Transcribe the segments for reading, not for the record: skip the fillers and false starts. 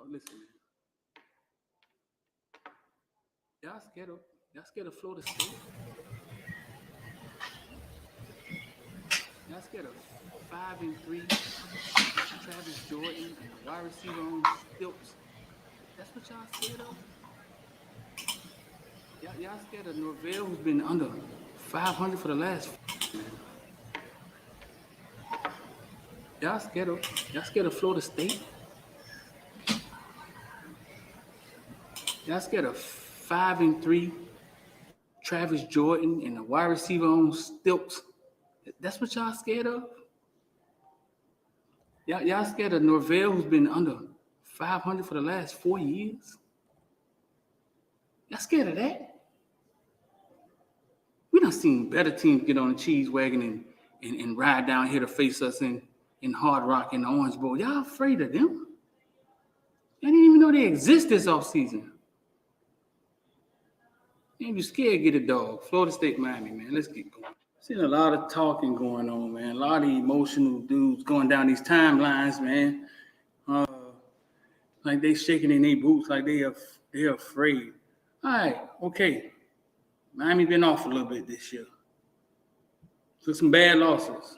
Listen, man. Y'all scared of Florida State? Y'all scared of 5-3 Travis Jordan and a wide receiver on stilts? That's what y'all scared of? Y'all scared of Norvell, who's been under 500 for the last, man. Y'all scared of Florida State? Y'all scared of 5-3 Travis Jordan and a wide receiver on stilts? That's what y'all scared of? Y'all scared of Norvell, who's been under 500 for the last 4 years? Y'all scared of that? We done seen better teams get on the cheese wagon and ride down here to face us in Hard Rock and the Orange Bowl. Y'all afraid of them? Y'all didn't even know they exist this offseason. Ain't you scared, get a dog. Florida State, Miami, man. Let's get going. Seen a lot of talking going on, man. A lot of emotional dudes going down these timelines, man. Like they shaking in their boots, like they're afraid. All right, okay. Miami been off a little bit this year. Took some bad losses.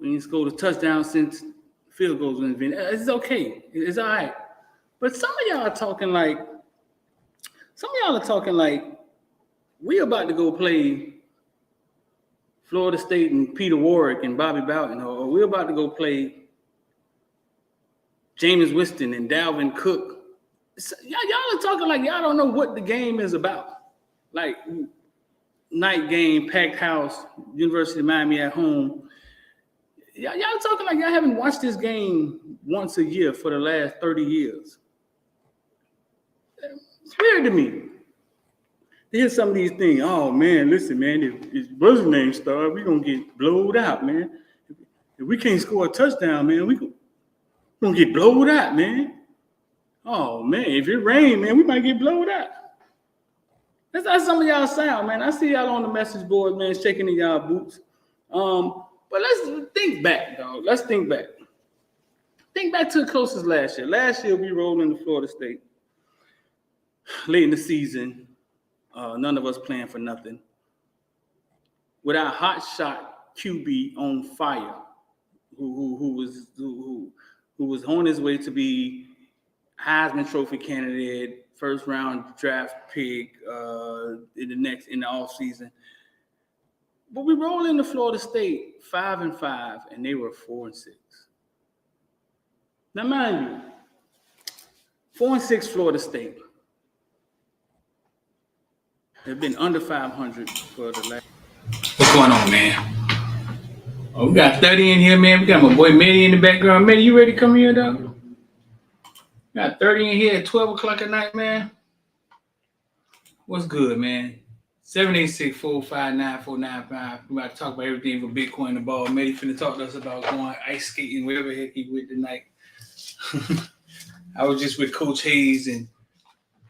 We didn't score the touchdown since field goals went in. It's okay. It's all right. But some of y'all are talking like we about to go play Florida State and Peter Warwick and Bobby Bowden, or we're about to go play Jameis Winston and Dalvin Cook. Y'all are talking like y'all don't know what the game is about. Like night game, packed house, University of Miami at home. Y'all talking like y'all haven't watched this game once a year for the last 30 years. It's weird to me. Here's some of these things. Oh, man, listen, man, if what's his name start, we're going to get blowed out, man. If we can't score a touchdown, man, we're going to get blowed out, man. Oh, man, if it rains, man, we might get blowed out. That's how some of y'all sound, man. I see y'all on the message board, man, shaking in y'all boots. But let's think back, dog. Let's think back. Think back to the closest last year. Last year, we rolled into Florida State. Late in the season, none of us playing for nothing. With our hot shot QB on fire, who was on his way to be Heisman Trophy candidate, first round draft pick in the offseason. But we roll into Florida State 5-5, and they were 4-6. Now, mind you, 4-6 Florida State. They've been under 500 for the last. What's going on, man? Oh, we got 30 in here, man. We got my boy Mitty in the background. Mitty, you ready to come here, dog? We got 30 in here at 12 o'clock at night, man. What's good, man? 786-459-495. We about to talk about everything from Bitcoin and ball. Mitty finna talk to us about going ice skating, wherever the heck he went tonight. I was just with Coach Hayes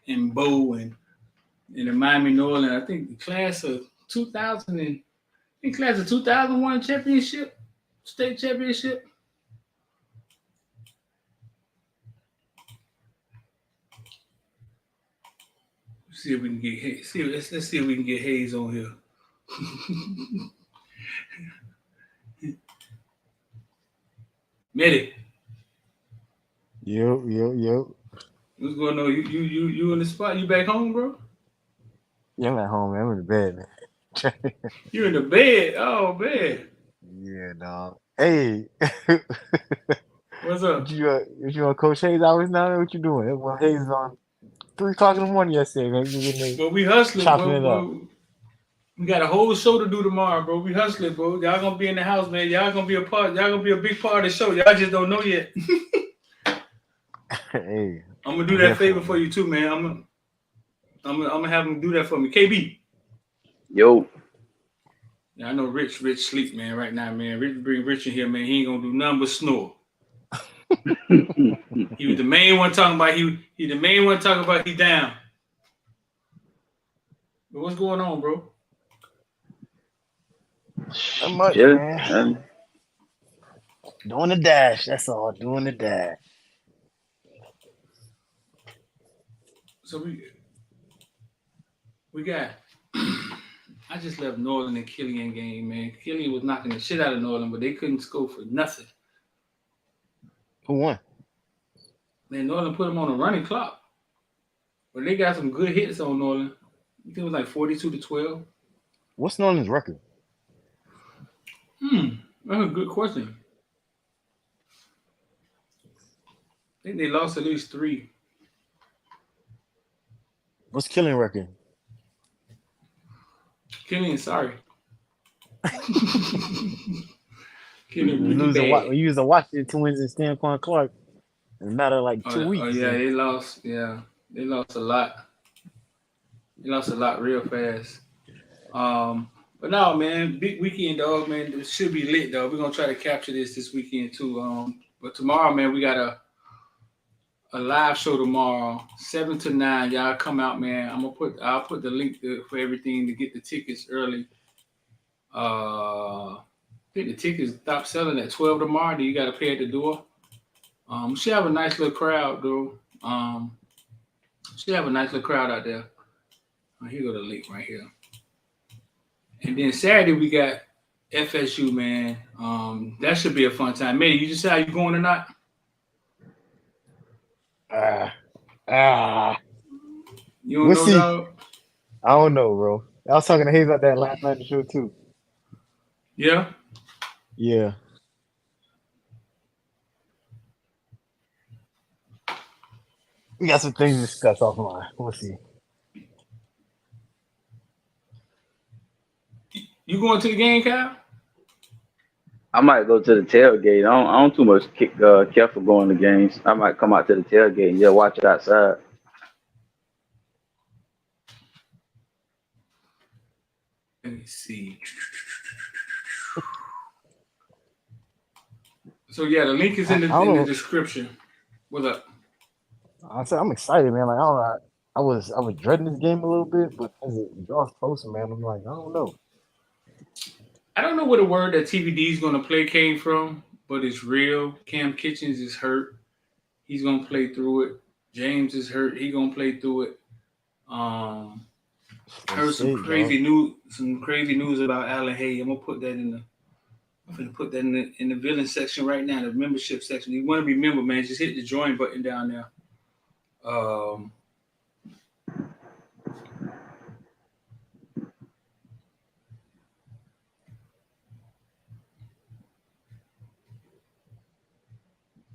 and Bo and in the Miami New Orleans. I think the class of 2001 championship, state championship. Let's see if we can get Hayes. Let's see if we can get Hayes on here. Mitty. Yo. What's going on? You in the spot? You back home, bro? Yeah, I'm at home, man. I'm in the bed, man. You in the bed? Oh, man. Yeah, dog. Hey. What's up? What you on Coach Hayes hours now? What you doing? Well, Hayes is on 3 o'clock in the morning yesterday, man. But we hustling, chopping bro. We got a whole show to do tomorrow, bro. We hustling, bro. Y'all gonna be in the house, man. Y'all gonna be a part. Y'all gonna be a big part of the show. Y'all just don't know yet. Hey. I'm gonna do that favor for you too, man. I'm gonna have him do that for me. KB. Yo. Yeah, I know Rich sleep, man, right now, man. Bring Rich in here, man. He ain't gonna do nothing but snore. He was the main one talking about he the main one talking about he down. But what's going on, bro? Not much, man. Doing the dash. That's all. Doing the dash. So we got. I just left Northern and Killian game, man. Killian was knocking the shit out of Northern, but they couldn't score for nothing. Who won? Man, Northern put them on a running clock. But they got some good hits on Northern. I think it was like 42-12. What's Northern's record? That's a good question. I think they lost at least 3. What's Killing record? Killian, sorry. We Killian really lose bad. we used to watch the Twins and Stanquan Clark in a matter of like 2 weeks. Oh yeah, they lost. Yeah, they lost a lot. They lost a lot real fast. But no, man, big weekend, dog, man. It should be lit, dog. We're gonna try to capture this weekend too. But tomorrow, man, we got a live show tomorrow, 7 to 9. Y'all come out, man. I'll put the link for everything to get the tickets early. I think the tickets stop selling at 12 tomorrow. Then you got to pay at the door. We should have a nice little crowd, though. Should have a nice little crowd out there. Here go the link right here. And then Saturday we got FSU, man. That should be a fun time. Matty, you decide you going or not? You don't We'll know, see. dog? I don't know, bro. I was talking to Hayes about that last night in the show too. Yeah. Yeah. We got some things to discuss offline. We'll see. You going to the game, Kyle? I might go to the tailgate. I don't too much care for going to games. I might come out to the tailgate and just watch it outside. Let me see. So yeah, the link is in the description. What's up? I said I'm excited, man. Like I don't know. I was dreading this game a little bit, but as it draws closer, man, I'm like, I don't know. I don't know where the word that TVD is going to play came from, but it's real. Cam Kitchens is hurt. He's going to play through it. James is hurt. He's going to play through it. Heard some crazy news about Alan Hay. I'm going to put that in the villain section right now, the membership section. You want to be member, man, just hit the join button down there.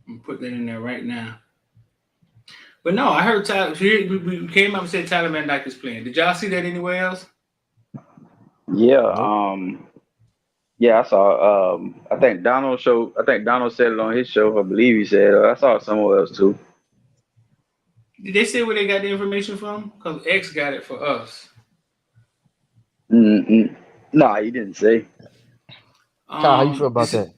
I'm put that in there right now. But no, I heard Tyler. We came up and said Tyler Van Dyke is playing. Did y'all see that anywhere else? Yeah. Yeah, I saw. I think Donald said it on his show. I believe he said. I saw it somewhere else too. Did they say where they got the information from? Because X got it for us. No, he didn't say. Kyle, how you feel about that?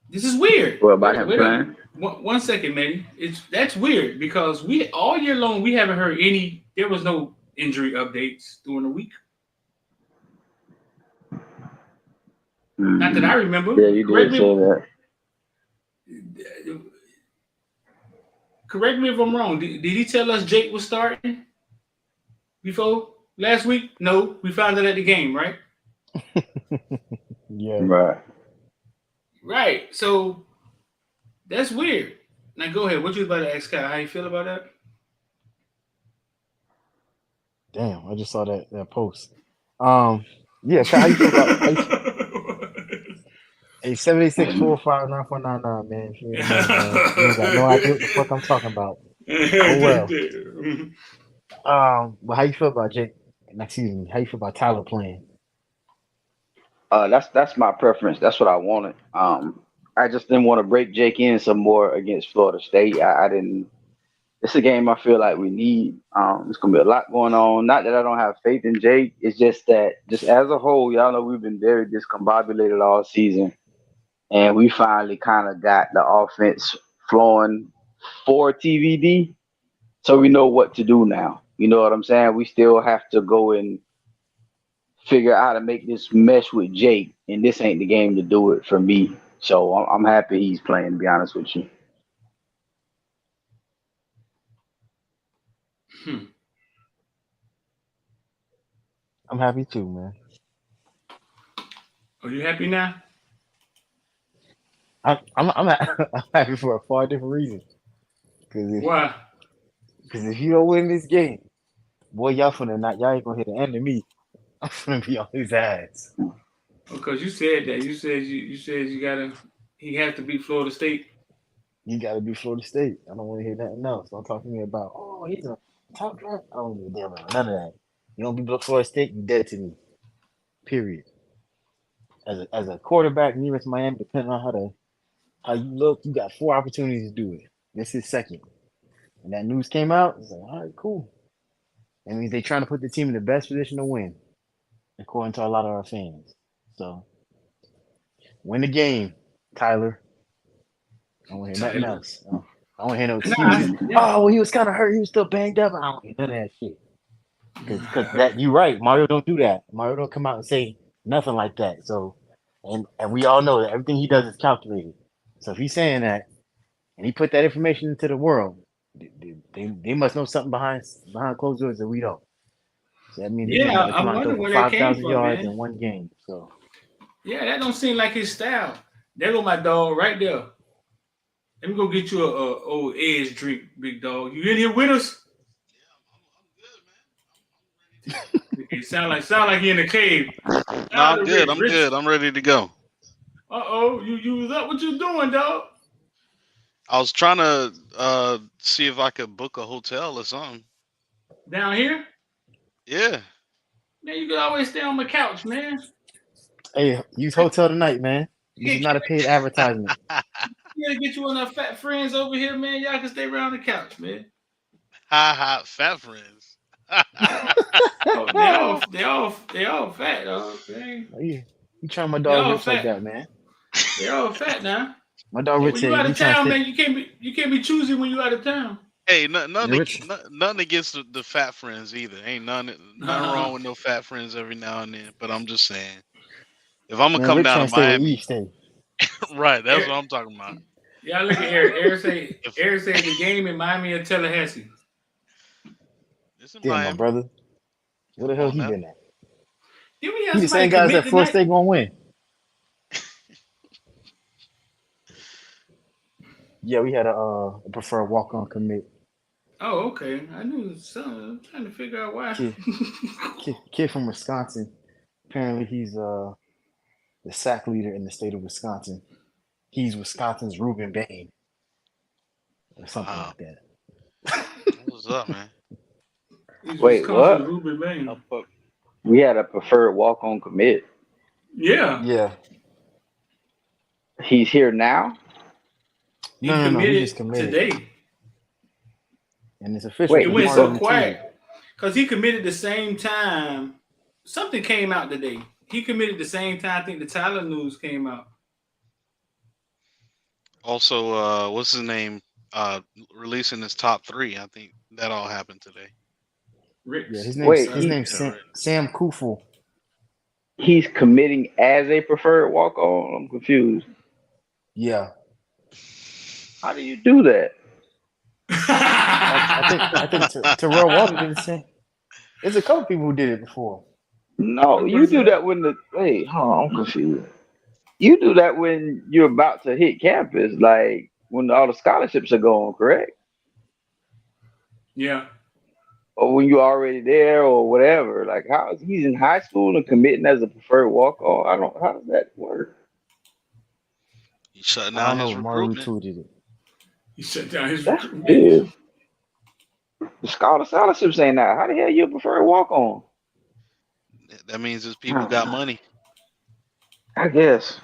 This is weird. What about him playing? One second, Manny. That's weird because we all year long we haven't heard any. There was no injury updates during the week. Not that I remember. Yeah, you did say that. Correct me if I'm wrong. Did he tell us Jake was starting before last week? No, we found out at the game, right? Yeah. Right. So that's weird. Now go ahead. What you about to ask Kyle? How you feel about that? Damn, I just saw that post. Yeah, Kyle, how you feel about? Hey, 786-459-499, man. You got no idea what the fuck I'm talking about. Oh well. But how you feel about Jake? Excuse me. How you feel about Tyler playing? That's my preference. That's what I wanted. I just didn't want to break Jake in some more against Florida State. I didn't. It's a game I feel like we need. There's gonna be a lot going on. Not that I don't have faith in Jake. It's just that, just as a whole, y'all know we've been very discombobulated all season. And we finally kind of got the offense flowing for TVD. So we know what to do now. You know what I'm saying? We still have to go and figure out how to make this mesh with Jake. And this ain't the game to do it for me. So I'm happy he's playing. To be honest with you. Hmm. I'm happy too, man. Are you happy now? I'm happy for a far different reason. Why? Because if you don't win this game, boy, y'all ain't gonna hit the end of me. I'm gonna be on his ass. Because you said that. You said you gotta. He has to beat Florida State. You gotta be Florida State. I don't want to hear nothing else. Don't talk to me about he's a top draft. I don't give a damn about none of that. You don't beat Florida State, you dead to me. Period. As a quarterback, near to Miami, depending on how you look, you got 4 opportunities to do it. This is second. And that news came out, it's like, all right, cool. That means they're trying to put the team in the best position to win, according to a lot of our fans. So win the game, Tyler. I don't want to hear nothing Tyler. else. I don't want to hear no excuses. Nah, yeah. Oh, well, he was kind of hurt. He was still banged up. I don't hear none of that shit. Because that you right. Mario don't do that. Mario don't come out and say nothing like that. So, and we all know that everything he does is calculated. So if he's saying that and he put that information into the world, they must know something behind closed doors that we don't. So that means he's Yeah, about to I come out and wonder throw for where that came 5,000 from, yards man. in one game. So Yeah, that don't seem like his style. There go my dog right there. Let me go get you a old edge drink, big dog. You in here with us? It sound like he in the cave. No, I'm good. Rich, I'm Rich. good. I'm ready to go. You was up. What you doing, dog? I was trying to see if I could book a hotel or something. Down here? Yeah. Man, you could always stay on the couch, man. hey, use hotel tonight, man. This is not a paid advertisement. You gotta get you one of our fat friends over here, man. Y'all can stay around the couch, man. Ha fat friends. Oh, they all fat, dog. You trying my They dog all rich like fat. that, man? They all fat now. My dog Hey, Rich when said you out you of trying to town, stay. man, you can't be choosy when you out of town. Hey, Yeah, Rich. nothing against the fat friends either. Ain't nothing wrong with no fat friends every now and then. But I'm just saying, if I'm gonna Man, come Rich down trying to to stay where Eve Miami, stay. right? That's Eric, what I'm talking about. yeah, look at Eric. If Eric said the game in Miami or Tallahassee. it's in Damn, my Miami, brother. Where the come hell on he now. been at? Did we He have the somebody same guys commit that Florida tonight? State gonna win. Yeah, we had a preferred walk on commit. Oh, okay. I knew something. I'm trying to figure out why. Kid from Wisconsin. Apparently he's the sack leader in the state of Wisconsin. He's Wisconsin's Reuben Bain or something Wow, like that. what's up, man? He's Wait, Wisconsin's what? Ruben Maine. We had a preferred walk on commit. Yeah, Yeah. He's here now. he No. He just committed committed. today. And it's official Wait, It because went he's Mario so the retweeted. quiet because he committed the same time. Something came out today. He committed the same time. I think the Tyler news came out. Also, what's his name? Releasing his top 3. I think that all happened today. Yeah, Rick's. wait. his name's Yeah, right. Sam Kufel. He's committing as a preferred walk on. I'm confused. Yeah. How do you do that? I think Terrell Walter did the same. There's a couple people who did it before. No, Which you do person? that when the wait. Hold on, I'm confused. You do that when you're about to hit campus, like when all the scholarships are going, correct? Yeah. Or when you're already there, or whatever. Like how is he's in high school and committing as a preferred walk on? I don't. How does that work? He's shutting I don't down know. his Mario recruitment. retweeted it. He shut down his That's recruitment. weird. The scholarships ain't that. How the hell you a preferred walk on? That means his people got money. I guess.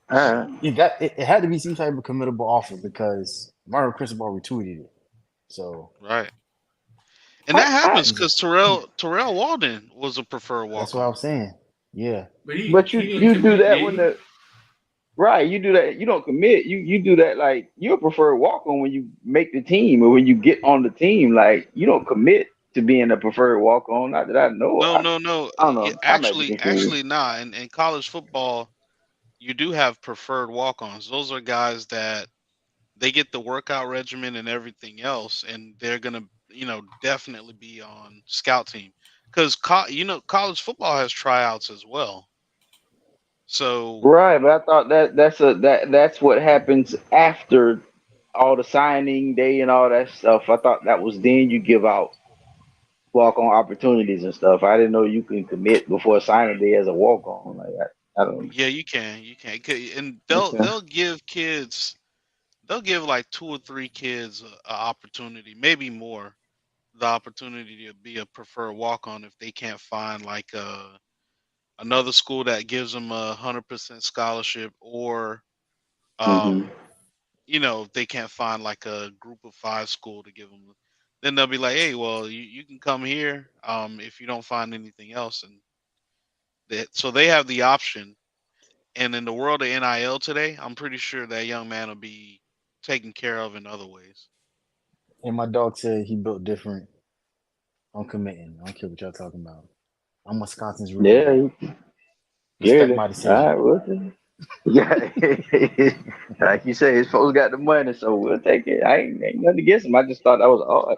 All right. It had to be some type of committable offer because Mario Cristobal retweeted it. So Right. And that happens he's a, because Terrell Walden was a preferred that's walk what I on. was saying. Yeah. But But he didn't you do commit, that did when he? the right, you do that. You don't commit. You do that like you're a preferred walk on when you make the team or when you get on the team. Like you don't commit to being a preferred walk on. Not that I know. No. I don't Yeah, know. I might be confused. actually, nah. In college football, you do have preferred walk-ons. Those are guys that they get the workout regimen and everything else, and they're gonna, definitely be on scout team because college football has tryouts as well. So Right, but I thought that's what happens after all the signing day and all that stuff. I thought that was then you give out walk on opportunities and stuff. I didn't know you can commit before signing day as a walk on. Like I don't yeah, you can, and know. they'll Okay. they'll give kids, they'll give like two or three kids a opportunity, maybe more, the opportunity to be a preferred walk on if they can't find like another school that gives them 100% scholarship, or Hmm. um if they can't find like a group of five school to give them, then they'll be like, hey, well, you can come here if you don't find anything else, and so they have the option. And in the world of NIL today, I'm pretty sure that young man will be taken care of in other ways. And my dog said he built different on committing. I don't care what y'all talking about. I'm Wisconsin's real Yeah, one. Respect clearly. my All decision. right, well, yeah. Like you say, his folks got the money, so we'll take it. I ain't nothing against him. I just thought that was odd.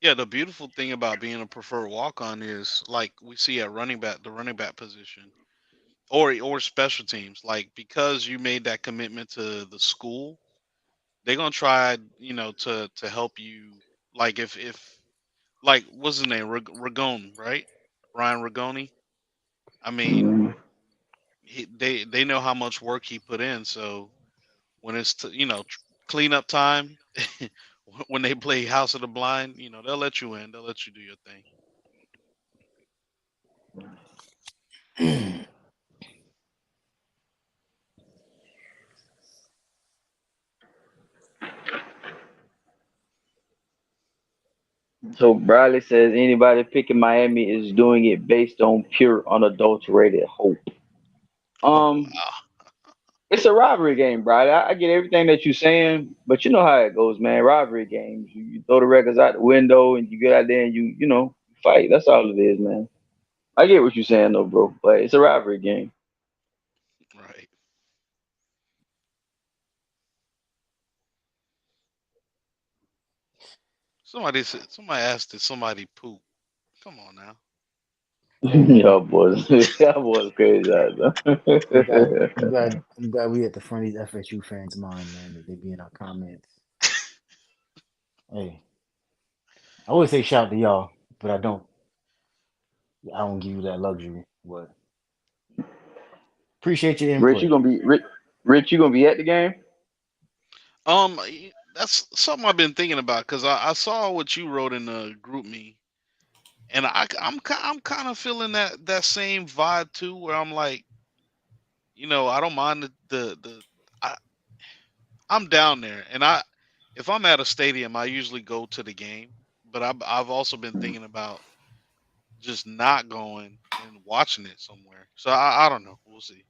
Yeah, the beautiful thing about being a preferred walk on is like we see at running back, the running back position, or special teams, like because you made that commitment to the school, they're gonna try, to help you. Like if like what's his name, Ragone, right? Ryan Ragone. I mean, Mhm. they know how much work he put in, so when it's cleanup time, when they play House of the Blind, they'll let you in, they'll let you do your thing. So Bradley says anybody picking Miami is doing it based on pure unadulterated hope. Oh Um, wow. it's a rivalry game, Bradley. I get everything that you're saying, but you know how it goes, man. Rivalry games. You throw the records out the window and you get out there and you fight. That's all it is, man. I get what you're saying though, bro. But it's a rivalry game. Right. Somebody asked, did somebody poop? Come on now. Y'all boys, y'all boys crazy out I'm glad, there. I'm glad, I'm glad we at the front of these FSU fans' mind, man, that they be in our comments. Hey, I would say shout to y'all, but I don't give you that luxury. But appreciate your Rich, input. Rich, you gonna be at the game? That's something I've been thinking about because I saw what you wrote in the group me, and I'm kind of feeling that same vibe too, where I'm like, I don't mind the I, I'm down there, and if I'm at a stadium, I usually go to the game, but I've also been thinking about just not going and watching it somewhere. So I don't know. We'll see.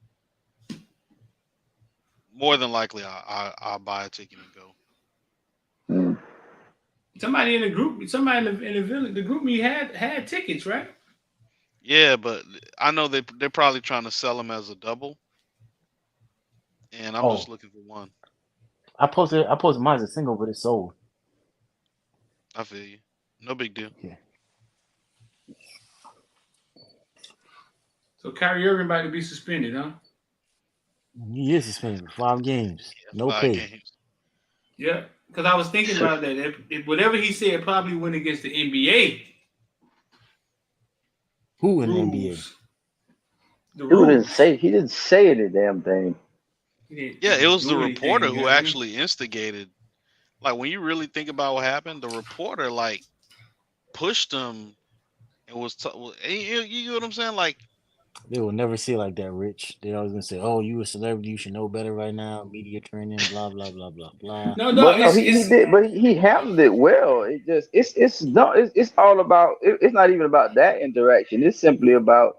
More than likely, I'll buy a ticket and go. Mm. Somebody in the village, the group me had tickets, right? Yeah, but I know they're probably trying to sell them as a double, and I'm just Oh, looking for one. I posted mine as a single, but it's sold. I feel you. No big deal. Yeah, So Kyrie Irving about to be suspended, huh? he is suspended for 5 games, Yeah, no five pay. games. Yeah, because I was thinking about that. If whatever he said probably went against the NBA Who in the NBA? rules. The Dude didn't rules. say he didn't say any damn thing. He Yeah, it didn't was the do reporter anything. You know who what I mean? actually instigated. Like when you really think about what happened, the reporter like pushed him and you know what I'm saying? Like, They will never say it like that, Rich. They always gonna say, "Oh, you a celebrity, you should know better right now." Media training, blah blah blah blah blah. No, no, But no, he it's did, but he handled it well. It just it's no, it's all about. It's not even about that interaction. It's simply about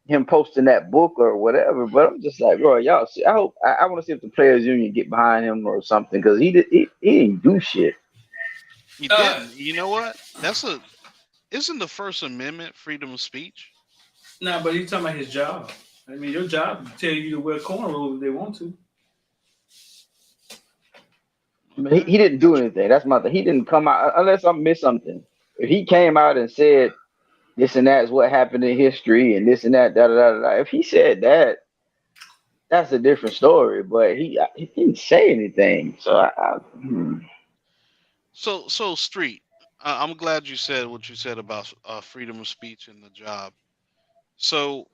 him posting that book or whatever. But I'm just like, bro, y'all. See, I hope I want to see if the players union get behind him or something because he didn't do shit. he uh didn't. You know what? Isn't the First Amendment freedom of speech? no, but he's talking about his job. I mean, your job to tell you to wear cornrows if they want to. I mean, he didn't do anything. That's my thing. He didn't come out unless I missed something. If he came out and said this and that is what happened in history and this and that, da da da da. If he said that, that's a different story. But he didn't say anything. So So Street, I'm glad you said what you said about freedom of speech and the job. So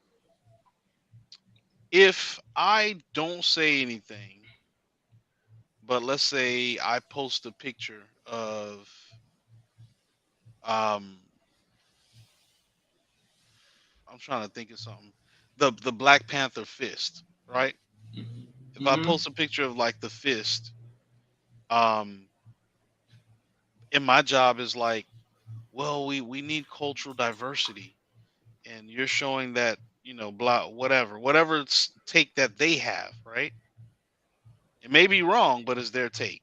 if I don't say anything, but let's say I post a picture of um I'm trying to think of something. The Black Panther fist, right? If I Mm-hmm. post a picture of like the fist, um and my job is like, well, we need cultural diversity, and you're showing that, blah, whatever take that they have, right? It may be wrong, but it's their take.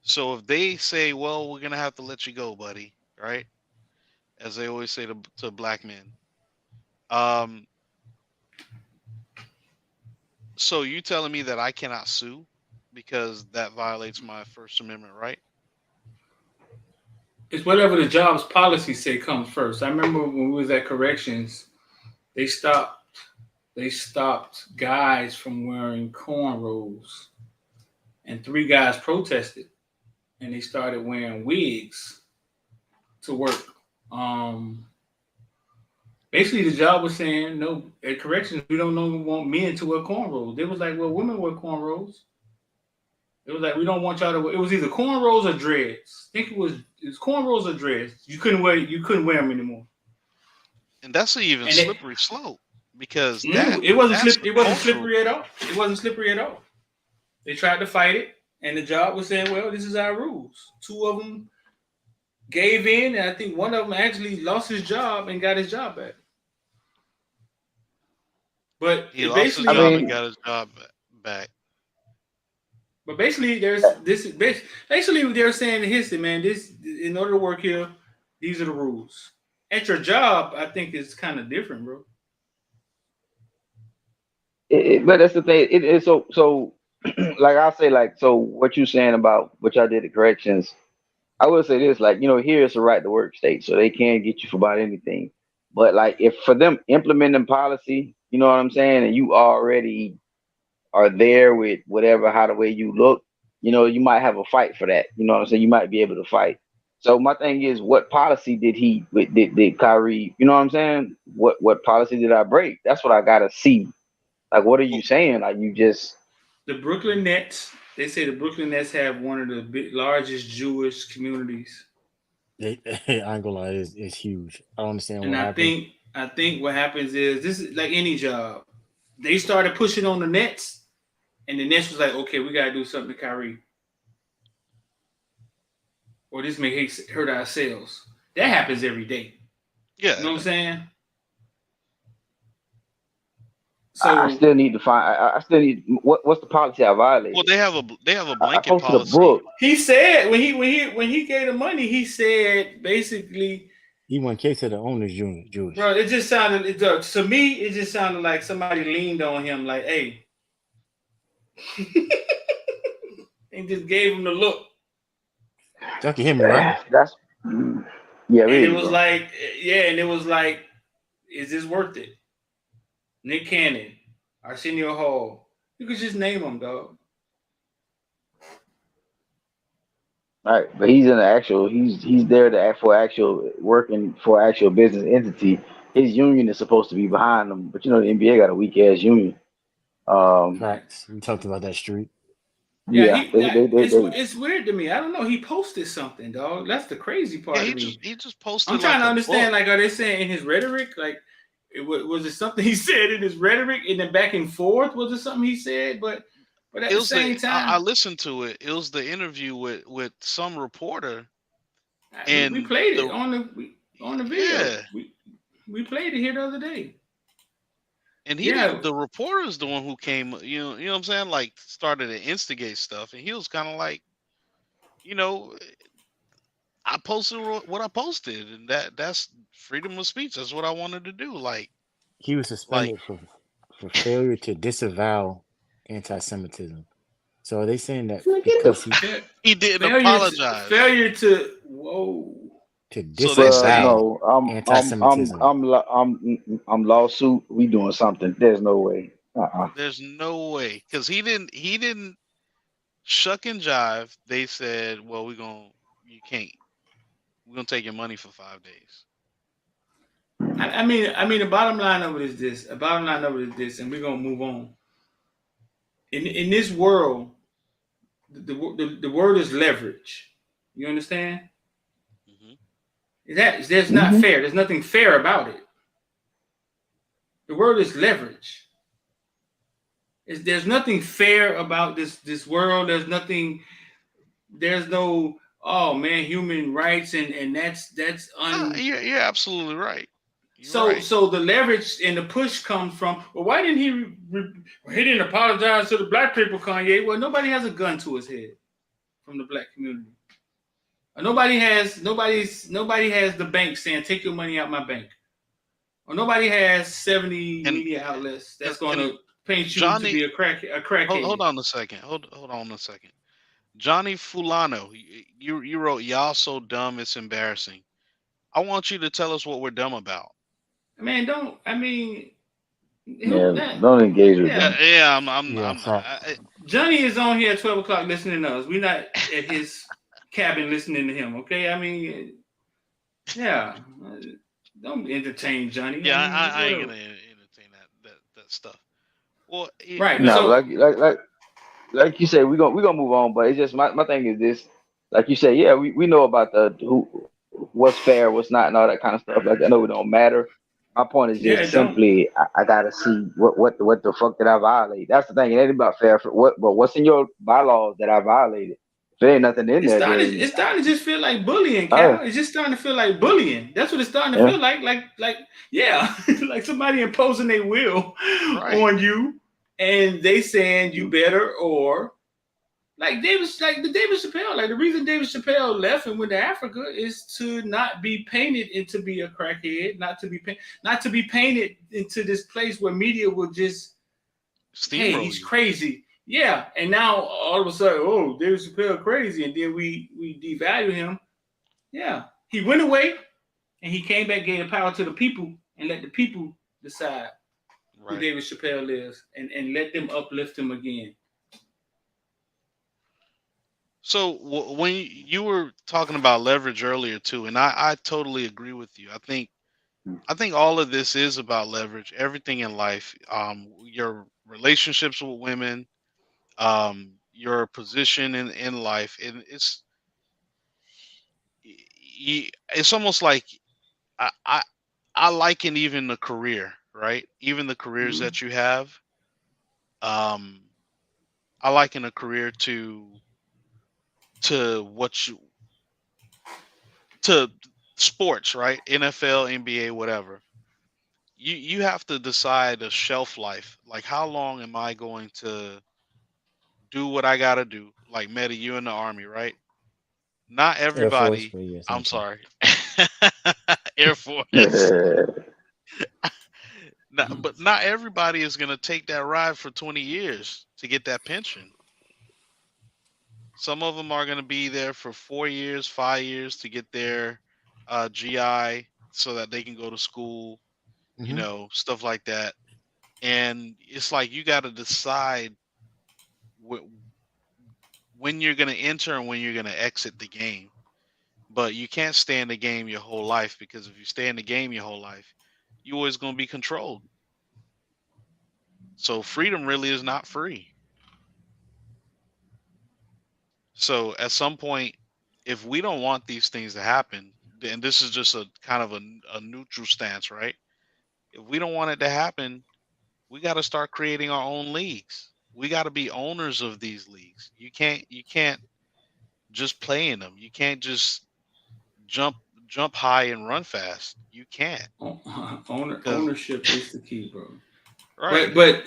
So if they say, well, we're gonna have to let you go, buddy, right? As they always say to black men. Um, so you telling me that I cannot sue because that violates my First Amendment right? It's whatever the job's policy say comes first. I remember when we was at corrections, they stopped they stopped guys from wearing cornrows, and 3 guys protested, and they started wearing wigs to work. Um, Basically, the job was saying no at corrections we don't want men to wear cornrows. They was like, well, women wear cornrows. It was like we don't want y'all to wear. It was either cornrows or dreads. I think it was cornrows or dreads. You couldn't wear them anymore. And that's an even And it, slippery slope because it wasn't that's slip. a It wasn't cultural slippery at thing. all. It wasn't slippery at all. They tried to fight it, and the job was saying, "Well, this is our rules." 2 of them gave in, and I think one of them actually lost his job and got his job back. But He it lost his I job and basically, mean, got his job back. but basically, basically they're saying in history, man. This in order to work here, these are the rules. At your job, I think it's kind of different, bro. but that's the thing. It is so. Like I say, like so. What you saying about which I did the corrections? I will say this, like here it's a right to work state, so they can get you for about anything. But like if for them implementing policy, you know what I'm saying, and you already are there with whatever how the way you look, you might have a fight for that. You know what I'm saying? You might be able to fight. So my thing is, what policy did Kyrie? You know what I'm saying? What policy did I break? That's what I gotta see. Like, what are you Well, saying? Like, you just The Brooklyn Nets. They say the Brooklyn Nets have one of the largest Jewish communities, I ain't gonna lie, it's huge. I don't understand and what I happened. think I think what happens is this is like any job. They started pushing on the Nets, and the Nets was like, "Okay, we gotta do something to Kyrie, or this may hurt our sales." That happens every day. You yeah, know what I'm saying? I So still need to find. I still need what's the policy I well, violated? they have a I blanket posted a policy. book. he said when he gave the money, he said basically, He went case to the owners Jewish. bro, it just sounded to me, it just sounded like somebody leaned on him, like, "Hey," and just gave him the look. Y'all can hear me, right? That's yeah, And it really, was bro. like, yeah, and it was like, is this worth it? Nick Cannon, Arsenio Hall. You could just name them, dog. All right, but he's in the actual. He's there to act for actual working for actual business entity. His union is supposed to be behind him, but the NBA got a weak ass union. Um, Facts. We talked about that street. Yeah, yeah, they it's weird to me. I don't know. He posted something, dog. That's the crazy Yeah, part to me. he just I'm posted trying like to a book. understand. Like, are they saying in his rhetoric? Like, was it something he said in his rhetoric, and then back and forth? Was it something he said? But at It the was same I time, listened to it. It was the interview with some reporter, we and played it the on the video. yeah, We played it here the other day. and he didn't. Yeah, The reporter is the one who came. You know what I'm saying? Like started to instigate stuff, and he was kind of like, you know, I posted what I posted, and that's freedom of speech. That's what I wanted to do. Like, he was Like suspended for failure to disavow anti-Semitism. So are they saying that Man, get the because he he didn't Failure to, apologize. failure to, whoa. to So they Bruh, say disavow no, anti-Semitism? I'm lawsuit. We doing something. There's no way. there's no way because he didn't shuck and jive. They said, well, you can't. We're gonna take your money for 5 days. I mean, the bottom line of it is this. The bottom line of it is this, and we're gonna move on. In this world, the word is leverage. You understand? Hmm. There's not Mm-hmm. fair. There's nothing fair about it. The word is leverage. There's nothing fair about this world. There's nothing. There's no. Oh man, human rights and that's No, un. you're absolutely right. You're So right. so the leverage and the push comes from. Well, why didn't he didn't apologize to the black people, Kanye? Well, nobody has a gun to his head from the black community. Nobody has the bank saying take your money out my bank. Or nobody has 70 And media outlets and, that's going and to paint you to Johnny, be a hold crackhead. on a second. Hold on a second. Johnny Fulano, you wrote y'all so dumb it's embarrassing. I want you to tell us what we're dumb about. Man, don't I mean who Yeah, that? don't engage with Yeah, them. Yeah, Yeah, facts. Johnny is on here at 12 o'clock listening to us. We're not at his cabin listening to him. Okay, I mean, yeah, don't entertain Johnny. I yeah. mean, I ain't whatever. gonna entertain that stuff. Well, Right. No, So like you say, we gonna move on. But it's just my thing is this. Like you say, yeah, we know about the what's fair, what's not, and all that kind of stuff. Like I know it don't matter. My point is yeah, just it don't. simply I gotta see what the fuck did I violate. That's the thing. It ain't about fair. For what, but what's in your bylaws that I violated? If there ain't nothing in It's there, starting. then It's starting to just feel like bullying, oh Cal. It's just starting to feel like bullying. That's what it's starting to yeah, feel like. Like, yeah, like somebody imposing their will right. on you, and they saying you better or like the David Chappelle. Like the reason David Chappelle left and went to Africa is to not be painted into be a crackhead, not to be painted into this place where media will just hey, Steamroll he's you. crazy. Yeah, and now all of a sudden, oh, David Chappelle crazy, and then we devalue him. Yeah, he went away and he came back, gave the power to the people, and let the people decide who Right. David Chappelle is, and let them uplift him again. So when you were talking about leverage earlier too, and I totally agree with you. I think all of this is about leverage. Everything in life, your relationships with women, your position in life, and it's almost like I, I I liken even the career, right? Even the careers Mm-hmm. that you have, um, I liken a career to what you to sports, right? NFL, NBA, whatever. You have to decide a shelf life. Like how long am I going to do what I gotta do? Like Meta, you in the army, right? Not Air Force, everybody. but yes, I'm okay. sorry, Air Force. But not everybody is gonna take that ride for 20 years to get that pension. Some of them are gonna be there for 4 years, 5 years to get their GI so that they can go to school. Hmm. Stuff like that. And it's like you got to decide wh- when you're going to enter and when you're going to exit the game. But you can't stay in the game your whole life because if you stay in the game your whole life, you're always going to be controlled. So freedom really is not free. So at some point, if we don't want these things to happen, then this is just a kind of a neutral stance, right? If we don't want it to happen, we got to start creating our own leagues. We got to be owners of these leagues. You can't just play in them. You can't just jump jump high and run fast. You can't because Ownership is the key, bro. right. But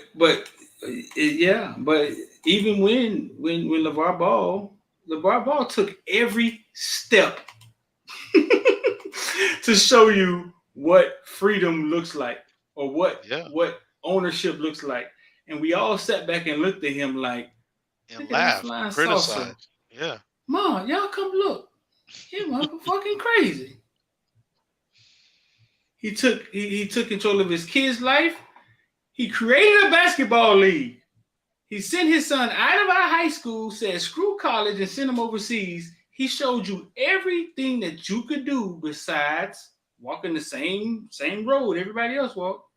even when LeVar Ball took every step to show you what freedom looks like. or what Yeah. ownership looks like. And we all sat back and looked at him like, And look at that laughed flying and saucer. criticized. Yeah. Mom, y'all come look. He motherfucking crazy. He took control of his kid's life. He created a basketball league. He sent his son out of our high school, said screw college, and sent him overseas. He showed you everything that you could do besides walking the same road everybody else walked.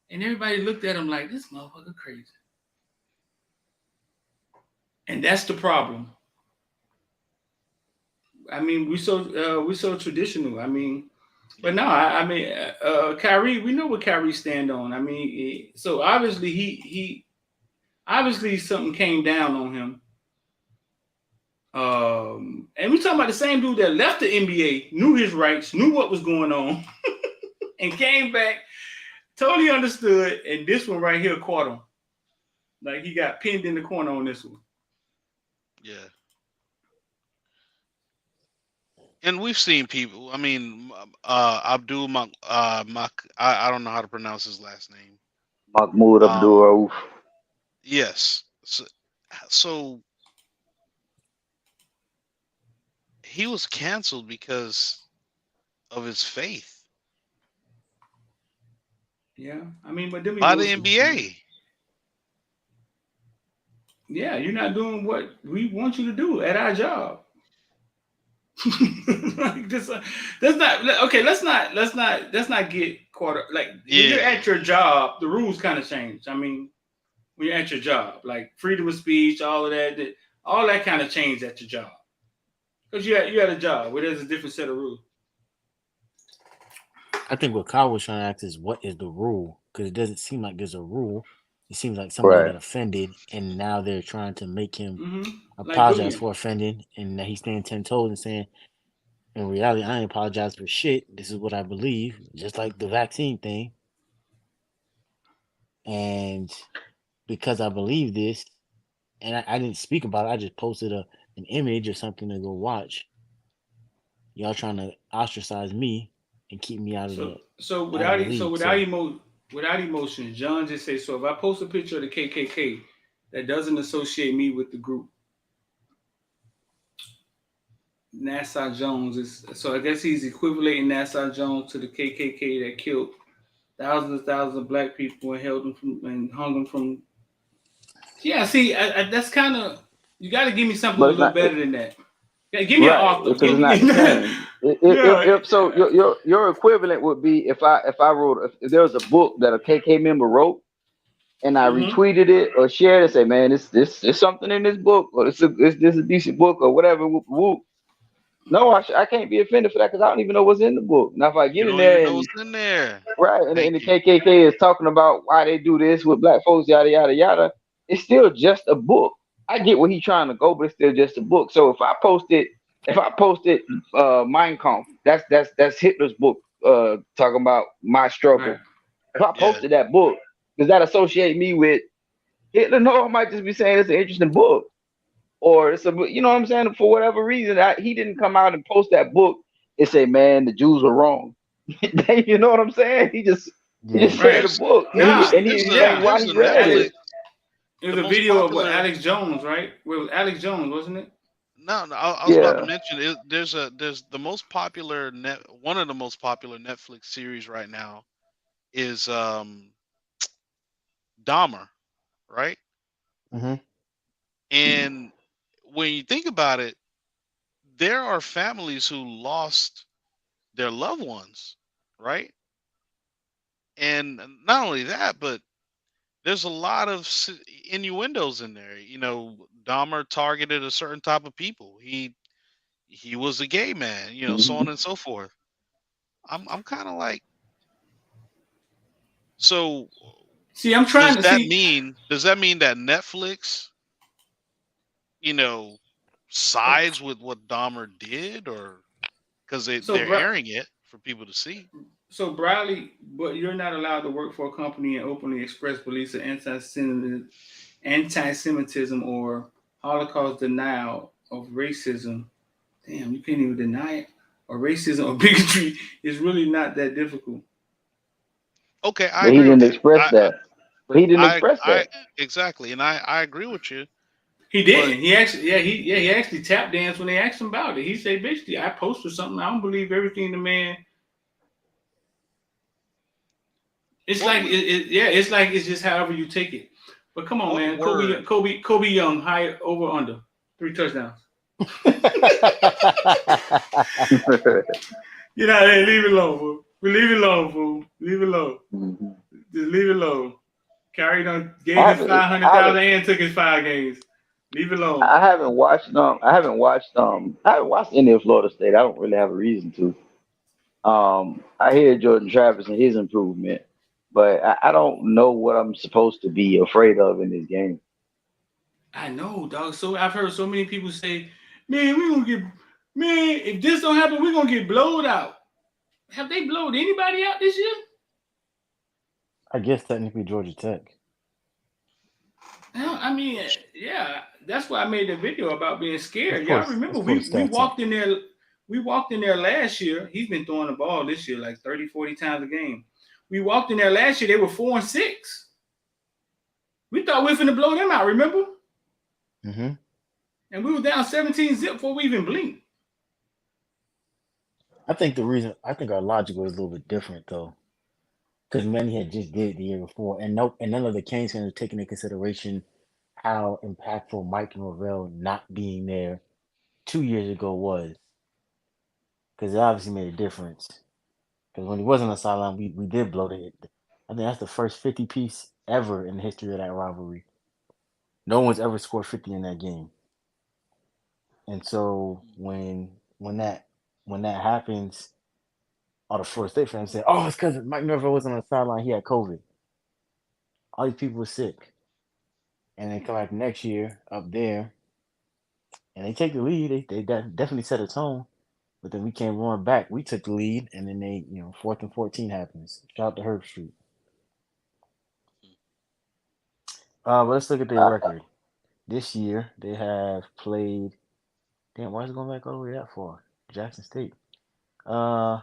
And everybody looked at him like, this motherfucker crazy. And that's the problem. I mean, we so traditional. I mean, but no, I mean, Kyrie, we know what Kyrie stand on. I mean, so obviously he obviously something came down on him. And we talking about the same dude that left the NBA, knew his rights, knew what was going on, and came back, totally understood, and this one right here caught him. Like he got pinned in the corner on this one. Yeah. And we've seen people. I mean, Abdul I don't know how to pronounce his last name. Mahmoud Abdul Rauf. Yes. So he was canceled because of his faith Yeah, I mean, but then we by the NBA. Yeah, you're not doing what we want you to do at our job. Like this, that's not okay. Let's not get caught up. Like when you're at your job, the rules kind of change. I mean, when you're at your job, like freedom of speech, all of that, all that kind of changed at your job because you had a job where there's a different set of rules. I think what Kyle was trying to ask is what is the rule? Because it doesn't seem like there's a rule. It seems like somebody got offended, and now they're trying to make him apologize for offending, and that he's standing 10 toes and saying, in reality, I ain't apologize for shit. This is what I believe, just like the vaccine thing. And because I believe this, and I didn't speak about it, I just posted an image or something to go watch. Y'all trying to ostracize me and keep me out of the. So without emotion, John just says, so if I post a picture of the KKK that doesn't associate me with the group, Nassau Jones is, so I guess he's equivalating Nassau Jones to the KKK that killed thousands of black people and held them and hung them from. Yeah, see, that's kind of, you got to give me something a little better than that. Yeah, give me an author. Because it's not the same. If so, your equivalent would be if I wrote, if there was a book that a KK member wrote, and I retweeted it or shared it, say, man, this something in this book, or this is a decent book, or whatever. Whoop, whoop. No, I can't be offended for that because I don't even know what's in the book. Now, if I get in there and what's in there, right, and the KKK is talking about why they do this with black folks, yada yada yada, it's still just a book. I get where he's trying to go, but it's still just a book. So if I posted Mein Kampf, that's Hitler's book, talking about my struggle. Right. If I posted that book, does that associate me with Hitler? No, I might just be saying it's an interesting book. Or it's you know what I'm saying? For whatever reason, he didn't come out and post that book and say, "Man, the Jews were wrong." You know what I'm saying? He just shared a book, and he explained why he read it. It was a video of Alex Jones, right? Well, it was Alex Jones, wasn't it? No, I was about to mention there's the most popular one of the most popular Netflix series right now is Dahmer, right? Mm-hmm. And when you think about it, there are families who lost their loved ones, right? And not only that, but there's a lot of innuendos in there. You know, Dahmer targeted a certain type of people. He was a gay man, you know, so on and so forth. I'm kind of like, so. See, I'm trying does that mean that Netflix, you know, sides with what Dahmer did, or because they're airing it for people to see? So Bradley, but you're not allowed to work for a company and openly express beliefs of anti-Semitism or Holocaust denial of racism. Damn, you can't even deny it. Or racism or bigotry is really not that difficult. Okay, I But he agree didn't with you. express that. But he didn't express I that. exactly, and I agree with you. He But didn't. He actually, he actually tap danced when they asked him about it. He said, basically, I posted something. I don't believe everything the man. It's what like, was it's like it's just however you take it. But come on, what man, word? Kobe Young, high over under 3 touchdowns. You know, hey, leave it alone, fool. We leave it alone, fool. Leave it alone. Mhm. Just leave it alone. Kyrie done I gave his haven't, I 500,000 haven't, and took his 5 games. Leave it alone. I haven't watched I haven't watched any of Florida State. I don't really have a reason to. I hear Jordan Travis and his improvement, but I don't know what I'm supposed to be afraid of in this game. I know, dog. So I've heard so many people say, "Man, we gonna get, man, if this don't happen, we're gonna get blowed out." Have they blowed anybody out this year? I guess technically Georgia Tech. No, I mean, yeah, that's why I made the video about being scared. Y'all remember Let's pull the we stats up. walked in there. We walked in there last year. He's been throwing the ball this year like 30, 40 times a game. We walked in there last year. They were 4-6. We thought we were finna blow them out. Remember? Mm-hmm. And we were down 17-0 before we even blinked. I think our logic was a little bit different though, because Manny had just did it the year before, and none of the Canes fans were taking into consideration how impactful Mike Norvell not being there 2 years ago was, because it obviously made a difference. Because when he wasn't on the sideline, we did blow it. I think that's the first 50 piece ever in the history of that rivalry. No one's ever scored 50 in that game. And so when that happens, all the Florida State fans say, "Oh, it's because Mike Norvell wasn't on the sideline. He had COVID. All these people were sick." And then come back next year up there, and they take the lead. They definitely set a tone. But then we came roaring back. We took the lead, and then they, 4th and 14 happens. Shout out to Herb Street. But let's look at their I, record. This year they have played. Damn, why is it going back all the way that far? Jackson State. Uh,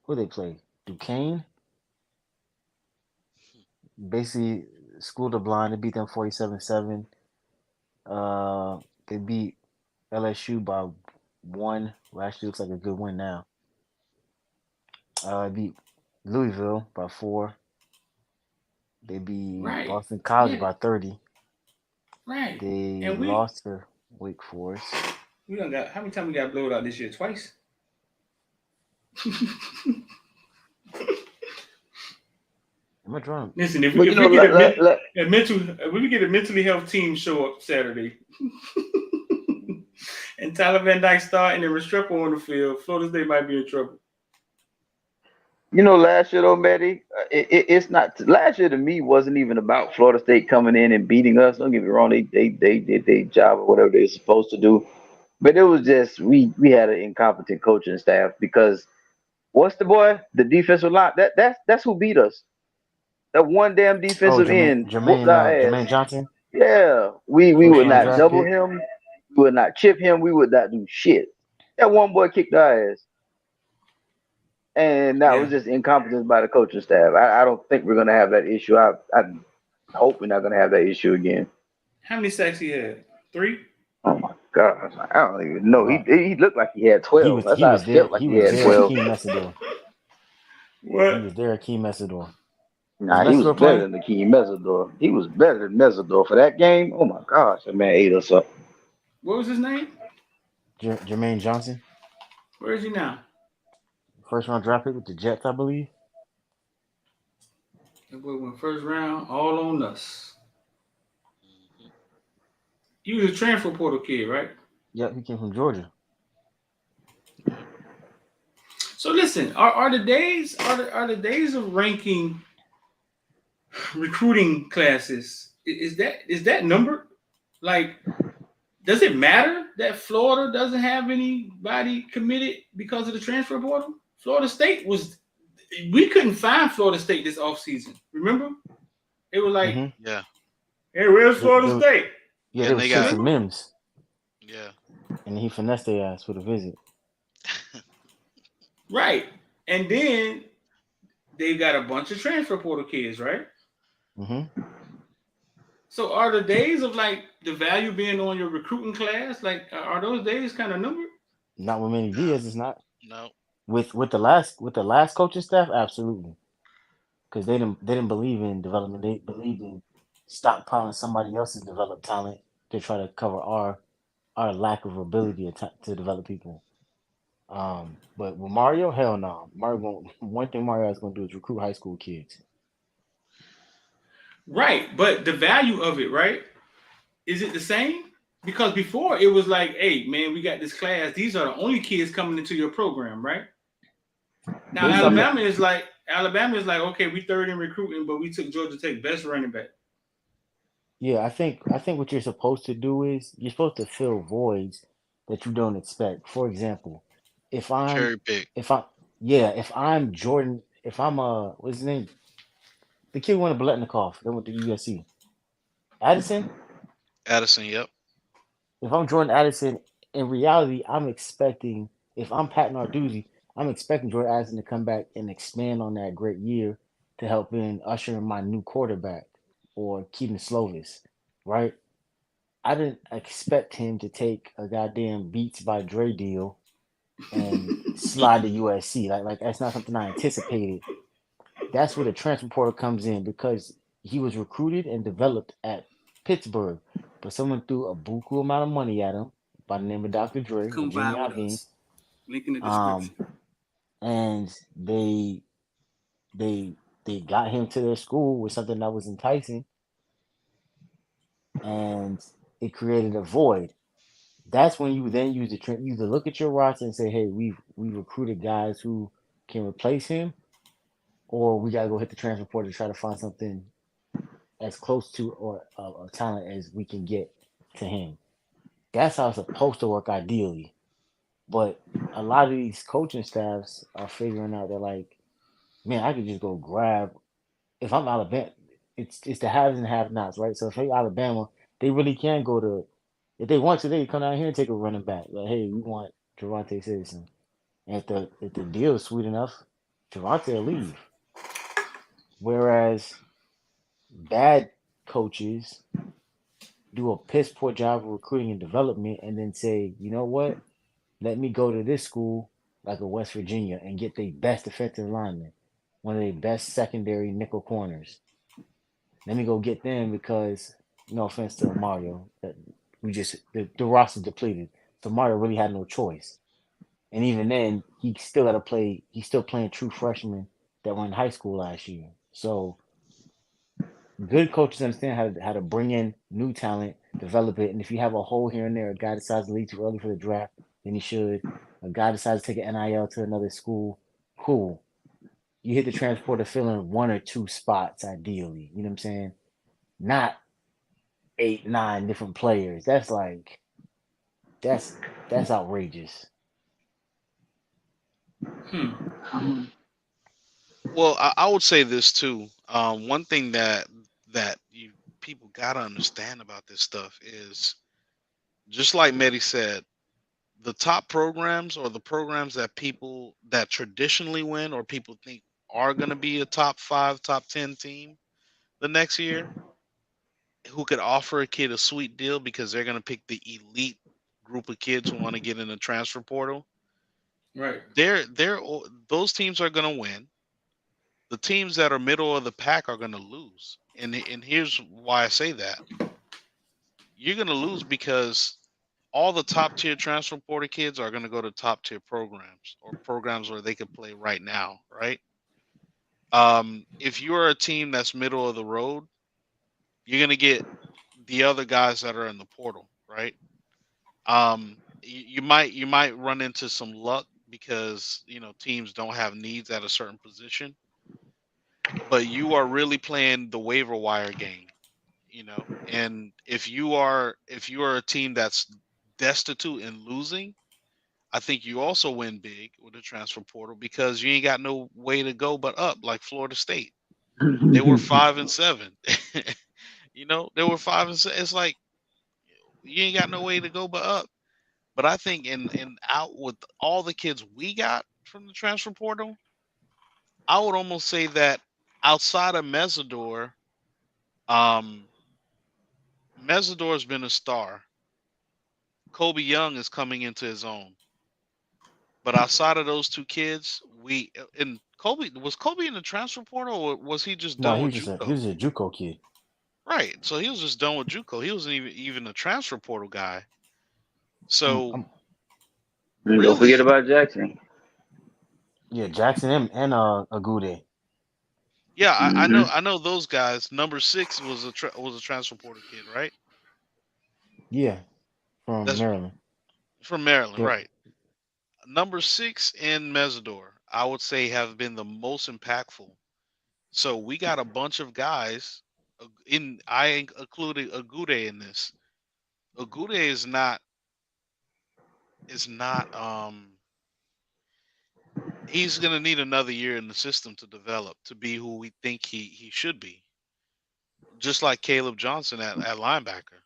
who they play? Duquesne. Basically, school the blind. They beat them 47-7. They beat LSU by 1. Well, actually, looks like a good win now. Beat Louisville by 4. They beat Right. Boston College Yeah. by 30. Right. They And lost to Wake Forest. we done got how many times we got blowed out this year? Twice. Am I drunk? Listen, if but we you if know, we get let, a mental if we get a mentally health team show up Saturday, and Tyler Van Dyke start and then Restrepo on the field, Florida State might be in trouble. last year though, Matty, it's not. Last year to me wasn't even about Florida State coming in and beating us. Don't get me wrong; they did their job or whatever they're supposed to do. But it was just we had an incompetent coaching staff because what's the boy? The defensive line. That's who beat us. That one damn Oh, defensive end whooped our ass. Jermaine Johnson, Yeah, we first would round not draft double pick. him. We would not chip him. We would not do shit. That one boy kicked our ass. And that Yeah. was just incompetence by the coaching staff. I don't think we're gonna have that issue. I hope we're not gonna have that issue again. How many sacks he had? 3? Oh my god, I don't even know. He Well, he looked like he had he 12. was That's he how I was there. felt like He he was had there at 12. Keem Messidor. He What? was there at Keem Messidor. Was Nah, he was Messidor better playing? than the King Mesidor. He was better than Mesidor for that game. Oh my gosh, that man ate us up. What was his name? Jermaine Johnson, Where is he now? first round draft pick with the Jets, I believe. That boy went first round, all on us. He was a transfer portal kid, right? Yep, he came from Georgia. So listen, are the days of ranking recruiting classes is that numbered? Like, does it matter that Florida doesn't have anybody committed because of the transfer portal? Florida State we couldn't find Florida State this offseason. Remember? It was like, Mm-hmm. Yeah, hey, where's Florida They, State? yeah, and they were they got chasing Mims, yeah. and he finessed their ass with a visit. Right. And then they got a bunch of transfer portal kids, right? Mm-hmm. So are the days of like the value being on your recruiting class, like are those days kind of numbered? Not with many Diaz, it's not. No. With the last coaching staff, absolutely. Because they didn't believe in development. They believed in stockpiling somebody else's developed talent to try to cover our lack of ability to develop people. But with Mario, hell no. Mario won't, one thing Mario is gonna do is recruit high school kids. Right, but the value of it, right? Is it the same? Because before it was like, hey man, we got this class. These are the only kids coming into your program, right? Now Based off of Alabama is like, okay, we third in recruiting, but we took Georgia Tech best running back. Yeah, I think what you're supposed to do is you're supposed to fill voids that you don't expect. For example, if I'm Cherry pick. if I yeah, if I'm Jordan, if I'm what's his name? The kid who won a Biletnikoff, that went to USC. Addison? Addison. Yep. If I'm Jordan Addison, in reality, I'm expecting if I'm Pat Narduzzi, I'm expecting Jordan Addison to come back and expand on that great year to help in usher in my new quarterback or Keaton Slovis, right? I didn't expect him to take a goddamn Beats by Dre deal and slide to USC. Like that's not something I anticipated. That's where the transfer portal comes in because he was recruited and developed at Pittsburgh, but someone threw a buku amount of money at him by the name of Dr. Dre or Come Jimmy by with Iovine, us. Link in the um, description. and they they got him to their school with something that was enticing, and it created a void. That's when you then use you either look at your roster and say, "Hey, we recruited guys who can replace him," or we gotta go hit the transfer portal to try to find something as close to or a talent as we can get to him. That's how it's supposed to work ideally. But a lot of these coaching staffs are figuring out they're like, man, I could just go grab. If I'm Alabama, it's the haves and have-nots, right? So if they Alabama, they really can go to. If they want to, they can come down here and take a running back. Like, hey, we want Javante Citizen. And if the deal is sweet enough, Javante will leave. Whereas bad coaches do a piss poor job of recruiting and development and then say, you know what? Let me go to this school like a West Virginia and get the best defensive lineman, one of the best secondary nickel corners. Let me go get them because no offense to Mario, that we just the roster depleted. So Mario really had no choice. And even then, he still got to play. He's still playing true freshmen that were in high school last year. So good coaches understand how to bring in new talent, develop it, and if you have a hole here and there, a guy decides to leave too early for the draft, then he should. A guy decides to take an NIL to another school, cool. You hit the transport to fill in one or two spots, ideally. You know what I'm saying? Not eight, nine different players. That's that's outrageous. Hmm. Well, I would say this too. One thing that you people gotta understand about this stuff is just like Mehdi said, the top programs or the programs that people that traditionally win or people think are gonna be a top five, top 10 team the next year, who could offer a kid a sweet deal because they're gonna pick the elite group of kids who want to get in the transfer portal. Right. Those teams are gonna win. The teams that are middle of the pack are going to lose. And here's why I say that. You're going to lose because all the top tier transfer portal kids are going to go to top tier programs or programs where they could play right now, right? If you're a team that's middle of the road, you're going to get the other guys that are in the portal, right? You might run into some luck because teams don't have needs at a certain position, but you are really playing the waiver wire game. And if you are a team that's destitute and losing, I think you also win big with the transfer portal because you ain't got no way to go but up, like Florida State. They were 5-7. They were 5-7. It's like you ain't got no way to go but up. But I think in out with all the kids we got from the transfer portal, I would almost say that outside of Mesidor, um, Mesidor's been a star. Kobe Young is coming into his own. But outside of those two kids, and Kobe in the transfer portal, or was he just No, done he with was JUCO? a JUCO kid. Right. So he was just done with JUCO. He wasn't even a transfer portal guy. I'm, So I'm, And don't forget really, about Jackson. yeah, Jackson and Agude. yeah, I know Mm-hmm. I know those guys. Number 6 was a transfer portal kid, right? Yeah, from That's Maryland. from Maryland, Yep. right? Number 6 and Mesidor, I would say, have been the most impactful. So we got a bunch of guys. I included Agude in this. Agude is not. He's gonna need another year in the system to develop to be who we think he should be. Just like Caleb Johnson at linebacker.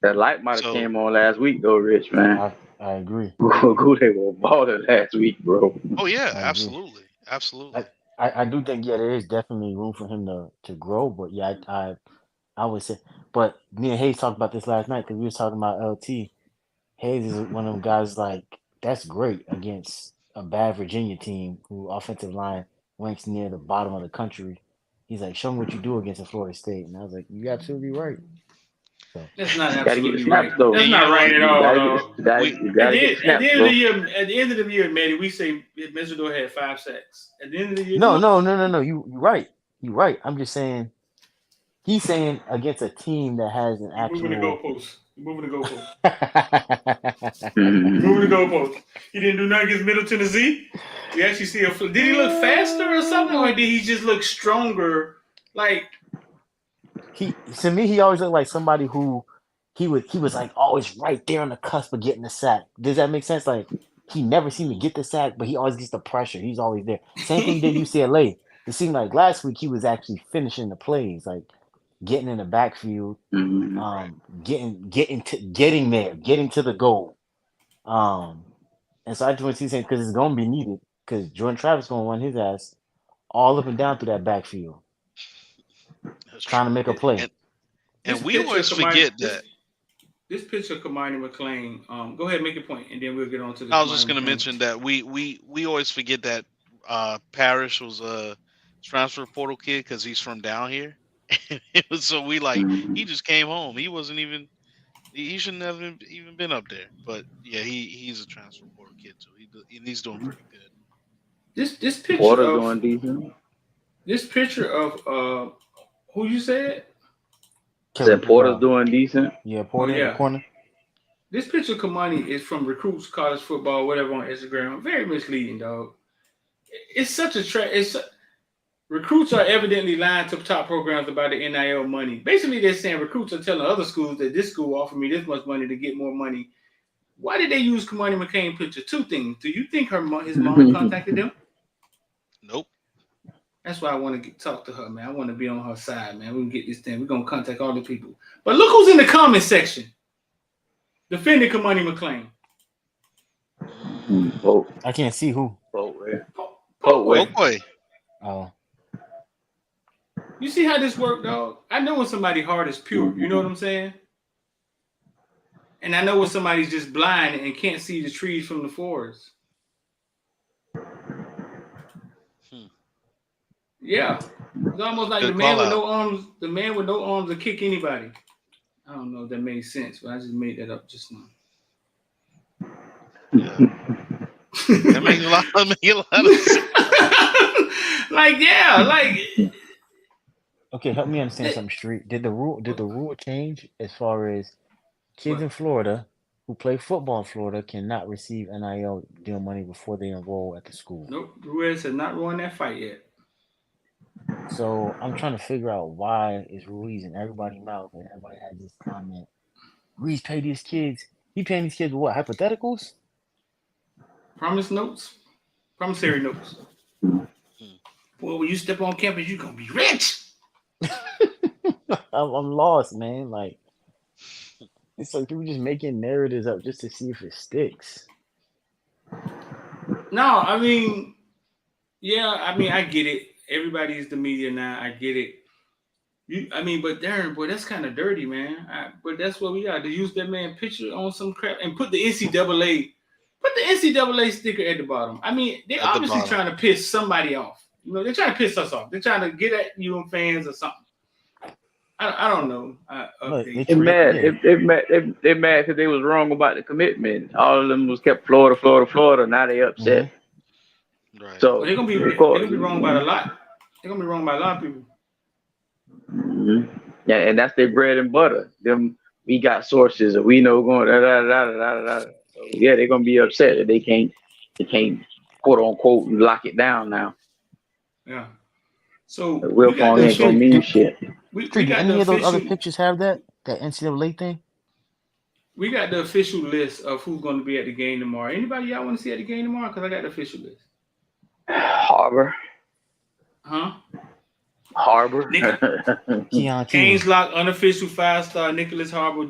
That light might have So came on last week though, Rich man. I agree. Who they were balling last week, bro. oh yeah, I agree. absolutely. Absolutely. I, I do think there is definitely room for him to grow, but yeah, I would say. But me and Hayes talked about this last night because we was talking about LT. Hayes is one of them guys like that's great against a bad Virginia team who offensive line ranks near the bottom of the country. He's like, show me what you do against a Florida State, and I was like, you absolutely right. So That's not Gotta get the absolutely right. snaps though. That's And you not know what? right at You all, gotta get dog. We you gotta get the snaps, bro. At the end of the year, Manny, we say Mesidor had 5 sacks. At the end of the year, no. You right. You right. I'm just saying he's saying against a team that has an you're moving the actual. goalposts. You're moving the goalposts. You're Mhm. moving the goalposts. He didn't do nothing against Middle Tennessee. We actually see did he look faster or something, or did he just look stronger? Like, He to me he always looked like somebody who he was like always right there on the cusp of getting the sack. Does that make sense? Like he never seemed to get the sack, but he always gets the pressure. He's always there. Same thing he did UCLA. It seemed like last week he was actually finishing the plays, like getting in the backfield, Mhm. right. getting there, getting to the goal. Um, and so I just want to see because it's gonna be needed because Jordan Travis gonna run his ass all up and down through that backfield, That's trying to true. make a play. And this and we picture of always Kamani, forget that. this picture of Kamani McLean. Go ahead, make your point, and then we'll get on to the I was just Kamani gonna McLean. mention that we always forget that Parrish was a transfer portal kid because he's from down here. So we like he Mhm. just came home. He wasn't even he shouldn't have even been up there. But yeah, he's a transfer portal kid too. And he's doing pretty good. This picture Porter's of doing decent. who you said? Said Kevin, Porter's doing decent. yeah, Oh Porter, the yeah, corner. this picture of Kamani is from Recruits College Football, whatever on Instagram. Very misleading, dog. It's such a recruits are evidently lying to top programs about the NIL money. Basically, they're saying recruits are telling other schools that this school offered me this much money to get more money. Why did they use Kamani McCain picture? Two things. Do you think his mom contacted them? Nope. That's why I want to talk to her, man. I want to be on her side, man. We can get this thing. We're going to contact all the people. But look who's in the comment section defending Kamani McClain. Polk, I can't see who. Polk, Polkway. Polkway. Oh, You see how this worked, dog? I know when somebody's heart is pure. You know what I'm saying? And I know when somebody's just blind and can't see the trees from the forest. Hmm. Yeah. It's almost like the Good man call with out. no arms, the man with no arms will kick anybody. I don't know if that made sense, but I just made that up just now. Yeah. That makes a lot of sense. Like, yeah, like okay. Help me understand something. Street. Did the rule change as far as kids what? in Florida who play football in Florida cannot receive NIL deal money before they enroll at the school? Nope, Ruiz has not won that fight yet. So I'm trying to figure out why is Ruiz in everybody's mouth and everybody has this comment. Ruiz pay these kids. He paying these kids what? Hypotheticals? Promissory notes. Hmm. Boy, when you step on campus, you're gonna be rich. I'm lost, man. Like it's like people just making narratives up just to see if it sticks. No, I mean, Yeah, I mean, I get it. Everybody's the media now. I get it. But Darren, boy, that's kind of dirty, man. But that's what we got to use that man picture on some crap and put the NCAA sticker at the bottom. I mean, they're At the obviously bottom. trying to piss somebody off. You know, they're trying to piss us off. They're trying to get at you and fans or something. I don't know. Look, Update. They mad. yeah. They mad because they was wrong about the commitment. All of them was kept Florida, Florida, Florida. Now they upset. Right. So Well, they're of gonna course, be wrong about a lot. They're gonna be wrong by a lot of people. yeah, and that's their bread and butter. Them we got sources, or we know going da da da da da da. So yeah, they're gonna be upset that they can't quote unquote lock it down now. Yeah. So The Will Fong Hey, ain't gonna Street, mean shit. we do got the any of those other official pictures have that NCAA thing? list of who's going to be at the game tomorrow. Anybody y'all want to see at the game tomorrow? Because I got the official list. Harbor, Huh? Harbor. Nick, Keon Kane's Keeley. Lock unofficial 5-star Nicholas Harbor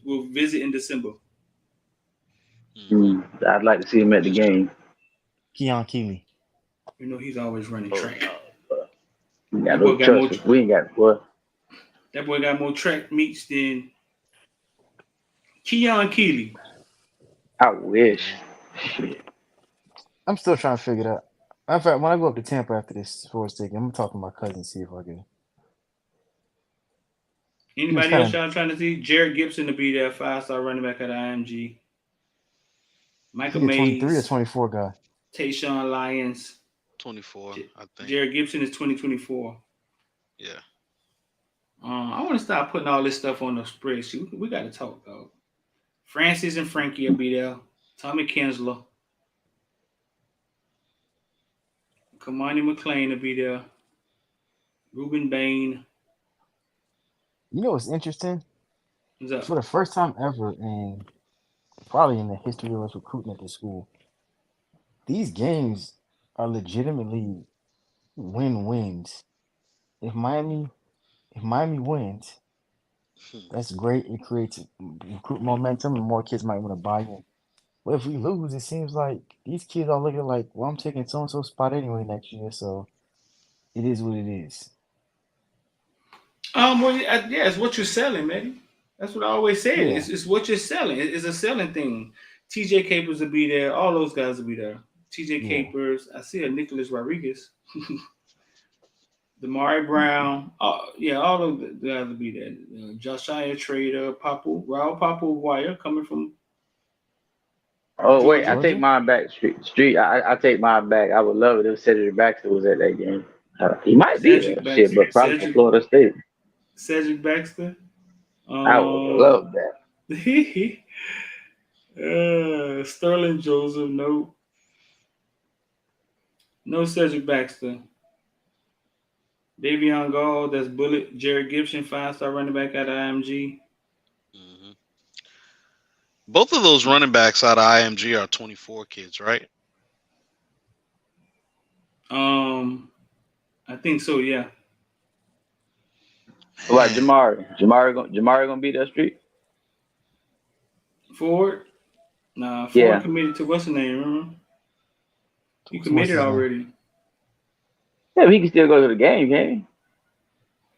will visit in December. I'd like to see him at the game. Keon Keeley. You know he's always running Oh, track. we That got boy no got more. trust. We ain't got what. That boy got more track meets than Keon Keeley. I wish. Shit. I'm still trying to figure it out. Matter of fact, when I go up to Tampa after this sports ticket, I'm gonna talk to my cousin see if I can. He was Anybody else kind y'all trying to see? Jared Gibson to be there, 5-star running back at IMG. of Michael he a 23 or Mays, 24 guy. Tayshawn Lyons. 24, I think. Jared Gibson is 2024. Yeah. I want to start putting all this stuff on the spreadsheet. We got to talk, dog. Francis and Frankie will be there. Tommy Kinsler. Kamani McLean will be there. Ruben Bain. You know what's interesting? What's up? For the first time ever, and probably in the history of us recruiting at the school, these games are legitimately win-wins. If Miami wins, that's great. It creates recruit momentum, and more kids might want to buy in. But if we lose, it seems like these kids are looking like, well, I'm taking so and so spot anyway next year, so it is what it is. Yeah, it's what you're selling, man. That's what I always say. Yeah, It's what you're selling. It's a selling thing. TJ Capers will be there. All those guys will be there. TJ yeah. Capers. I see a Nicholas Rodriguez. Damari Brown. Oh, yeah, all of the guys will be there. Josiah Trader, Papu, Raul Papu Wire coming from Oh wait, I Georgia. take Georgia? mine back. Street. I take mine back. I would love it if Cedric Baxter was at that game. He might be there, Cedric shit, Baxter. but probably for Florida State. Cedric Baxter. I would love that. Sterling Joseph. No, no Cedric Baxter. Davion Gall, that's Bullet. Jared Gibson, 5-star running back out of IMG. Hmm. Both of those running backs out of IMG are 24 kids, right? I think so. Yeah. What about Man, Jamari? Jamari gonna be that Street? Ford. Nah, Ford Yeah. committed to what's the name? Remember? He So what's committed his name? already. Yeah, but he can still go to the game, can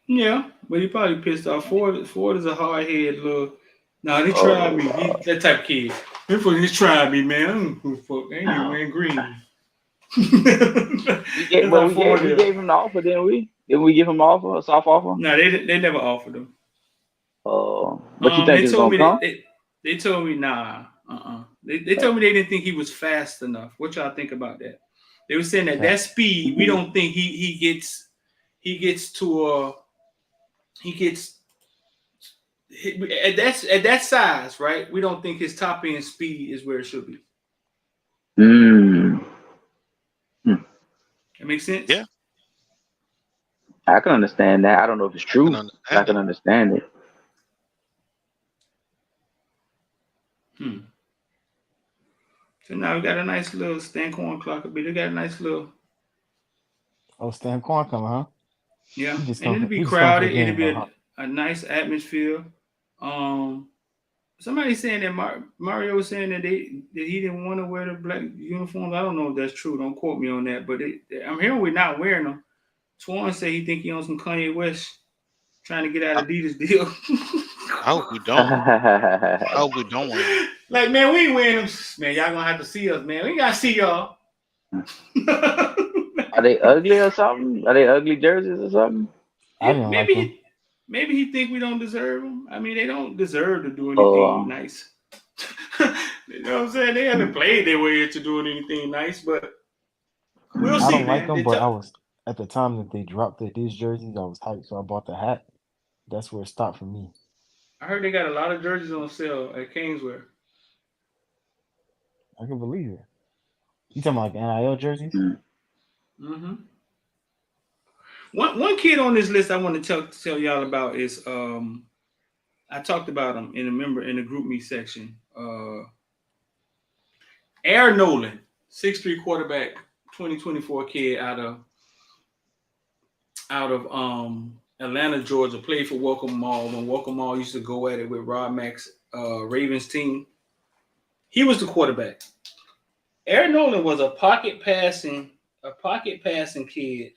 Yeah, but he probably pissed off. Ford is a hard head little. Nah, they he? tried Oh, me. He that type of kid. Them folks just tried me, man. I don't give a fuck. I ain't even wearing green. That's how Ford we is. gave him the offer, didn't we? Didn't we give him an offer, a soft offer? No, they never offered him. What you think They is told gonna me come? they told me nah. They told me they didn't think he was fast enough. What y'all think about that? They were saying that Facts. speed, we don't think he gets to he gets at that size, right? We don't think his top end speed is where it should be. Mm. Hmm. That makes sense. yeah, I can understand that. I don't know if it's I can true, but I understand can it. understand it. Hmm. So now we got a nice little Stan Corn clock a bit. We got a nice little Oh, Stan Corn coming, huh? yeah, He just and come it'll for be he just come for the crowded. It'll game be though, huh? a nice atmosphere. Um, Somebody saying that Mario was saying that he didn't want to wear the black uniforms. I don't know if that's true. Don't quote me on that. But I'm hearing we're not wearing them. Swan said he think he on some Kanye West trying to get out I, of Adidas deal. I hope we don't. I hope we don't wear them. Like, man, we ain't wearing them. Man, y'all gonna have to see us, man. We gotta see y'all. Are they ugly or something? Are they ugly jerseys or something? I didn't like them. Maybe he think we don't deserve them. I mean, they don't deserve to do anything Oh, nice. You know what I'm saying? They haven't played their way into doing anything nice, but we'll I see, don't like man. them, but I was at the time that they dropped these jerseys. I was hyped, so I bought the hat. That's where it stopped for me. I heard they got a lot of jerseys on sale at Kingswear. I can believe it. You talking about like NIL jerseys? Mm-hmm. One kid on this list I want to tell y'all about is I talked about him in the group me section. Aaron Nolan, 6'3" quarterback, 2024 kid out of Atlanta, Georgia, played for Welcome Mall when Welcome Mall used to go at it with Rod Mack's Ravens team. He was the quarterback. Aaron Nolan was a pocket passing kid.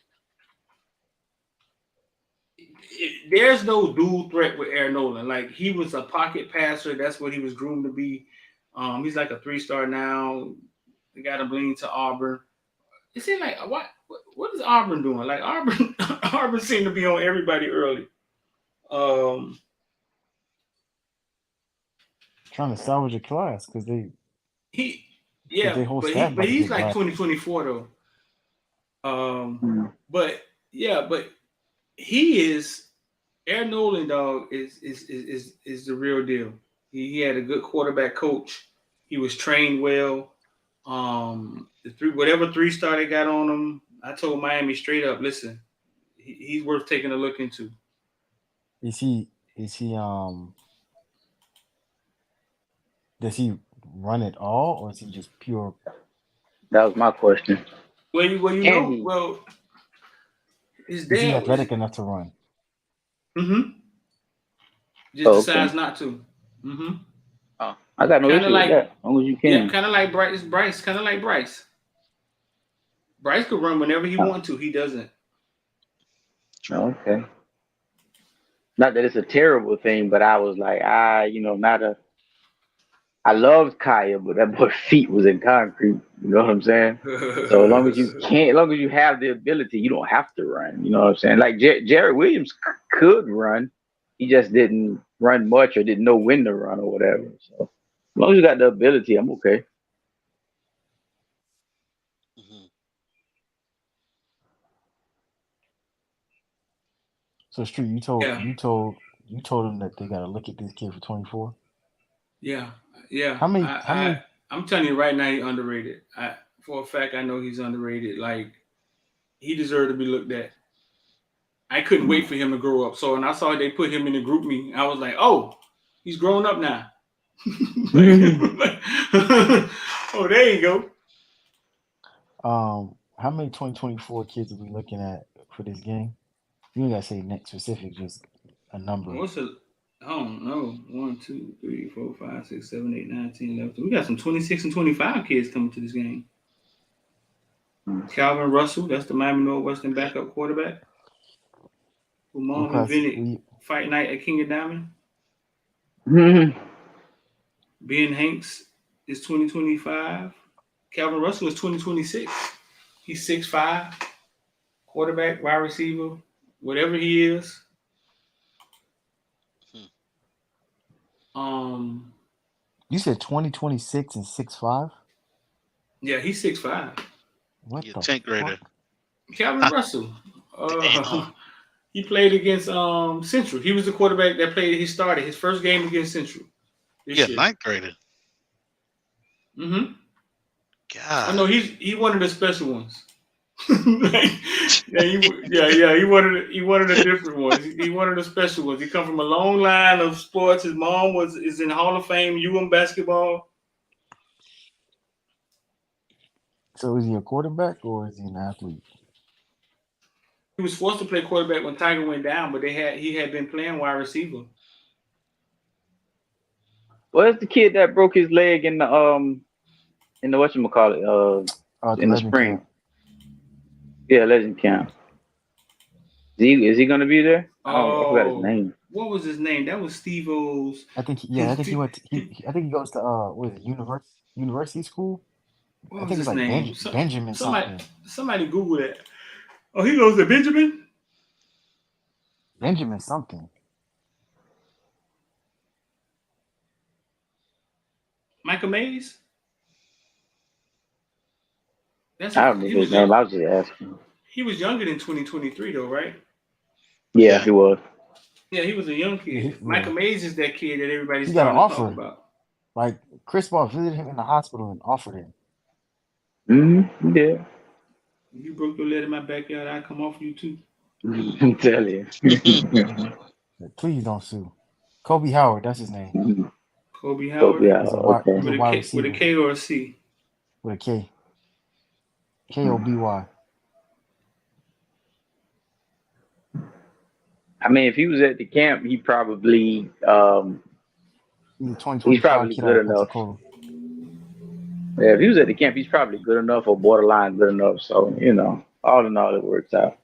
There's no dual threat with Aaron Nolan. Like, he was a pocket passer. That's what he was groomed to be. He's like a 3-star now. They got him leaning to Auburn. It seems like what is Auburn doing? Like, Auburn seemed to be on everybody early. Trying to salvage a class because their whole but staff about to he's get like drafted. 2024 though. But he is Aaron Nolan, dog, is the real deal. He had a good quarterback coach. He was trained well. Whatever 3-star they got on him, I told Miami straight up, listen, he's worth taking a look into. Is he does he run it all, or is he just pure? that was my question. His Is dad he was athletic enough to run? just decides not to. Oh, I got no Kinda issue like- with that. As long as you can. Yeah, kind of like Bryce. Kind of like Bryce. Bryce could run whenever he wants to. He doesn't. Okay. Not that it's a terrible thing, but I was like, I loved Kaya, but that boy's feet was in concrete. You know what I'm saying? So as long as you have the ability, you don't have to run. You know what I'm saying? Like Jared Williams could run, he just didn't run much or didn't know when to run or whatever. So as long as you got the ability, I'm okay. Mhm. So Street, you told Yeah. you told him that they got to look at this kid for 24. Yeah. How many? I'm telling you right now, he's underrated. For a fact, I know he's underrated. Like, he deserved to be looked at. I couldn't wait for him to grow up. So when I saw they put him in the group me, I was like, oh, he's grown up now. Oh, there you go. How many 2024 kids are we looking at for this game? You ain't gotta say next specific, just a number. I don't know. 1, 2, 3, 4, 5, 6, 7, 8, 9, 10, 11. We got some 26 and 25 kids coming to this game. Calvin Russell, that's the Miami Northwestern backup quarterback, who mom invented Fight Night at King of Diamond. Ben Hanks is 2025. Calvin Russell is 2026. He's 6'5", quarterback, wide receiver, whatever he is. You said 2026 and 6'5"? Yeah, he's 6'5". What the 10th grader. Calvin Russell. He played against Central. He was the quarterback that played. He started his first game against Central this year. 9th grader. Mm-hmm. God. Oh no, he's one of the special ones. He one of the different ones. He one of the special ones. He come from a long line of sports. His mom is in Hall of Fame, basketball. So is he a quarterback or is he an athlete? He was forced to play quarterback when Tiger went down, but he had been playing wide receiver. Where's the kid that broke his leg in the whatchamacallit, The in the Legend spring? Camp. Yeah, Legend Camp. Is he gonna be there? I forgot his Oh, name. what was his name? That was Steve O's. I think he went. I think he goes to what is it, university school. I What was think it's his like name? Benjamin something. Somebody Google it. Oh, he goes to Benjamin. Benjamin something. Michael Mays. That's I don't remember his name. I was just asking. he was younger than 2023 though, right? Yeah, he was. Yeah, he was a young kid. Michael Mays is that kid that everybody's He got an starting to talk offer. about. Like Chris Paul visited him in the hospital and offered him. Mm-hmm. Yeah. If you broke your leg in my backyard, I'd come off you too. I'm telling you. Please don't sue. Kobe Howard, that's his name. Kobe Howard. Yeah, He's a okay. wide receiver. With a K or a C? With a K. Koby. I mean, if he was at the camp, he probably he's probably good enough. Yeah, if he was at the camp, he's probably good enough or borderline good enough. So, all in all, it works out.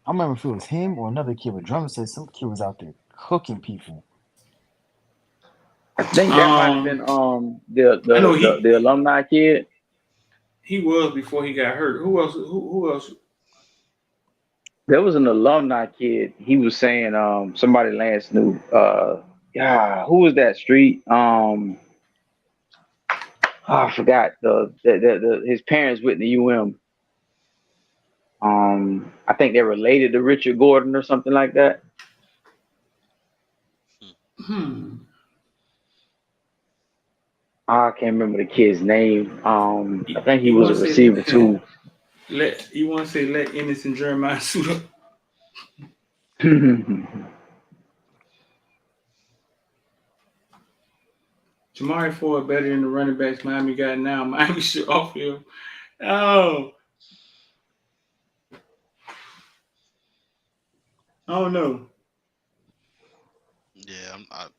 I remember if it was him or another kid, but Drummond said some kid was out there cooking people. I think that might have been the alumni kid. He was before he got hurt. Who else? Who else? There was an alumni kid. He was saying somebody Lance knew. Who was that street? I forgot his parents went to UM. I think they're related to Richard Gordon or something like that. I can't remember the kid's name. I think he was a receiver too. You want to say let Ennis and Jeremiah suit up? Jamari Ford better than the running backs Miami got now. Miami should off him. Oh. I don't know. Yeah, I'm not.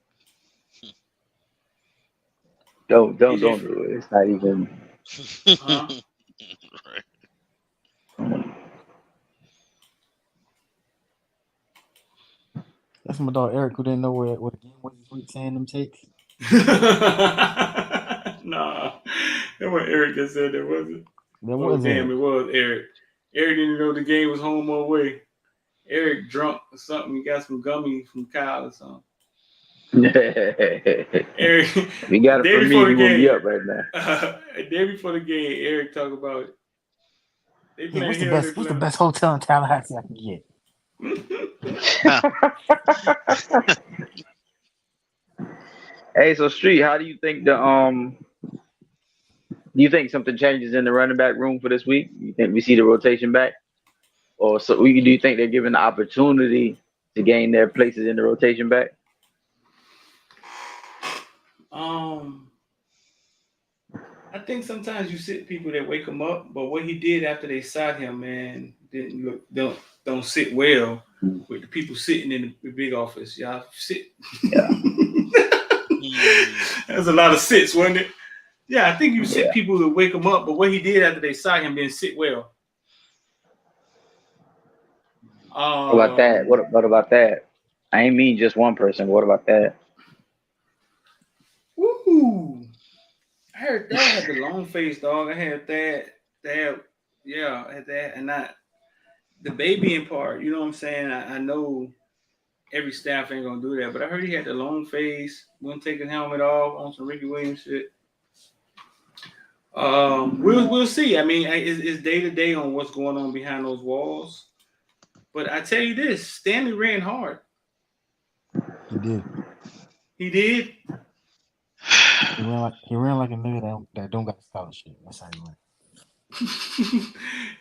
Don't do it. It's not even. Right. That's my dog Eric, who didn't know what the game was this week, saying them takes. Nah, that wasn't Eric that said that, was it? That was damn, it was Eric. Eric didn't know the game was home or away. Eric drunk or something. He got some gummy from Kyle or something. Eric, we got it for me. He will be up right now. A day before the game, Eric talked about it. What's the best hotel in Tallahassee I can get? Hey, so Street, how do you think do you think something changes in the running back room for this week? You think we see the rotation back? Or do you think they're given the opportunity to gain their places in the rotation back? I think sometimes you sit people that wake him up, but what he did after they signed him, man, don't sit well with the people sitting in the big office. Y'all sit. Yeah. There's a lot of sits, wasn't it? Yeah, I think you sit people to wake him up, but what he did after they signed him didn't sit well. What about that? What about that? I ain't mean just one person. What about that? Woo! I heard that had the long face, dog. I had that. I had that, and not the babying part. You know what I'm saying? I know every staff ain't gonna do that, but I heard he had the long face, wouldn't take his helmet off on some Ricky Williams shit. We'll see. I mean, it's day to day on what's going on behind those walls. But I tell you this, Stanley ran hard. He did. He did. He ran like a nigga that don't got a scholarship. That's how he ran.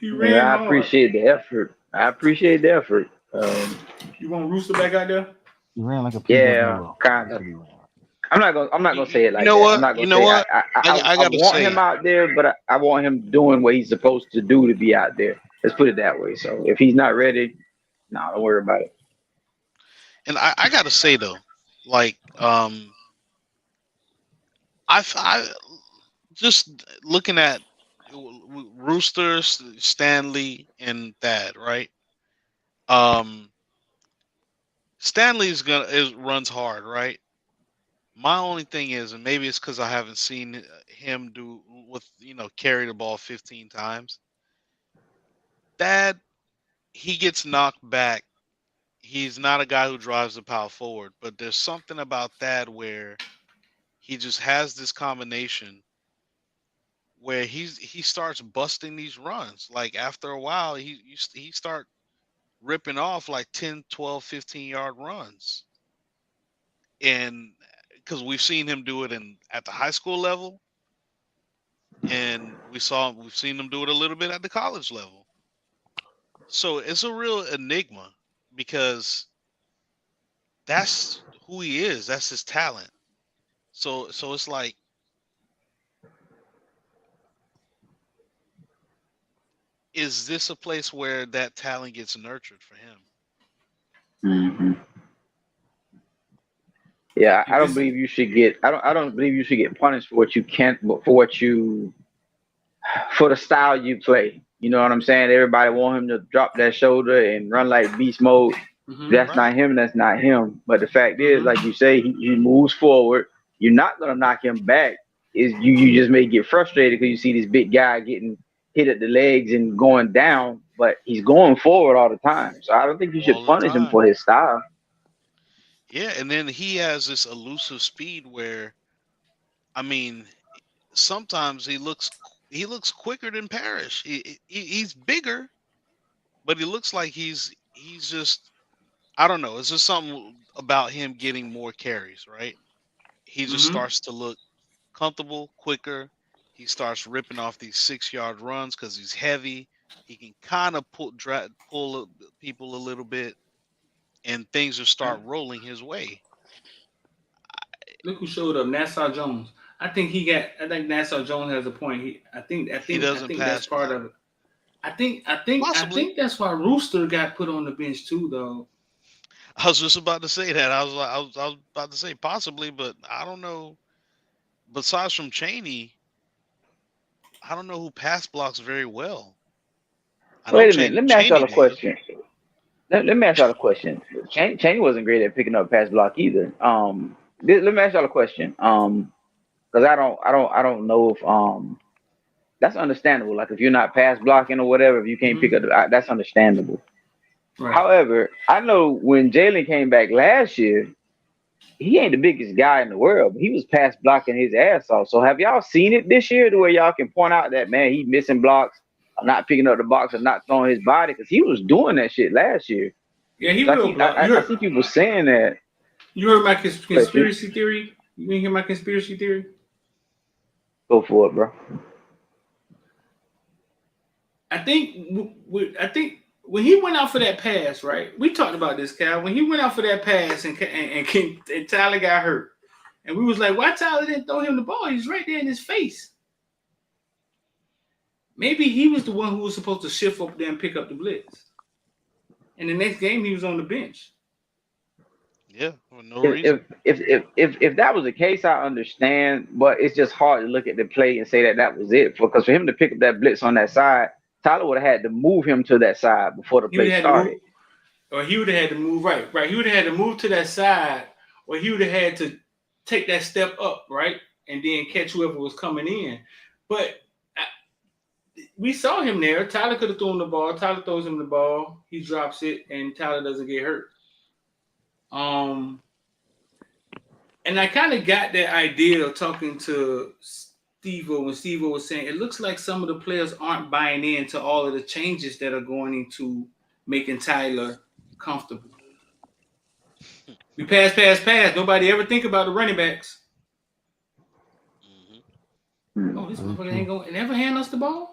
He ran hard. I appreciate the effort. You want Rooster back out there? He ran like a kind of. I'm not gonna say it like that. What? I gotta want him out there, but I want him doing what he's supposed to do to be out there. Let's put it that way. So if he's not ready, don't worry about it. And I gotta say though, like I just looking at Rooster, Stanley, and Thad, right? Um, Stanley's runs hard, right? My only thing is, and maybe it's because I haven't seen him do with carry the ball 15 times. Thad, he gets knocked back. He's not a guy who drives the power forward, but there's something about Thad where he just has this combination where he starts busting these runs. Like after a while, he start ripping off like 10, 12, 15-yard runs. And because we've seen him do it at the high school level, and we've seen him do it a little bit at the college level. So it's a real enigma because that's who he is. That's his talent. So it's like, is this a place where that talent gets nurtured for him? Mm-hmm. Yeah, I don't This- believe you should get. I don't believe you should get punished for what you can't, for the style you play. You know what I'm saying? Everybody want him to drop that shoulder and run like beast mode. That's Right. not him. That's not him. But the fact is, Mhm. like you say, he moves forward. You're not gonna knock him back. Is you just may get frustrated because you see this big guy getting hit at the legs and going down, but he's going forward all the time. So I don't think you should All the punish him time. for his style. Yeah, and then he has this elusive speed where, I mean, sometimes he looks quicker than Parrish. He's bigger, but he looks like he's just, I don't know. It's just something about him getting more carries, right? He just Mhm. starts to look comfortable, quicker. He starts ripping off these 6-yard runs because he's heavy. He can kind of pull people a little bit, and things will start rolling his way. Look who showed up, Nassau Jones. I think Nassau Jones has a point. He I doesn't think that's pass part block. of it. I Possibly. think that's why Rooster got put on the bench too, though. I was just about to say that. I was about to say possibly, but I don't know. Besides from Cheney, I don't know who pass blocks very well. I know Wait a minute. Let me ask y'all Cheney a did. question. Let me ask y'all a question. Cheney wasn't great at picking up pass block either. Let me ask y'all a question. Because I don't know if that's understandable. Like if you're not pass blocking or whatever, if you can't pick up, Mhm. that's understandable. Right. However, I know when Jalen came back last year, he ain't the biggest guy in the world, but he was pass blocking his ass off. So have y'all seen it this year to where y'all can point out that man he missing blocks, or not picking up the box, or not throwing his body because he was doing that shit last year. Yeah, he So will block. I see people saying that. You heard my But you conspiracy theory? You didn't hear my conspiracy theory? go for it, bro. I think when he went out for that pass, right? We talked about this, Cal. When he went out for that pass and Tyler got hurt, and we was like, why Tyler didn't throw him the ball? He's right there in his face. Maybe he was the one who was supposed to shift up there and pick up the blitz. And the next game, he was on the bench. Yeah, for no If reason. if that was the case, I understand, but it's just hard to look at the play and say that that was it. Because for him to pick up that blitz on that side, Tyler would have had to move him to that side before the He would play have had to started. move, or he would have had to move right. He would have had to move to that side, or he would have had to take that step up, right, and then catch whoever was coming in. But we saw him there. Tyler could have thrown the ball. Tyler throws him the ball. He drops it, and Tyler doesn't get hurt. And I kind of got that idea of talking to Steve-O when Steve-O was saying it looks like some of the players aren't buying into all of the changes that are going into making Tyler comfortable. We pass. Nobody ever think about the running backs. Hmm. Oh, this motherfucker Mhm. ain't going to never hand us the ball.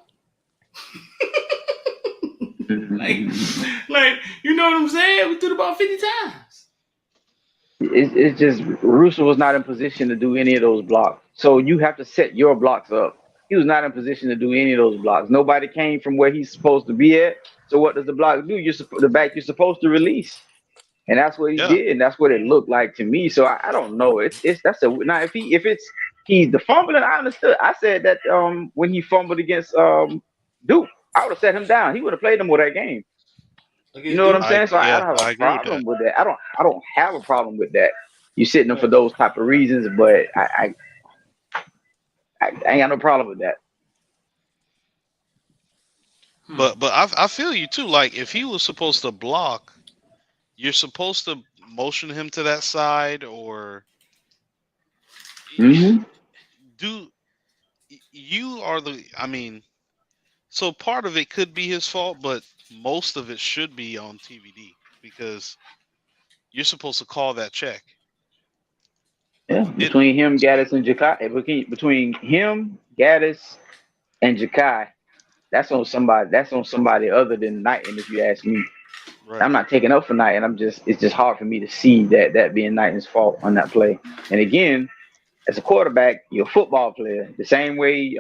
like, Mhm. like, you know what I'm saying? We threw the ball 50 times. It's just Russo was not in position to do any of those blocks. So you have to set your blocks up. He was not in position to do any of those blocks. Nobody came from where he's supposed to be at. So what does the block do? The back you're supposed to release, and that's what he Yeah. did, and that's what it looked like to me. So I don't know. It's that's a now if the fumbling. I understood. I said that when he fumbled against Duke, I would have set him down. He would have played no more that game. You know what I'm saying? So I don't have I a agree with that. problem with that. I don't have a problem with that. You sitting them for those type of reasons, but I ain't got no problem with that. But I feel you too. Like if he was supposed to block, you're supposed to motion him to that side or Mm-hmm. do you are the I mean, so part of it could be his fault, but most of it should be on TVD because you're supposed to call that check. Yeah, between him, Gaddis, and Jakai, between him, Gaddis, and Jakai, that's on somebody. That's on somebody other than Knighton, if you ask me. Right. I'm not taking up for Knighton. It's just hard for me to see that being Knighton's fault on that play. And again, as a quarterback, you're a football player. The same way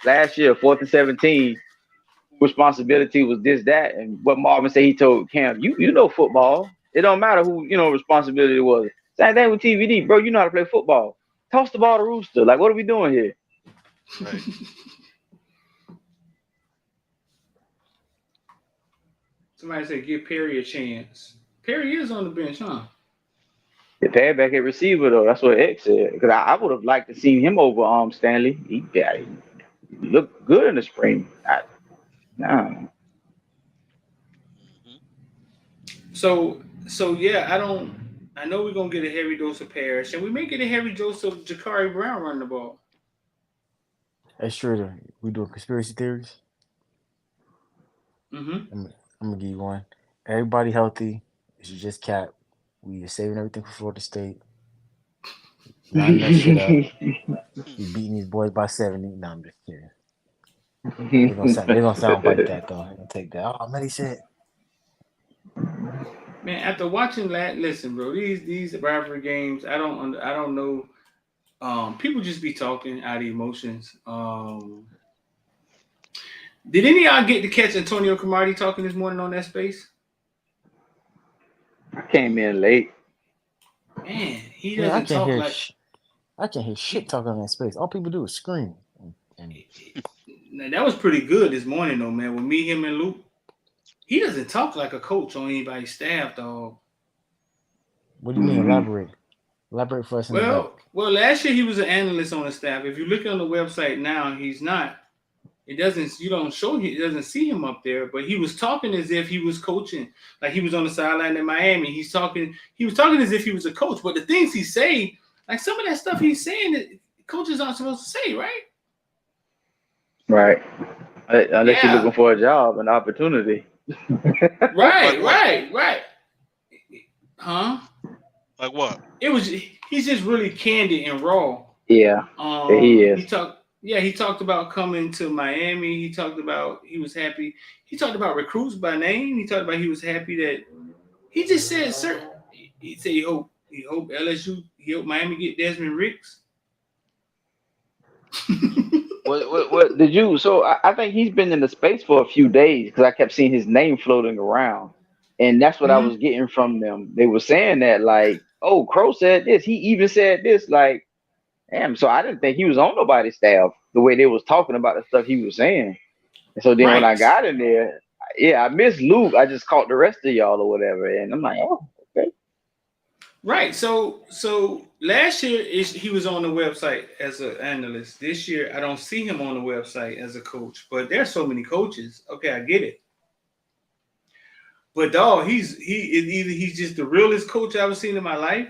last year, 4th and 17, responsibility was this, that, and what Marvin said he told Cam, you know football. It don't matter who responsibility it was. Same thing with TVD, bro. You know how to play football. Toss the ball to Rooster. Like, what are we doing here? Right. Somebody said give Perry a chance. Perry is on the bench, huh? The pad back at receiver though, that's what X said. Because I would have liked to see him over Stanley. He looked good in the spring. Nah. So yeah, I know we're gonna get a heavy dose of Parrish, and we may get a heavy dose of Jakari Brown running the ball. Hey, Schroeder, we doing conspiracy theories? Mm-hmm. I'm gonna give you one. Everybody healthy. It's just cap. We are saving everything for Florida State. Lining that shit up. We beating these boys by 70. No, I'm just kidding. They gonna sound like that though. They gonna take that. Oh, Matty said. Man, after watching that, listen, bro, these rivalry games, I don't know. People just be talking out of emotions. Did any of y'all get to catch Antonio Cromartie talking this morning on that space? I came in late. Man, he doesn't talk like. I can't hear shit talking on that space. All people do is scream. Now, that was pretty good this morning, though, man. With me, him, and Luke, he doesn't talk like a coach on anybody's staff, dog. What do you mean? Elaborate for us. Well, last year he was an analyst on the staff. If you look on the website now, he's not. It doesn't. You don't show. It doesn't see him up there. But he was talking as if he was coaching, like he was on the sideline in Miami. He was talking as if he was a coach. But the things he say, like some of that stuff he's saying, that coaches aren't supposed to say, right? Right. Unless you're looking for a job, an opportunity. Right. Huh? Like what? He's just really candid and raw. Yeah. He is. He talked about coming to Miami. He talked about he was happy. He talked about recruits by name. He talked about he was happy that he just said, sir. He said he hope LSU, he hope Miami get Desmond Ricks. What did you? So I think he's been in the space for a few days because I kept seeing his name floating around, and that's what I was getting from them. They were saying that like, oh, Crow said this. He even said this. Like, damn. So I didn't think he was on nobody's staff the way they was talking about the stuff he was saying. And so then when I got in there, I missed Luke. I just caught the rest of y'all or whatever, and I'm like, oh, okay. Right. So last year he was on the website as an analyst. This year I don't see him on the website as a coach. But there's so many coaches. Okay, I get it. But dog, he's just the realest coach I've ever seen in my life.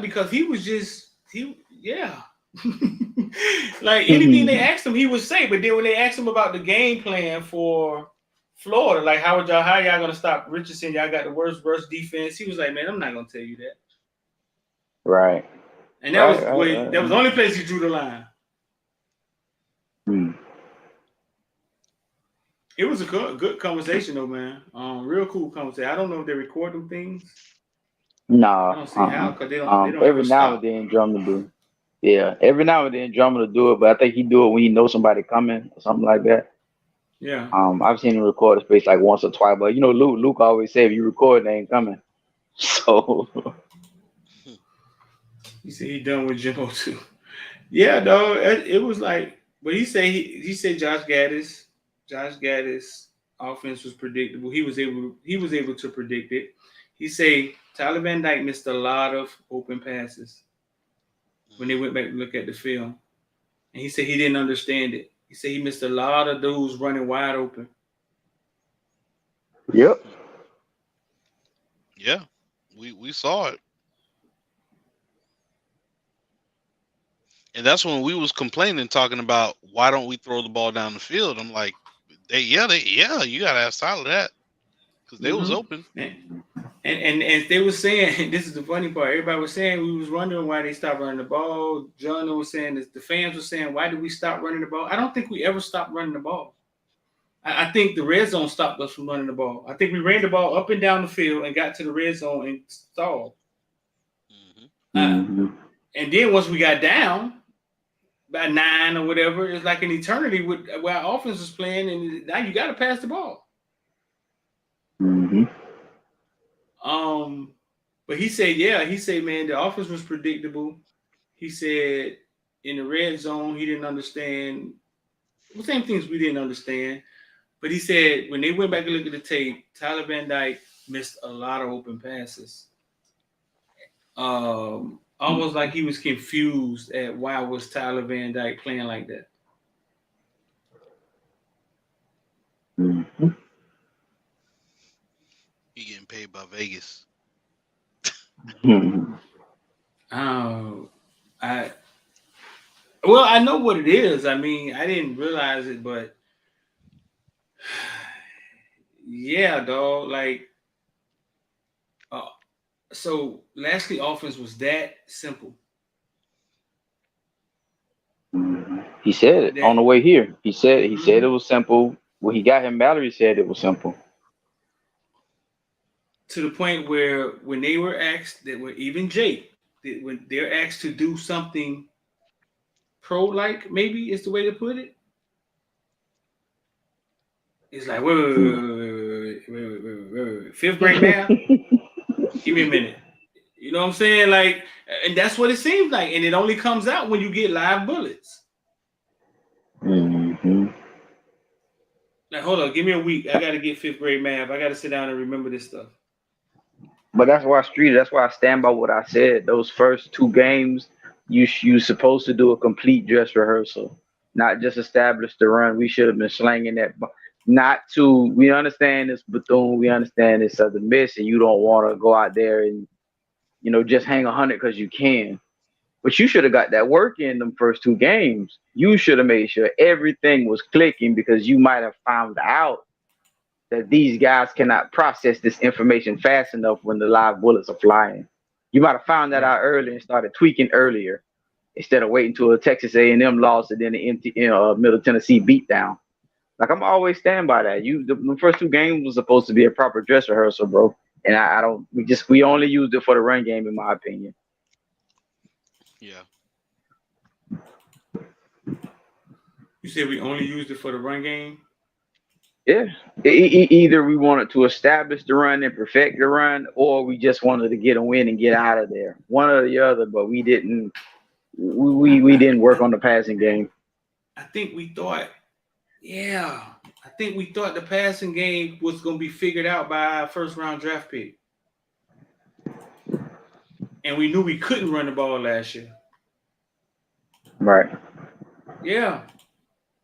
Because he was like anything they asked him, he would say. But then when they asked him about the game plan for Florida, like how y'all gonna stop Richardson? Y'all got the worst defense. He was like, man, I'm not gonna tell you that. Right. And that was the only place he drew the line. It was a good conversation though, man. Real cool conversation. I don't know if they record them things. No. I don't see how, because they don't every now and then Drummond do. Yeah, every now and then Drummond will do it, but I think he do it when he knows somebody coming or something like that. Yeah. I've seen him record a space like once or twice, but Luke always say if you record, they ain't coming. So He said he done with Jimbo too. Yeah, dog. It was like, but he said Josh Gaddis offense was predictable. He was able to predict it. He said Tyler Van Dyke missed a lot of open passes when they went back to look at the film, and he said he didn't understand it. He said he missed a lot of dudes running wide open. Yep. Yeah, we saw it, and that's when we was complaining, talking about why don't we throw the ball down the field. I'm like, you gotta ask Tyler that because they was open. And they were saying, this is the funny part. Everybody was saying we was wondering why they stopped running the ball. John was saying this. The fans were saying, why did we stop running the ball? I don't think we ever stopped running the ball. I think the red zone stopped us from running the ball. I think we ran the ball up and down the field and got to the red zone and stalled. And then once we got down by 9 or whatever, it's like an eternity with where our offense was playing, and now you got to pass the ball. But he said, man, the offense was predictable. He said in the red zone, he didn't understand the same things we didn't understand. But he said when they went back and looked at the tape, Tyler Van Dyke missed a lot of open passes. Almost like he was confused at why was Tyler Van Dyke playing like that. He getting paid by Vegas. I know what it is. I mean, I didn't realize it, but yeah, dog. Like, so Lashley offense was that simple. He said it on the way here. He said it was simple. When he got him, Mallory said it was simple. To the point where when they were asked, that were even Jake, when they're asked to do something pro-like, maybe is the way to put it. It's like, wait. 5th grade math? Give me a minute. You know what I'm saying? Like, and that's what it seems like. And it only comes out when you get live bullets. Like, hold on, give me a week. I got to get 5th grade math. I got to sit down and remember this stuff. But that's why I stand by what I said. Those first 2 games, you supposed to do a complete dress rehearsal, not just establish the run. We should have been slanging that. We understand this Bethune, we understand this Southern Miss, and you don't want to go out there and just hang 100 because you can. But you should have got that work in them first 2 games. You should have made sure everything was clicking, because you might have found out that these guys cannot process this information fast enough when the live bullets are flying. You might have found that out early and started tweaking earlier instead of waiting till a Texas A&M loss and then the Middle Tennessee beatdown. Like, I'm always stand by that. The first 2 games was supposed to be a proper dress rehearsal, bro. And we only used it for the run game, in my opinion. Yeah. You said we only used it for the run game? Yeah. Either we wanted to establish the run and perfect the run, or we just wanted to get a win and get out of there. One or the other, but we didn't work on the passing game. I think we thought the passing game was going to be figured out by our first round draft pick. And we knew we couldn't run the ball last year. Right. Yeah.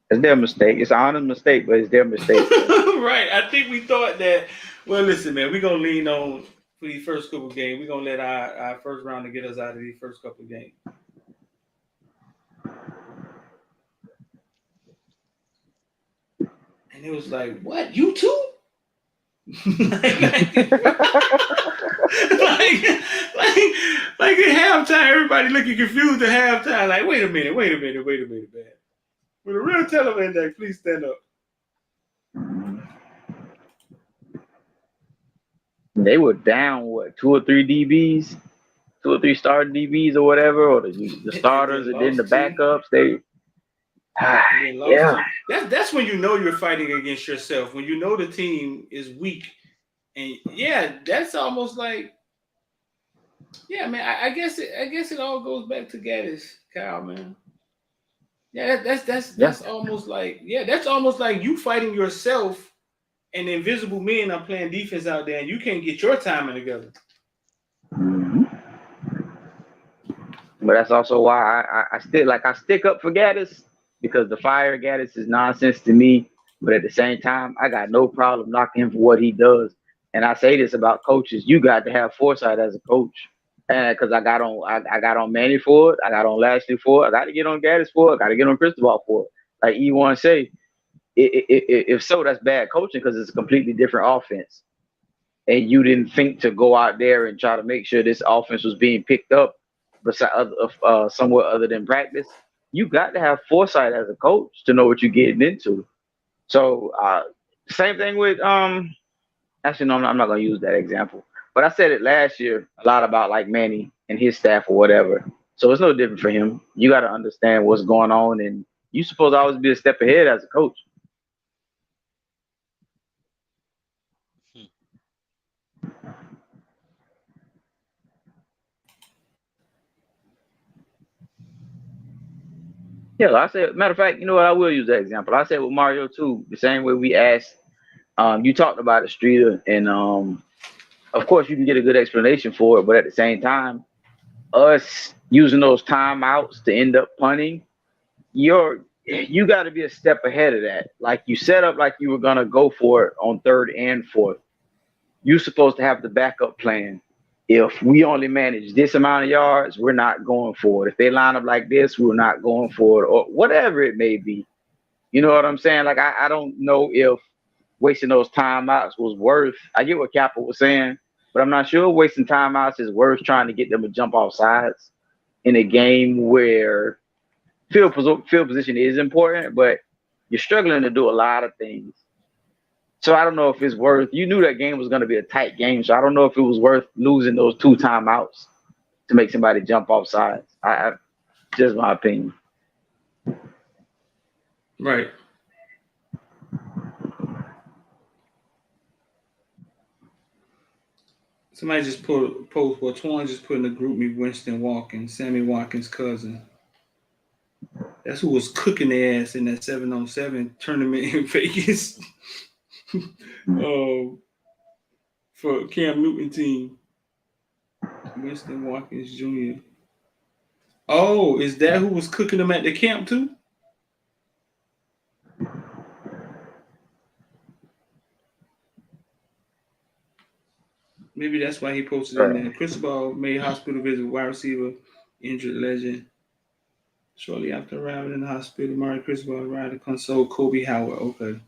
It's their mistake. It's an honest mistake, but it's their mistake. Right. I think we thought that, well, listen, man, we're going to lean on for these first couple of games. We're going to let our first rounder get us out of these first couple of games. And it was like, what? You too? like at halftime, everybody looking confused at halftime. Like, wait a minute, man. With a real television deck, please stand up. They were down, 2 or 3 DBs, 2 or 3 starting DBs or whatever, or the starters, and then the backups. Yeah. That's when you know you're fighting against yourself. When you know the team is weak, and yeah, that's almost like Yeah, man. I guess it all goes back to Gaddis, Kyle, man. Yeah, that's almost like that's almost like you fighting yourself, and the invisible men are playing defense out there, and you can't get your timing together. Mm-hmm. But that's also why I stick up for Gaddis, because the fire Gaddis is nonsense to me. But at the same time, I got no problem knocking him for what he does. And I say this about coaches: you got to have foresight as a coach. And because I got on Manny for it, I got on Lashley for it, I got to get on Gaddis for it, I got to get on Cristobal for it. Like E1 say, if so, that's bad coaching because it's a completely different offense. And you didn't think to go out there and try to make sure this offense was being picked up somewhere other than practice. You got to have foresight as a coach to know what you're getting into. So same thing with actually no, I'm not gonna use that example. But I said it last year a lot about like Manny and his staff or whatever. So it's no different for him. You got to understand what's going on, and you supposed to always be a step ahead as a coach. Yeah, like I said, matter of fact, you know what? I will use that example. I said with Mario too, the same way we asked. You talked about it, Streeter, and of course you can get a good explanation for it, but at the same time, us using those timeouts to end up punting, you got to be a step ahead of that. Like you set up like you were gonna go for it on third and fourth. You're supposed to have the backup plan. If we only manage this amount of yards, we're not going for it. If they line up like this, we're not going for it, or whatever it may be. You know what I'm saying? Like I don't know if wasting those timeouts was worth. I get what Kappa was saying, but I'm not sure wasting timeouts is worth trying to get them to jump off sides in a game where field position is important, but you're struggling to do a lot of things. So I don't know if it's worth. You knew that game was going to be a tight game, so I don't know if it was worth losing those two timeouts to make somebody jump off sides. I just my opinion. Right. Somebody just post what Twan just put in the group me Winston Watkins, Sammy Watkins' cousin. That's who was cooking their ass in that 7-on-7 tournament in Vegas. For Cam Newton team. Winston Watkins Jr. Oh, is that who was cooking them at the camp too? Maybe that's why he posted in there. Cristobal made hospital visit, wide receiver, injured legend. Shortly after arriving in the hospital, Mario Cristobal arrived to console Kobe Howard. Okay.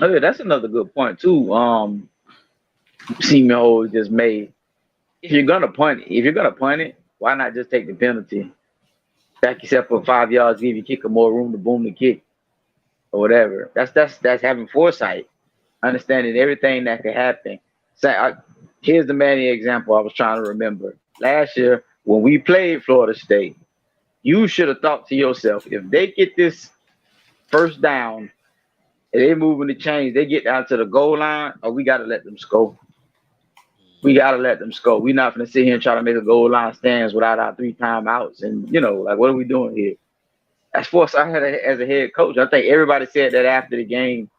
Oh yeah, that's another good point too. Seaman just made. If you're gonna punt it, why not just take the penalty? Back yourself for 5 yards, give your kicker more room to boom the kick or whatever. That's having foresight, understanding everything that could happen. Here's the Manny example I was trying to remember. Last year when we played Florida State, you should have thought to yourself, if they get this first down and they moving the chains, they get down to the goal line, or we got to let them score. We got to let them score. We're not going to sit here and try to make a goal line stands without our 3 timeouts. And, like, what are we doing here? That's foresight as a head coach. I think everybody said that after the game.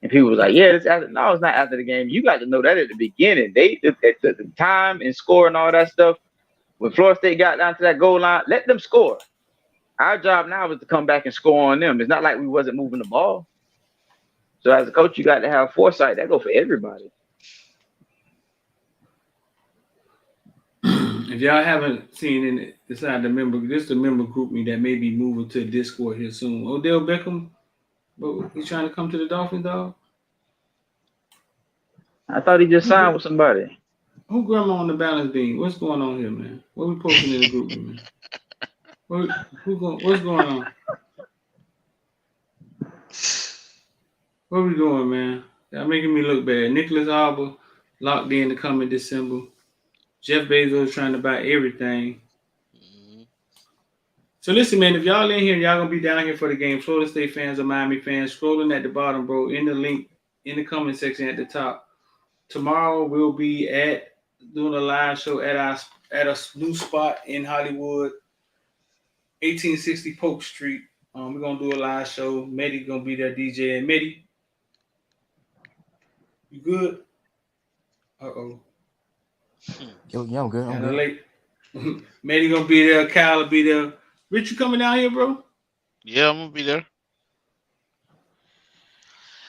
And people was like, yeah, no, it's not after the game. You got to know that at the beginning. The time and score and all that stuff, when Florida State got down to that goal line, let them score. Our job now is to come back and score on them. It's not like we wasn't moving the ball. So as a coach, you got to have foresight. That go for everybody. If y'all haven't seen it, decide the member, this is the member group me that may be moving to Discord here soon. Odell Beckham, but he's trying to come to the Dolphins, dog. I thought he just signed with somebody. Who grandma on the balance beam? What's going on here, man? What we posting in the group, man? What's going on? What we doing, man? Y'all making me look bad. Nicholas Arbor locked in to come in December. Jeff Bezos trying to buy everything. So listen, man, if y'all in here, y'all gonna be down here for the game. Florida State fans or Miami fans, scrolling at the bottom, bro, in the link in the comment section at the top. Tomorrow we'll be doing a live show at a new spot in Hollywood, 1860 Polk Street. We're gonna do a live show. Medi gonna be there, DJ. And Medi, you good? Uh-oh. Yeah, I'm good. I'm Kind of good. late. Medi gonna be there. Kyle will be there. Rich, you coming down here, bro? Yeah, I'm gonna be there.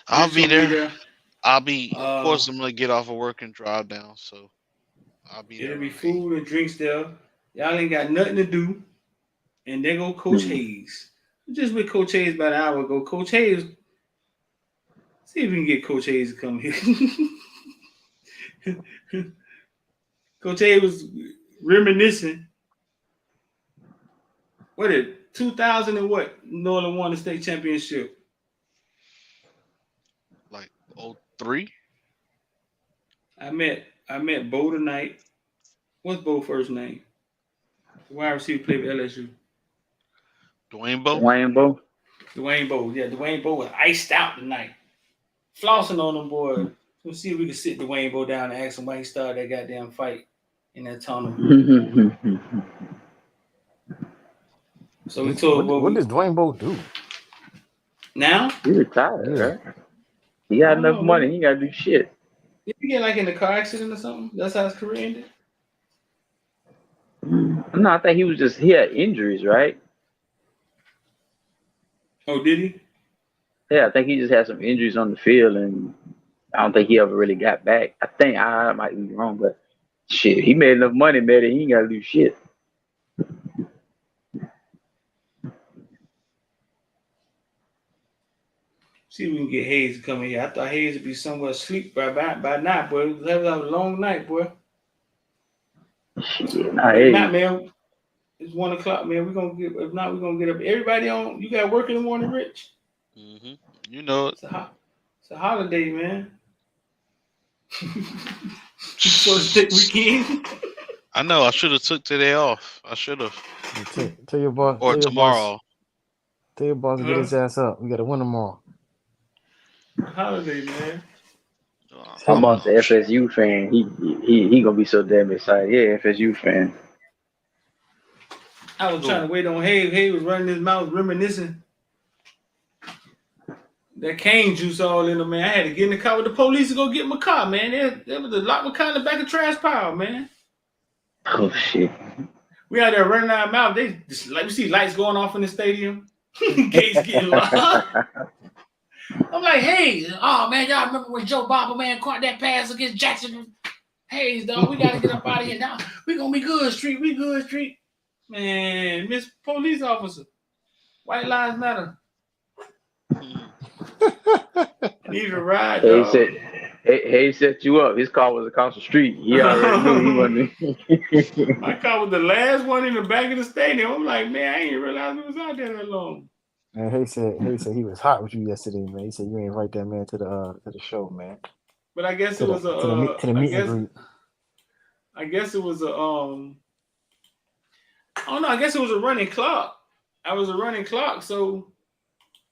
I'll be there. I'll be. Of course, I'm gonna get off of work and drive down. So I'll be there. It'll be food and drinks there. Y'all ain't got nothing to do. And there go Coach Hayes. Just with Coach Hayes about an hour ago. Coach Hayes. See if we can get Coach Hayes to come here. Coach Hayes was reminiscing. What is it? 2000 and what? Northern won the state championship. Like 03? I met Bo tonight. What's Bo's first name? The wide receiver played with LSU. Dwayne Bo. Dwayne Bo. Dwayne Bo. Yeah, Dwayne Bo was iced out tonight. Flossing on them, boy. Let's see if we can sit Dwayne Bo down and ask him why he started that goddamn fight in that tournament. So we told what does Dwayne Bo do? Now? He retired, right? He got enough money. He ain't got to do shit. Did he get like in a car accident or something? That's how his career ended? No, I think he had injuries, right? Oh, did he? Yeah, I think he just had some injuries on the field, and I don't think he ever really got back. I think I might be wrong, but shit, he made enough money, man, that he ain't got to do shit. See if we can get Hayes to come in here. I thought Hayes would be somewhere asleep by now, boy. That was a long night, boy. Shit, If not, man, it's 1 o'clock, man. If not, we're gonna get up. Everybody on. You got work in the morning, Rich? Mm-hmm. You know it. It's a holiday, man. First day weekend. I know. I should have took today off. I should have. Tell your boss. Or tomorrow. Tell your boss to get his ass up. We got to win tomorrow. Holiday, man. I'm on the FSU fan. He gonna be so damn excited. Yeah, FSU fan. I was trying to wait on Hayes. Hayes was running his mouth, reminiscing. That cane juice all in him, man. I had to get in the car with the police to go get my car, man. There was a lock my car in the back of trash pile, man. Oh shit. We out there running our mouth. They just like we see lights going off in the stadium. Gates getting locked. I'm like, hey, oh man, y'all remember when Joe Barber, man, caught that pass against Jackson? Hayes, dog, we gotta get up out of here now. We gonna be good, street. We good, street. Man, Miss Police Officer. White Lives Matter. Need a ride, dog. Hayes set you up. His car was across the street. He already knew he wasn't. My car was the last one in the back of the stadium. I'm like, man, I ain't realize we was out there that long. Man, Hayes said he was hot with you yesterday, man. He said you ain't invite that man to the show, man. But I guess it was to the meet and greet. I guess it was a oh no, I guess it was a running clock. I was a running clock, so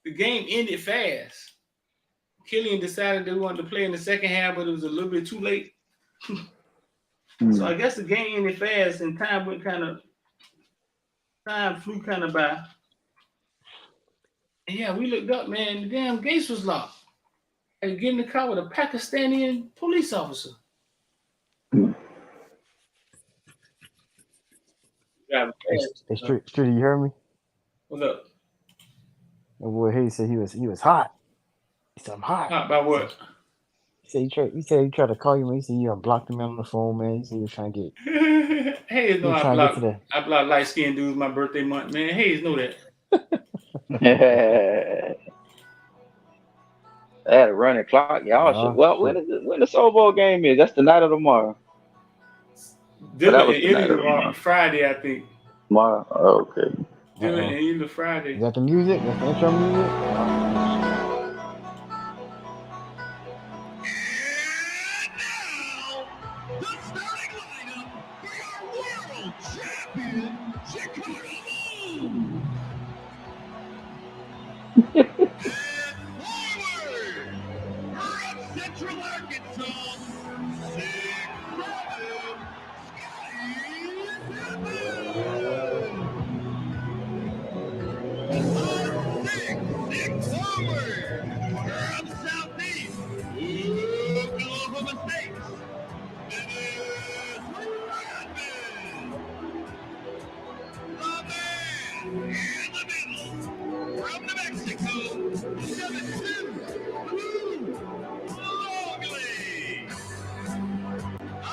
the game ended fast. Killian decided they wanted to play in the second half, but it was a little bit too late. So I guess the game ended fast and time flew kind of by. And yeah, we looked up, man, the damn gates was locked. I had to get in the car with a Pakistani police officer. Hey, Street, you heard me? What's up? That boy Hayes said he was hot. He said I'm hot. Hot by what? He said he tried to call you, man. He said you blocked him on the phone, man. He said he was trying to get. Hayes know I block light skinned dudes my birthday month, man. Hayes know that. I had a running clock, y'all. Well, when the Super Bowl game is? That's the night of tomorrow. Dylan and Italy Friday, I think. Tomorrow. Oh, okay. Dylan and Italy Friday. Is that the music? That's the intro music? The starting lineup for your world champion Chicago Bulls. Central Arkansas. Forward from Southeast. Oklahoma State. From New Mexico, 7'2", Longley. A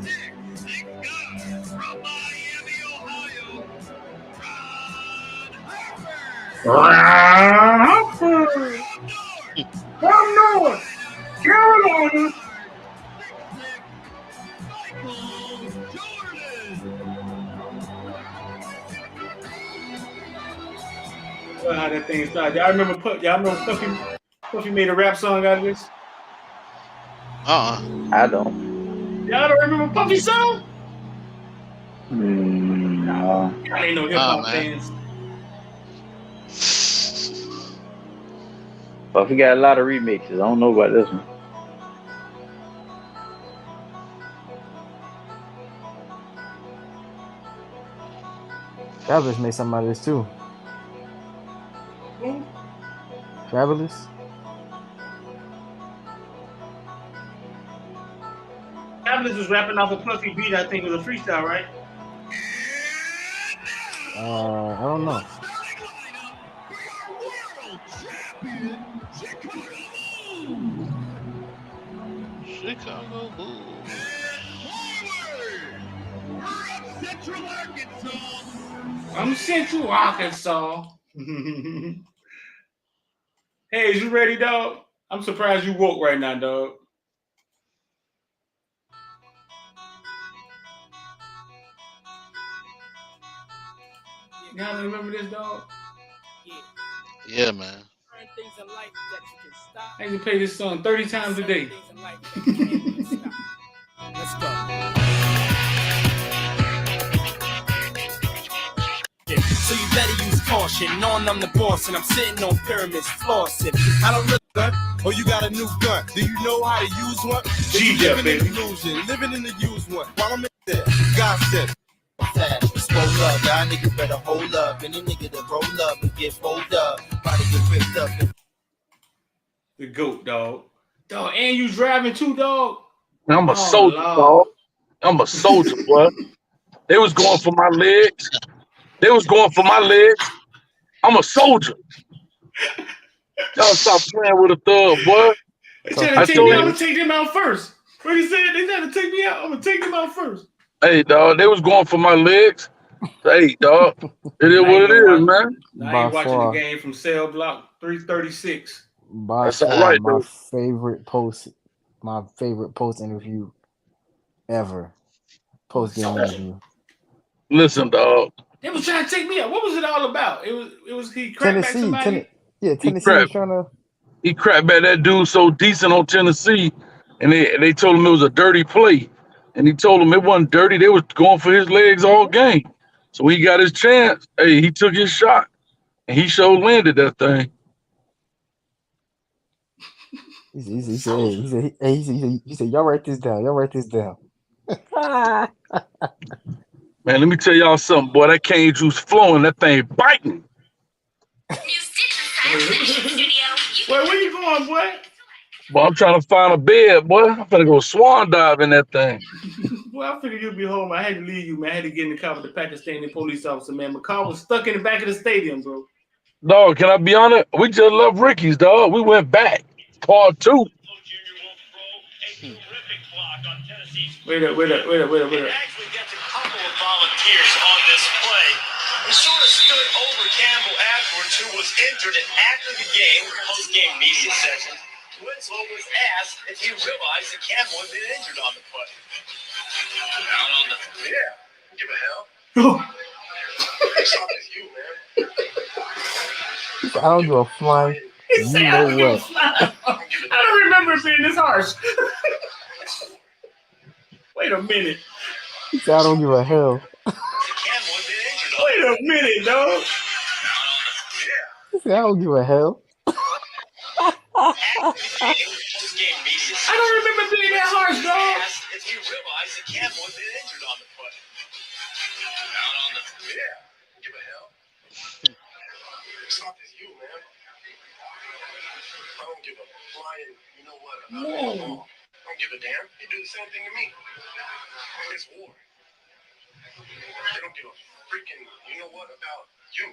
6'6" guard from Miami, Ohio, Ron Harper. From North Carolina. 6'6", Michael Jordan. How that thing started. Y'all remember Puffy made a rap song out of this? I don't. Y'all don't remember Puffy's song? No. Y'all ain't no hip hop man. fans. But we got a lot of remixes. I don't know about this one. Travis made something out of this too. Who? Travelers. Travelers was rapping off a Puffy beat. I think it was a freestyle, right? I don't know. Chicago Bulls. Central Arkansas. I'm Central Arkansas. Hey, is you ready, dog? I'm surprised you woke right now, dog. Y'all remember this, dog? Yeah, man. I can play this song 30 times a day. Let's go. So you better use caution, knowing I'm the boss and I'm sitting on pyramids flossing. I don't look good. Oh, you got a new gun. Do you know how to use one? G-Dep, baby. Illusion, living in the used one. While I'm in there, gossip. Spoke up, y'all niggas better hold up. Any nigga that roll up and get rolled up, body get ripped up. The GOAT, dog. Dog, and you driving too, dog? I'm a soldier, Lord. dog. I'm a soldier, boy. They was going for my legs. I'm a soldier. Y'all stop playing with a thug, boy. They trying to take me out. I'm going to take them out first. What he said? They trying to take me out. I'm going to take them out first. Hey, dog, they was going for my legs. Hey, dog, it is what it is, man. I ain't watching the game from cell block 336. That's all right, my though. favorite post interview ever. Post game interview. Listen, dog. They was trying to take me out. What was it all about? It was he cracked back somebody? Tennessee was trying to. He cracked back that dude so decent on Tennessee, and they told him it was a dirty play. And he told him it wasn't dirty. They was going for his legs all game. So when he got his chance, hey, he took his shot. And he sure landed that thing. He said, y'all write this down. Man, let me tell y'all something, boy. That cane juice flowing, that thing biting. Where you going, boy? Boy, I'm trying to find a bed, boy. I'm finna go swan dive in that thing. Boy, I figured you'd be home. I had to leave you, man. I had to get in the car with the Pakistani police officer, man. My car was stuck in the back of the stadium, bro. Dog, can I be honest? We just love Ricky's, dog. We went back. Part 2. Wait up. It actually gets a couple of volunteers on this play. He sort of stood over Campbell afterwards, who was injured, and after the game, post-game media session, Winslow was asked if he realized that Campbell had been injured on the play. Yeah, give a hell. It's up to you, man. I don't give a flying. He said, I don't give a flying. I don't remember it being this harsh. Wait a minute. He said, I don't give a hell. Wait a minute, dog. He said, I don't give a hell. Post-game media I don't remember being that harsh, dog. asked if he realized that Campbell had been injured on the play. Out on the give a hell. It's not just you, man. I don't give a flying, you know what, about football. I don't give a damn. They do the same thing to me. It's war. They don't give a freaking, you know what, about you.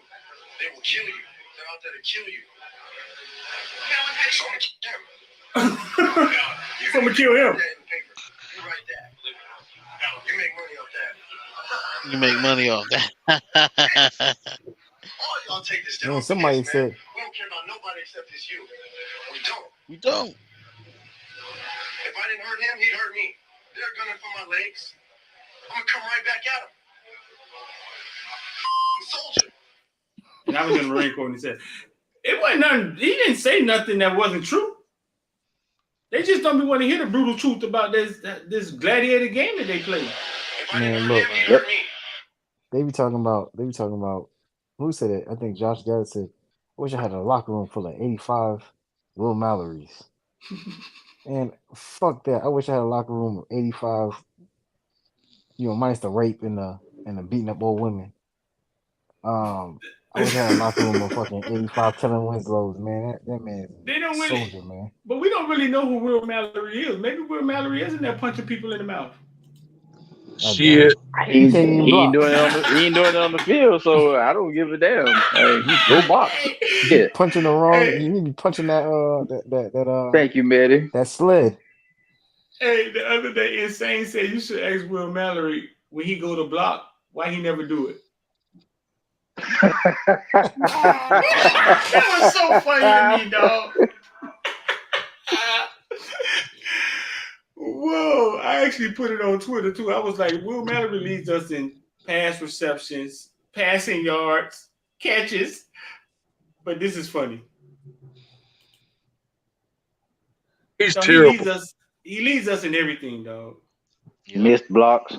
They will kill you. They're out there to kill you. So I'm gonna kill them. I'm gonna kill him. You write that. You make money off that. You make money off that. All y'all take this down. Man, somebody man. said, We don't care about nobody except it's you. We don't. You don't. If I didn't hurt him, he'd hurt me. They're gunning for my legs. I'm gonna come right back at him. Soldier. And I was in the Marine Corps and he said, it wasn't nothing, he didn't say nothing that wasn't true. They just don't want to hear the brutal truth about this gladiator game that they play. If I Man, didn't look, hurt him, he'd hurt me. they be talking about, who said it? I think Josh Gad said, I wish I had a locker room full of 85 Will Mallory's. And fuck that. I wish I had a locker room of 85, minus the rape and the beating up old women. I wish I had a locker room of fucking 85 Kellen Winslow's, man. That man They don't is a really, soldier, man. but we don't really know who Will Mallory is. Maybe Will Mallory isn't there punching people in the mouth. Shit. He can't even He block. ain't doing it on the field, so I don't give a damn. Hey, go box. Yeah. Punching the wrong. He need to be punching that Thank you, Matty. that sled. Hey, the other day, Insane said you should ask Will Mallory when he go to block why he never do it. That was so funny to me, dog. Whoa, I actually put it on Twitter too. I was like, Will Mallory leads us in pass receptions, passing yards, catches, but this is funny. He's So terrible. he leads us in everything, dog. Missed blocks.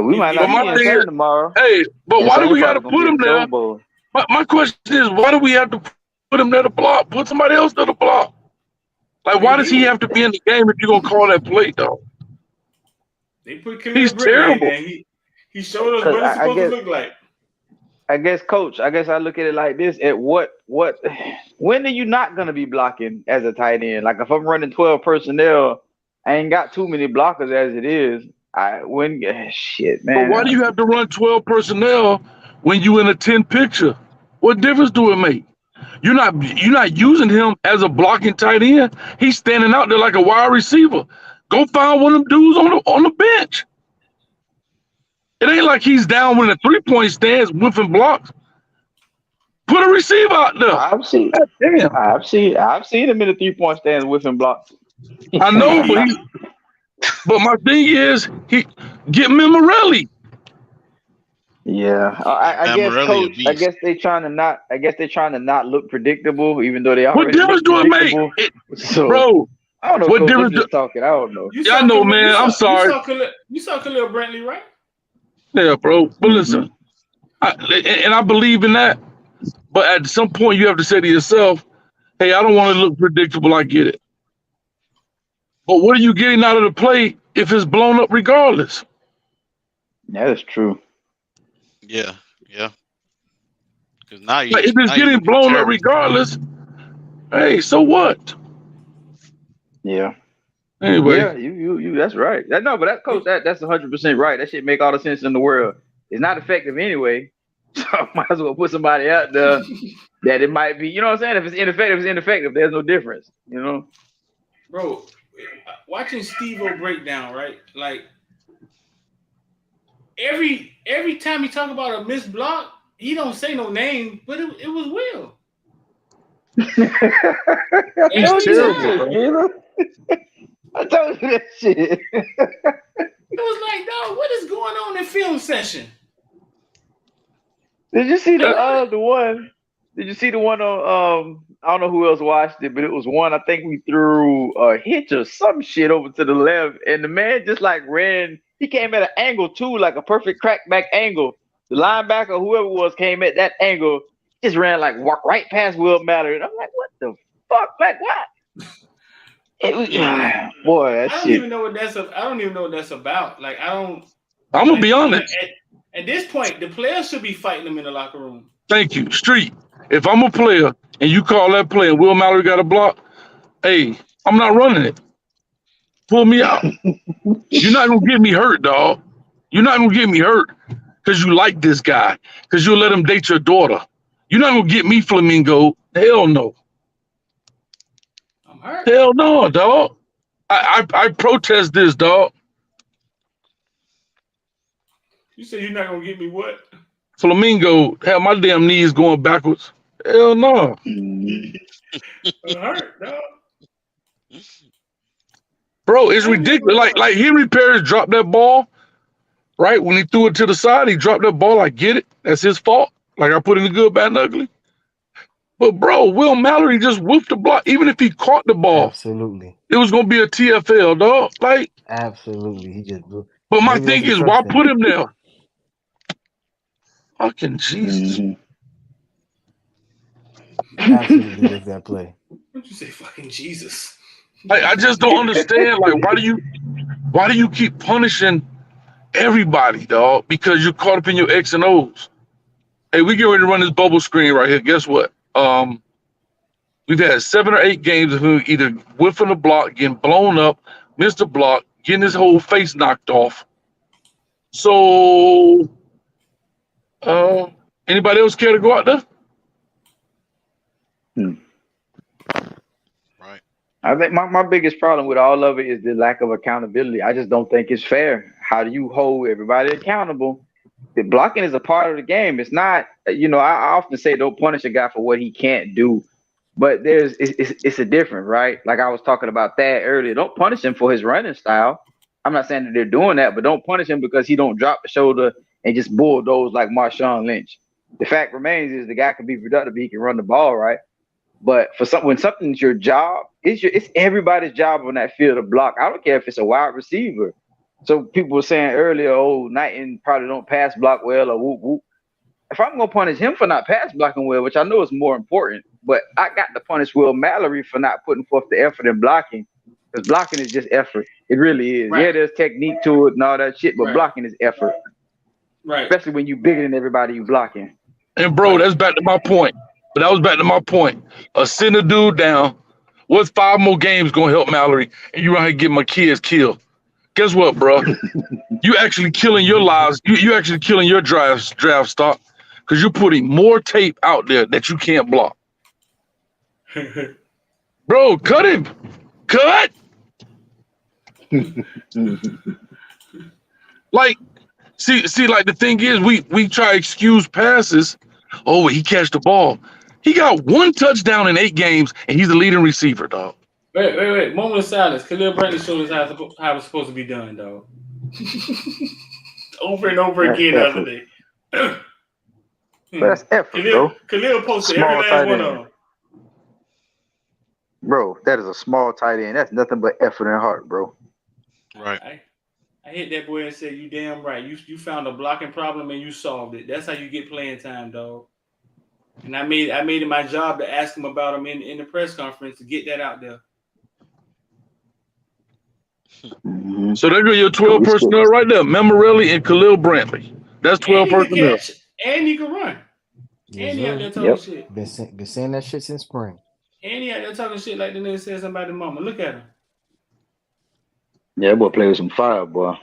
We might But not my be in thing Saturday is, tomorrow. hey, but And why do Sam we got to probably put gonna him get a Pro there? Bowl. My question is, why do we have to put him there to block? Put somebody else there to block. Like, why does he have to be in the game if you're gonna call that play, though? They put Khalil He's Britley in terrible. there. He showed us 'Cause what it's I supposed guess- to look like. I guess, Coach. I guess I look at it like this: at what? When are you not gonna be blocking as a tight end? Like if I'm running 12 personnel, I ain't got too many blockers as it is. Shit, man. But why do you have to run 12 personnel when you in a 10 picture? What difference do it make? You're not using him as a blocking tight end. He's standing out there like a wide receiver. Go find one of them dudes on the bench. It ain't like he's down when the 3-point stands whiffing blocks. Put a receiver out there. I've seen God damn. I've seen him in the 3-point stands whiffing blocks. I know, but my thing is, get Memorelli. Yeah, I guess, Morelli a Coach. I beast. guess they trying to not look predictable, even though they What already difference look do it make? predictable. So Bro, I don't know. what Coach, I'm difference just talking. I don't know. Yeah, I know, man. I'm sorry. You saw Khalil Brantley, right? Yeah, bro. But listen, I believe in that. But at some point, you have to say to yourself, hey, I don't want to look predictable. I get it. But what are you getting out of the play if it's blown up regardless? Yeah, that's true. Yeah. Because now you Like, if it's getting blown up regardless, hey, so what? Yeah. Anyway. Yeah, you. That's right. No, but that, Coach, that's 100% right. That shit make all the sense in the world. It's not effective anyway, so I might as well put somebody out there that it might be. You know what I'm saying? If it's ineffective, it's ineffective. There's no difference. You know. Bro, watching Steve-O breakdown, right? Like every time he talk about a missed block, he don't say no name, but it was Will. He's terrible, bro. I told you that shit. It was like, dog, what is going on in film session? Did you see the one? Did you see the one on I don't know who else watched it, but it was one I think we threw a hitch or some shit over to the left, and the man just like ran. He came at an angle too, like a perfect crackback angle. The linebacker, whoever it was, came at that angle, just ran like walk right past Will Mallory. And I'm like, what the fuck? Like what? It was, boy, that I don't shit. even know what that's. I don't even know what that's about. Like I don't. I'm gonna be Like, honest. at this point, the players should be fighting them in the locker room. Thank you, Street. If I'm a player and you call that play and Will Mallory got a block, hey, I'm not running it. Pull me out. You're not gonna get me hurt, dog. You're not gonna get me hurt because you like this guy, because you'll let him date your daughter. You're not gonna get me flamingo. Hell no. I'm hurt. Hell no, dog. I protest this, dog. You said you're not gonna get me what? Flamingo, have my damn knees going backwards. Hell no. I'm hurt, dog. Bro, it's ridiculous. Like Henry Parrish dropped that ball, right? When he threw it to the side, he dropped that ball. I get it. That's his fault. Like I put in the good, bad, and ugly. But bro, Will Mallory just whooped the block. Even if he caught the ball, Absolutely. it was gonna be a TFL, dog. Like, Absolutely. He just. but my Maybe thing that's is, the why first put thing. him there? Fucking Jesus. Absolutely was that play. What'd you say, fucking Jesus? I just don't understand. Like, why do you keep punishing everybody, dog? Because you're caught up in your X and O's. Hey, we get ready to run this bubble screen right here. Guess what? We've had 7 or 8 games of him either whiffing the block, getting blown up, missed the block, getting his whole face knocked off. So, anybody else care to go out there? Right. I think my biggest problem with all of it is the lack of accountability. I just don't think it's fair. How do you hold everybody accountable? The blocking is a part of the game. It's not, I often say don't punish a guy for what he can't do, but it's a difference, right? Like I was talking about that earlier. Don't punish him for his running style. I'm not saying that they're doing that, but don't punish him because he don't drop the shoulder and just bulldoze like Marshawn Lynch. The fact remains is the guy can be productive. He can run the ball, right? But when something's your job, it's everybody's job on that field to block. I don't care if it's a wide receiver. So people were saying earlier, oh, Knighton probably don't pass block well or whoop whoop. If I'm gonna punish him for not pass blocking well, which I know is more important, but I got to punish Will Mallory for not putting forth the effort in blocking, because blocking is just effort. It really is. Right. Yeah, there's technique to it and all that shit, but Right. blocking is effort. Right. Especially when you bigger than everybody you blocking. And bro, that's back to my point. But that was back to my point. Send a dude down. What's 5 more games gonna help Mallory? And you around here getting my kids killed. Guess what, bro? You actually killing your lives. You actually killing your draft stock because you're putting more tape out there that you can't block. Bro, cut him. Cut. Like, see, like the thing is, we try to excuse passes. Oh, he catch the ball. He got 1 touchdown in 8 games, and he's the leading receiver, dog. Wait. Moment of silence. Khalil Brantley showed us how it's supposed to be done, dog. Over and over again the other day. That's effort, bro. Khalil posted Small every last tight one end. of them. Bro, that is a small tight end. That's nothing but effort and heart, bro. Right. I hit that boy and said, "You damn right. You found a blocking problem and you solved it. That's how you get playing time, dog." And I made it my job to ask him about him in the press conference to get that out there. So there go your 12 personnel right there. Memorelli and Khalil Brantley. That's 12 personnel. And he can run. Yes, And he out there sir. talking shit. Been saying that shit since spring. And he out there talking shit like the nigga said somebody mama. Look at him. Yeah, that boy play with some fire, boy.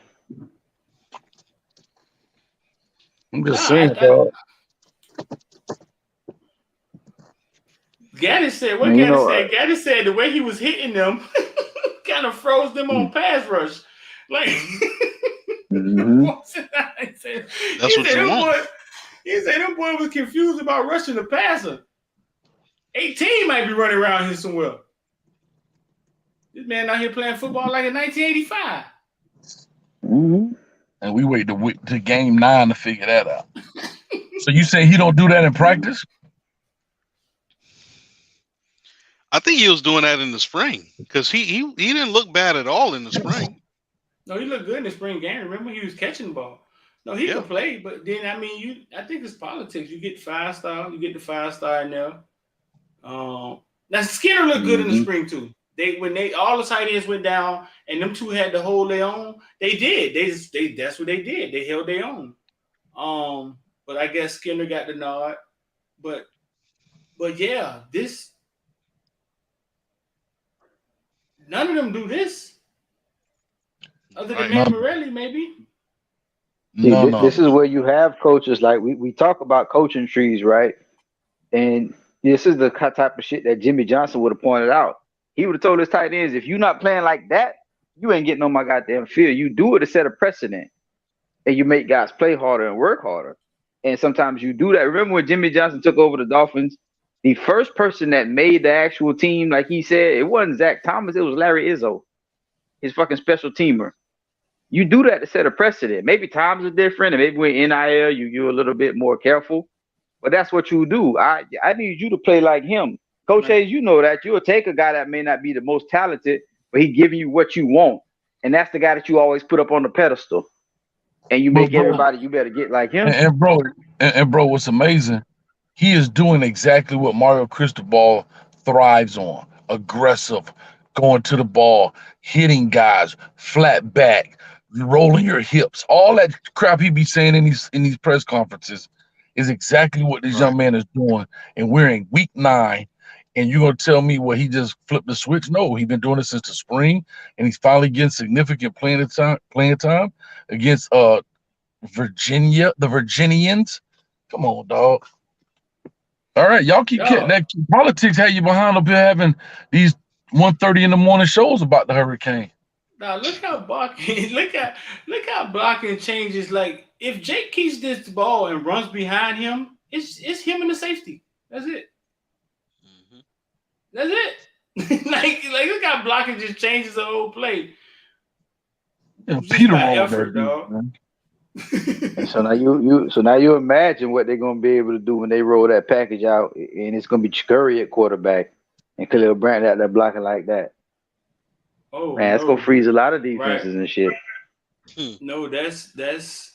I'm just saying, dog. Gaddis said, Gaddis said the way he was hitting them kind of froze them on pass rush. Like, That's what you want. He said them boy was confused about rushing the passer. 18 might be running around here somewhere. This man out here playing football like in 1985. And we wait to game 9 to figure that out. So you say he don't do that in practice? I think he was doing that in the spring because he didn't look bad at all in the spring. No, he looked good in the spring game. Remember, he was catching the ball. No, he Yeah. can play, but then I think it's politics. You get 5-star, you get the 5-star in there. Now Skinner looked good in the spring too. When all the tight ends went down and them two had to hold their own, they did. That's what they did. They held their own. But I guess Skinner got the nod. But yeah, none of them do this. Other than Right. Matt Morelli, maybe. See, No, no. this is where you have coaches like we talk about coaching trees, right? And this is the type of shit that Jimmy Johnson would have pointed out. He would have told his tight ends, if you're not playing like that, you ain't getting on my goddamn field. You do it to set a precedent, and you make guys play harder and work harder. And sometimes you do that. Remember when Jimmy Johnson took over the Dolphins? The first person that made the actual team, like he said, it wasn't Zach Thomas, it was Larry Izzo, his fucking special teamer. You do that to set a precedent. Maybe times are different, and maybe with NIL you're a little bit more careful. But that's what you do. I need you to play like him. Coach Hayes, you know that. You'll take a guy that may not be the most talented, but he giving you what you want. And that's the guy that you always put up on the pedestal. And you make everybody, you better get like him. And bro, what's amazing? He is doing exactly what Mario Cristobal thrives on: aggressive, going to the ball, hitting guys, flat back, rolling your hips. All that crap he be saying in these press conferences is exactly what this young man is doing. And we're in week 9, and you're gonna tell me what he just flipped the switch? No, he's been doing it since the spring, and he's finally getting significant playing time against Virginia, the Virginians. Come on, dog. All right, y'all keep getting that. Politics had you behind up here having these 1:30 in the morning shows about the hurricane. Now look how blocking look how blocking changes. Like if Jake keeps this ball and runs behind him, it's him and the safety. That's it. That's it. like look how blocking just changes the whole play. Yeah, Just Peter by rolled effort, that dude, dog. man. So now you imagine what they're gonna be able to do when they roll that package out, and it's gonna be Curry at quarterback and Khalil Brandt out there blocking like that. Oh Man, it's no. gonna freeze a lot of defenses and shit. No, that's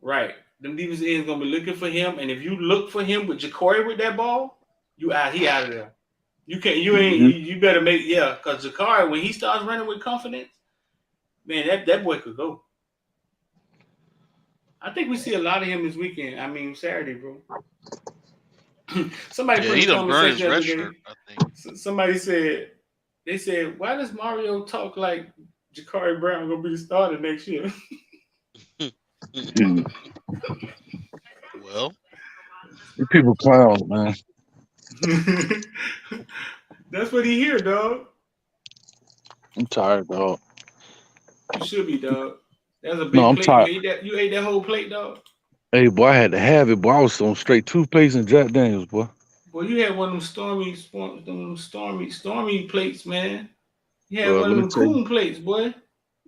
right. Them defense ends gonna be looking for him, and if you look for him with Ja'Cory with that ball, he out of there. You can't. You ain't. You better make because Ja'Cory, when he starts running with confidence, man, that boy could go. I think we see a lot of him this weekend. I mean Saturday, bro. Somebody put he in the done comment burned his section the red other day. shirt, I think. Somebody said, they said, why does Mario talk like Ja'Cory Brown gonna be the starter next year? Well, You people clowns, man. That's what he hear, dog. I'm tired, dog. You should be, dog. That's a big No, I'm plate. tired. You ate that whole plate, dog. Hey, boy, I had to have it, boy. I was on straight toothpaste and Jack Daniels, boy. Boy, you had one of them stormy plates, man. You had Bro, one let of me them tell you. coon plates, boy.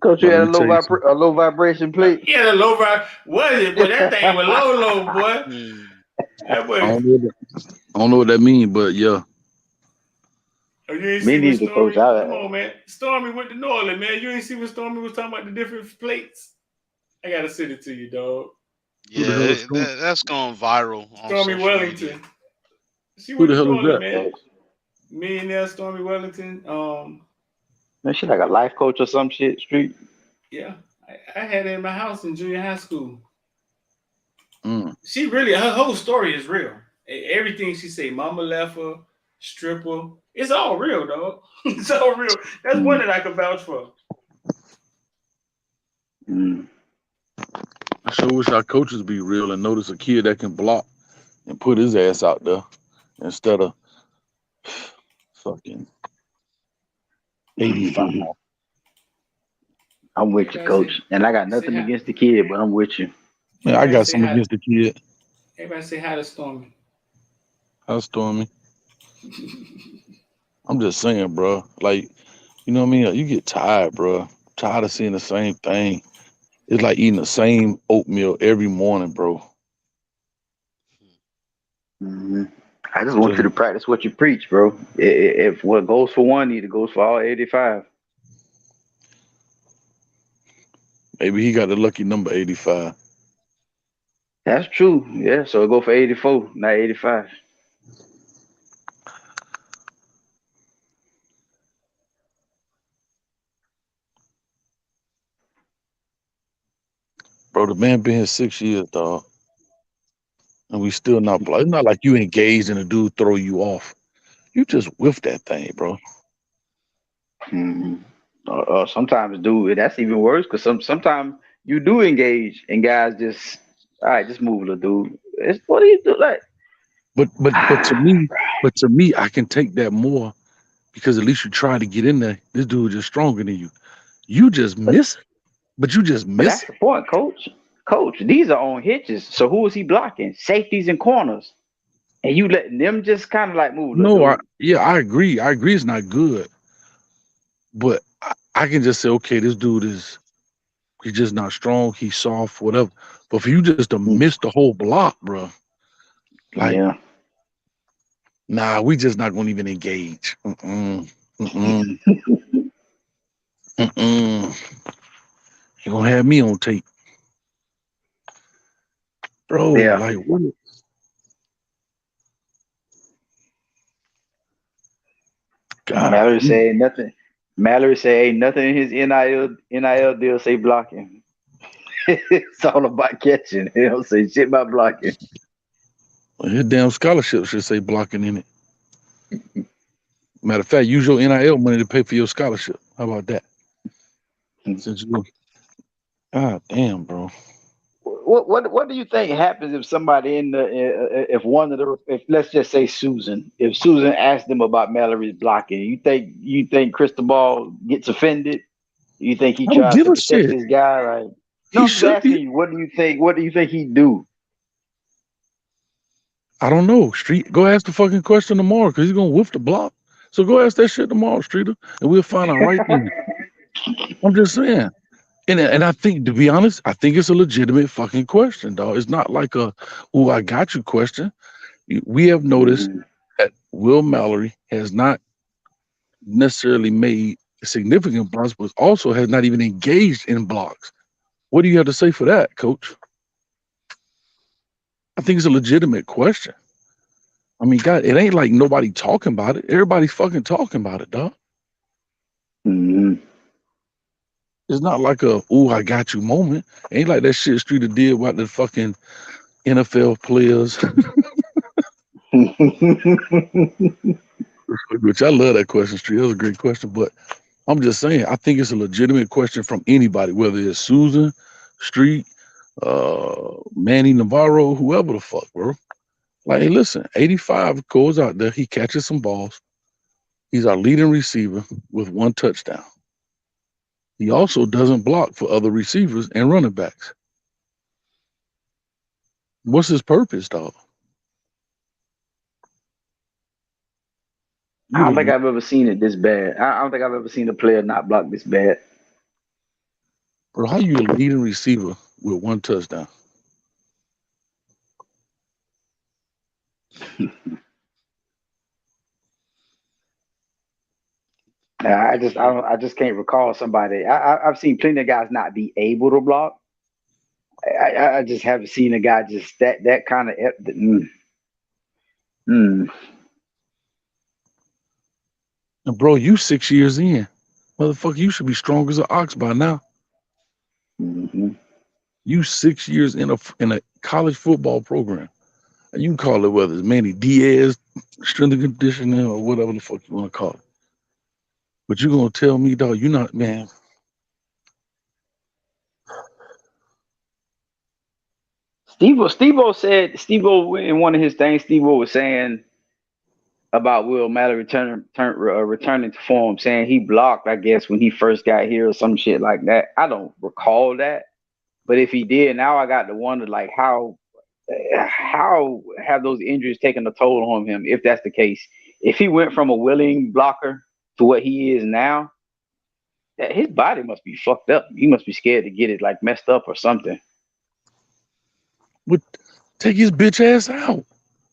Coach, you Let had me tell you something. a low vibration plate. Yeah, the low vibe. Was it, boy? That thing was low, boy. That boy. I don't know what that means, but yeah. Oh, you ain't Me see what neither, Stormy. Coach. Come on, man. Stormy went to New Orleans, man. You ain't see what Stormy was talking about the different plates. I gotta send it to you, dog. yeah, that's going viral on Stormy social Wellington. media. She Who went the to hell New is Orleans, that? man. Millionaire Stormy Wellington. Man, she like a life coach or some shit. Street. Yeah, I had her in my house in junior high school. Mm. She really, her whole story is real. Everything she say, mama left her, stripper. It's all real, dog. It's all real. That's one that I can vouch for. I sure wish our coaches be real and notice a kid that can block and put his ass out there instead of fucking 85. I'm with you, Coach. And I got nothing against the kid, but I'm with you. Man, I got something against the kid. Everybody say hi to Stormy. Hi, Stormy. I'm just saying, bro. Like, you know what I mean? You get tired, bro. Tired of seeing the same thing. It's like eating the same oatmeal every morning, bro. I just want you to practice what you preach, bro. If what goes for one, it goes for all 85. Maybe he got the lucky number 85. That's true. Yeah, so go for 84, not 85. Bro, the man been here 6 years, dog, and we still not block. It's not like you engaged and a dude throw you off. You just whiff that thing, bro. Mhm. Sometimes, dude, that's even worse because sometimes you do engage and guys just, all right, just move it, dude. It's what do you do? Like, But to me, I can take that more because at least you try to get in there. This dude just stronger than you. You just but, miss it. But you just but miss that's it. the point, coach. Coach, these are on hitches. So who is he blocking? Safeties and corners. And you letting them just kind of like move, little No, dude. I agree. I agree it's not good. But I can just say, okay, this dude he's just not strong, he's soft, whatever. But for you just to Mm, miss the whole block, bro, like, yeah. nah, we just not gonna even engage. Mm-mm. Mm-mm. You gonna have me on tape. Bro, Yeah. like what? God, Mallory say ain't nothing. Mallory say ain't nothing in his NIL deal say blocking. It's all about catching. He don't say shit about blocking. his damn scholarship should say blocking in it. Matter of fact, use your NIL money to pay for your scholarship. How about that? Since you, God damn, bro. What do you think happens if somebody in the if one of the if let's just say Susan, if Susan asked them about Mallory's blocking, you think Cristobal gets offended? You think he I don't tries give to a protect shit. this guy? Like, no, He I'm just should be. asking you. What do you think? What do you think he'd do? I don't know. Street, go ask the fucking question tomorrow because he's gonna whiff the block. So go ask that shit tomorrow, Streeter, and we'll find out right then. I'm just saying. And I think, to be honest, I think it's a legitimate fucking question, dog. It's not like a, oh, I got you question. We have noticed Mhm. that Will Mallory has not necessarily made significant blocks, but also has not even engaged in blocks. What do you have to say for that, Coach? I think it's a legitimate question. I mean, God, it ain't like nobody talking about it. Everybody's fucking talking about it, dog. Mhm. It's not like a, oh, I got you moment. Ain't like that shit Streeter did about the fucking NFL players, which I love that question, Street. That was a great question. But I'm just saying, I think it's a legitimate question from anybody, whether it's Susan, Street, Manny Navarro, whoever the fuck, bro. Like, hey, listen, 85 goes out there, he catches some balls. He's our leading receiver with one touchdown. He also doesn't block for other receivers and running backs. What's his purpose, dog? I You don't the think one, I've ever seen it this bad. I don't think I've ever seen a player not block this bad. bro. How you a leading receiver with one touchdown? I just can't recall somebody. I've seen plenty of guys not be able to block. I just haven't seen a guy just that kind of. Mm. And bro, you 6 years in, motherfucker. You should be strong as an ox by now. Hmm. You 6 years in a college football program. And you can call it whether it's Manny Diaz, strength and conditioning, or whatever the fuck you want to call it. But you gonna tell me, dog, you not, man. Steve-O in one of his things. Steve-O was saying about Will Mallory returning to form, saying he blocked, I guess, when he first got here or some shit like that. I don't recall that, but if he did, now I got to wonder like how have those injuries taken a toll on him? If that's the case, if he went from a willing blocker to what he is now, his body must be fucked up. He must be scared to get it like messed up or something. But take his bitch ass out.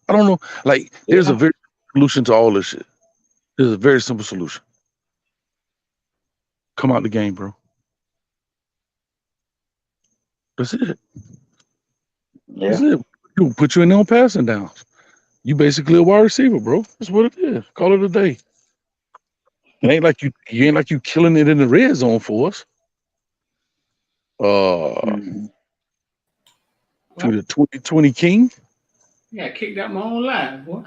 I don't know. Like, there's a Yeah. very solution to all this shit. There's a very simple solution. Come out the game, bro. That's it. Yeah. That's it. You put you in there on passing downs. You basically a wide receiver, bro. That's what it is. Call it a day. It ain't like you killing it in the red zone for us. Mhm. To the 2020 King. Yeah, kicked out my own line, boy.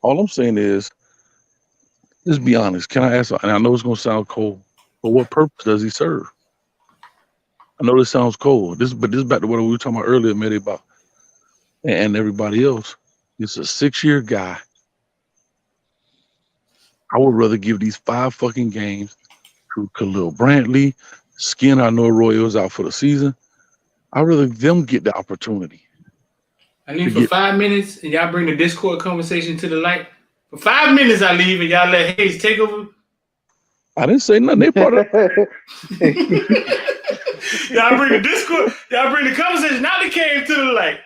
All I'm saying is, just be honest. Can I ask? And I know it's gonna sound cold, but what purpose does he serve? I know this sounds cold. But this is back to what we were talking about earlier, maybe about and everybody else. It's a 6-year guy. I would rather give these 5 fucking games to Khalil Brantley, Skin. I know Arroyo's out for the season. I'd rather them get the opportunity. I leave for 5 minutes, and y'all bring the Discord conversation to the light. For 5 minutes, I leave, and y'all let Hayes take over. I didn't say nothing. They part of Y'all bring the Discord. Y'all bring the conversation. Now they came to the light.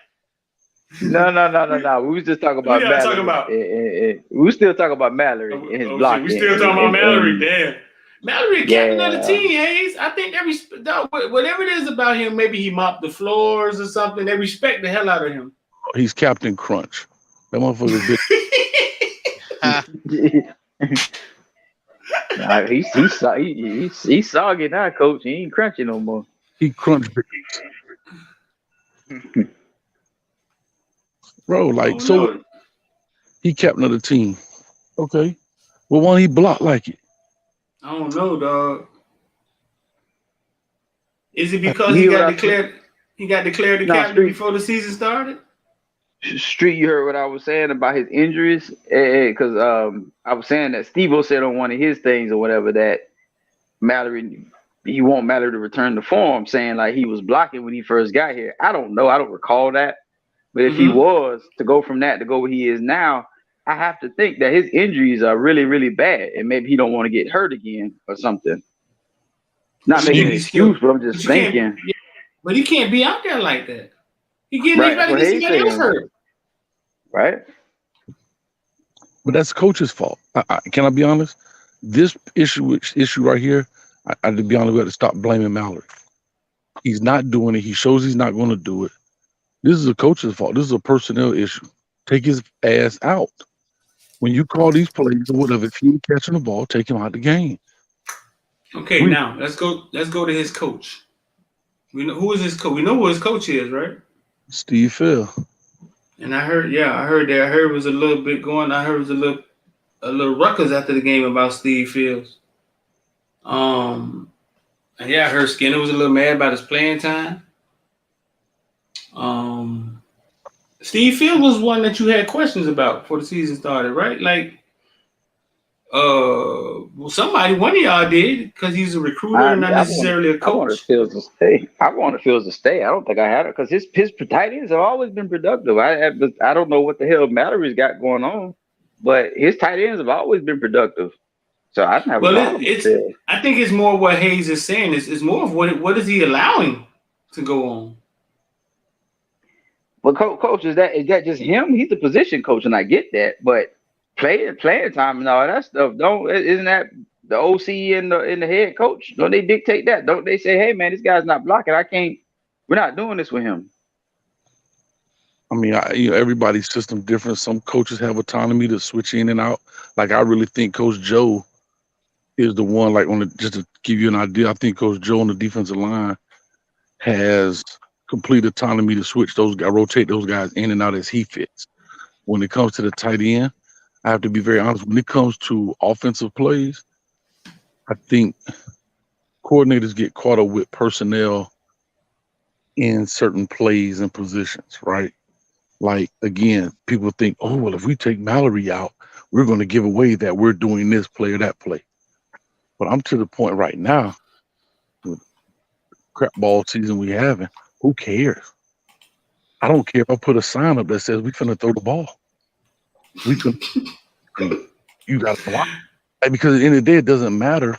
No. We was just talking about Who y'all Mallory. talking about? We was still talking about Mallory and his blocking. We still talking about Mallory. and- Damn. Mallory, captain of the team, Hayes. I think whatever it is about him, maybe he mopped the floors or something. They respect the hell out of him. he's Captain Crunch. That motherfucker's big. Nah, he's soggy now, coach. He ain't crunchy no more. He crunched bro, like so he captain of the team. Okay. Well, why don't he block like it? I don't know, dog. Is it because he got declared the captain before the season started? Street, you heard what I was saying about his injuries? Because I was saying that Steve-O said on one of his things or whatever that Mallory, he won't Mallory to return to form, saying like he was blocking when he first got here. I don't know. I don't recall that. But if he was, to go from that to go where he is now, I have to think that his injuries are really, really bad. And maybe he don't want to get hurt again or something. Not making an excuse, but I'm just thinking. But he can't be out there like that. He better get somebody else hurt. Right. But that's coach's fault. Can I be honest? This issue right here, to be honest, we have to stop blaming Mallory. He's not doing it. He shows he's not going to do it. This is a coach's fault. This is a personnel issue. Take his ass out. When you call these plays or whatever, if he ain't catching the ball, take him out the game. Okay, now let's go to his coach. We know who is his coach. We know who his coach is, right? Steve Phil. And I heard that. I heard it was a little bit going. I heard it was a little ruckus after the game about Steve Fields. And yeah, I heard Skinner was a little mad about his playing time. Steve Fields was one that you had questions about before the season started, right? Like, well, one of y'all did because he's a recruiter, not necessarily a coach. I wanted Fields to stay. I don't think I had it because his tight ends have always been productive. I don't know what the hell Mallory's got going on, but his tight ends have always been productive. So I don't have a problem with Fields. I think it's more what Hayes is saying. It's more of what is he allowing to go on. But coach, is that just him? He's a position coach, and I get that, but playing time and all that stuff, isn't that the OC and the head coach? Don't they dictate that? Don't they say, hey man, this guy's not blocking. We're not doing this with him. I mean, everybody's system different. Some coaches have autonomy to switch in and out. Like I really think Coach Joe is the one. Like just to give you an idea, I think Coach Joe on the defensive line has complete autonomy to switch those guys, rotate those guys in and out as he fits. When it comes to the tight end, I have to be very honest. When it comes to offensive plays, I think coordinators get caught up with personnel in certain plays and positions, right? Like, again, people think, oh, well, if we take Mallory out, we're going to give away that we're doing this play or that play. But I'm to the point right now, with crap ball season we having, who cares? I don't care if I put a sign up that says we finna throw the ball. We can. You got to block. Because at the end of the day, it doesn't matter.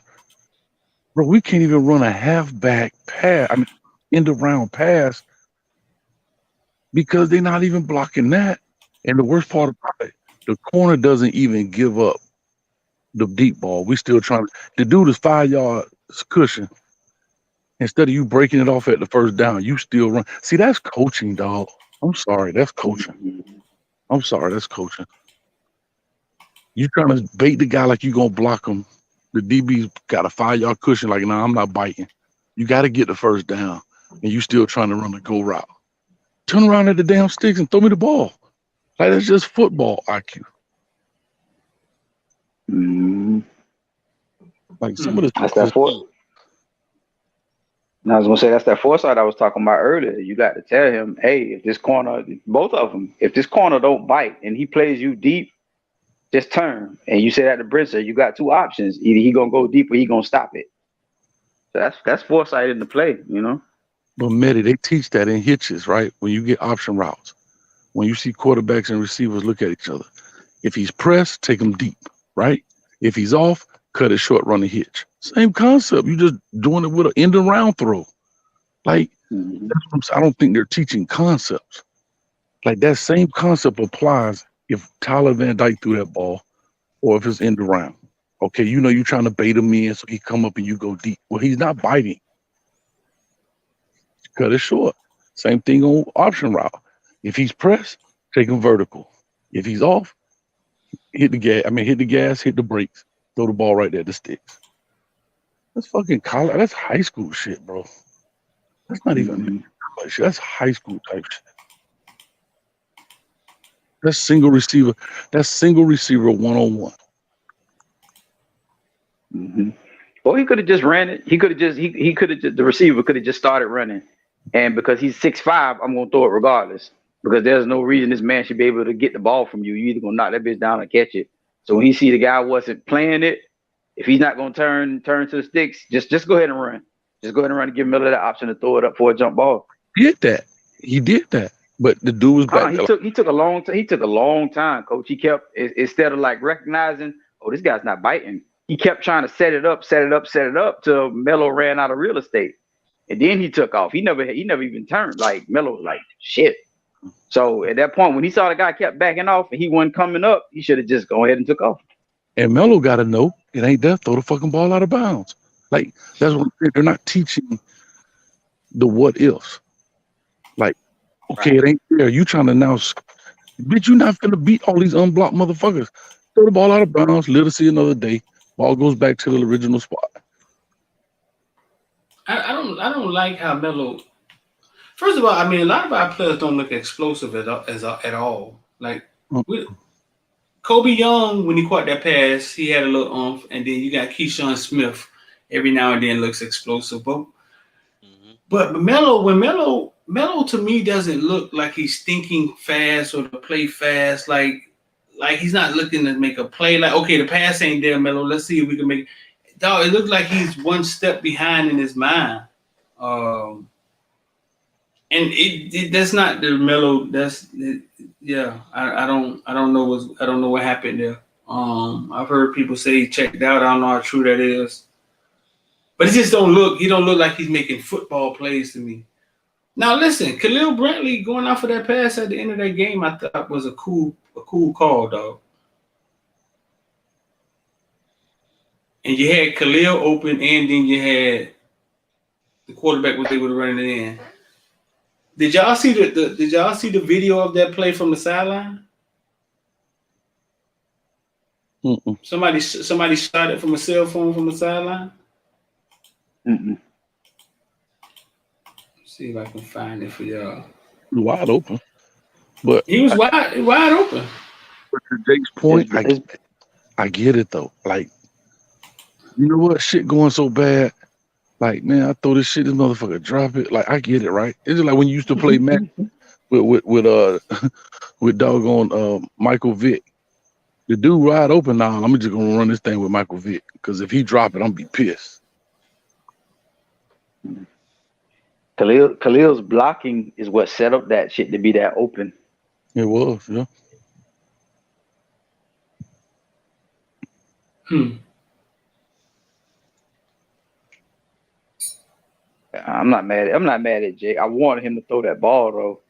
Bro, we can't even run a halfback pass. I mean, end of round pass because they're not even blocking that. And the worst part about it, the corner doesn't even give up the deep ball. We still trying. The dude is 5 yards cushion. Instead of you breaking it off at the first down, you still run. See, that's coaching, dog. I'm sorry, that's coaching. I'm sorry, that's coaching. You trying to bait the guy like you gonna block him. The DB's got a 5-yard cushion. Like, nah, I'm not biting. You got to get the first down, and you still trying to run a go route. Turn around at the damn sticks and throw me the ball. Like, that's just football IQ. Like some of this. That's that And I was gonna say that's that foresight I was talking about earlier. You got to tell him, hey, if this corner, both of them, if this corner don't bite and he plays you deep, just turn. And you say that to Brinson, you got two options: either he gonna go deep or he gonna stop it. So that's foresight in the play, you know. But Medi, they teach that in hitches, right? When you get option routes, when you see quarterbacks and receivers look at each other, if he's pressed, take him deep, right? If he's off, cut it short, run a hitch. Same concept. You just doing it with an end around throw. Like, I don't think they're teaching concepts. Like, that same concept applies if Tyler Van Dyke threw that ball or if it's end around. Okay, you know you're trying to bait him in so he come up and you go deep. Well, he's not biting. Cut it short. Same thing on option route. If he's pressed, take him vertical. If he's off, hit the gas, hit the brakes, throw the ball right there at the sticks. That's fucking college. That's high school shit, bro. That's not even shit. That's high school type shit. That's single receiver. That's single receiver 1-on-1. Or he could have just ran it. He could have just the receiver could have just started running. And because he's 6'5", I'm gonna throw it regardless. Because there's no reason this man should be able to get the ball from you. You either gonna knock that bitch down or catch it. So when he see the guy wasn't playing it, if he's not gonna turn to the sticks, just go ahead and run. Just go ahead and run and give Miller that option to throw it up for a jump ball. He did that. But the dude was back. He took a long time, coach. He kept instead of like recognizing, oh, this guy's not biting. He kept trying to set it up till Melo ran out of real estate. And then he took off. He never even turned. Like Melo was like, shit. So at that point, when he saw the guy kept backing off and he wasn't coming up, he should have just gone ahead and took off. And Melo got to know it ain't there. Throw the fucking ball out of bounds. Like, that's what they're not teaching the what ifs. Like, okay, It ain't there. You trying to now, bitch, you not finna beat all these unblocked motherfuckers. Throw the ball out of bounds, live to see another day. Ball goes back to the original spot. I don't like how Melo. First of all, I mean, a lot of our players don't look explosive at all. Like Kobe Young, when he caught that pass, he had a little oomph, and then you got Keyshawn Smith. Every now and then looks explosive, but Melo to me doesn't look like he's thinking fast or to play fast. Like he's not looking to make a play. Like, okay, the pass ain't there, Melo. Let's see if we can make it. Dog, it looks like he's one step behind in his mind. And that's not the Melo. I don't know what happened there. I've heard people say he checked out. I don't know how true that is. But he don't look like he's making football plays to me. Now listen, Khalil Brantley going out for that pass at the end of that game, I thought was a cool call, dog. And you had Khalil open, and then you had the quarterback was able to run it in. Did y'all see the video of that play from the sideline? Somebody shot it from a cell phone from the sideline. Let's see if I can find it for y'all. Wide open, but he was wide open. But to Jake's point, I get it though. Like, you know what? Shit going so bad. Like, man, I throw this shit, this motherfucker drop it. Like, I get it, right? It's just like when you used to play Madden with doggone Michael Vick. The dude wide open now. I'm just gonna run this thing with Michael Vick because if he drop it, I'm be pissed. Khalil's blocking is what set up that shit to be that open. It was, yeah. I'm not mad at Jake. I wanted him to throw that ball though.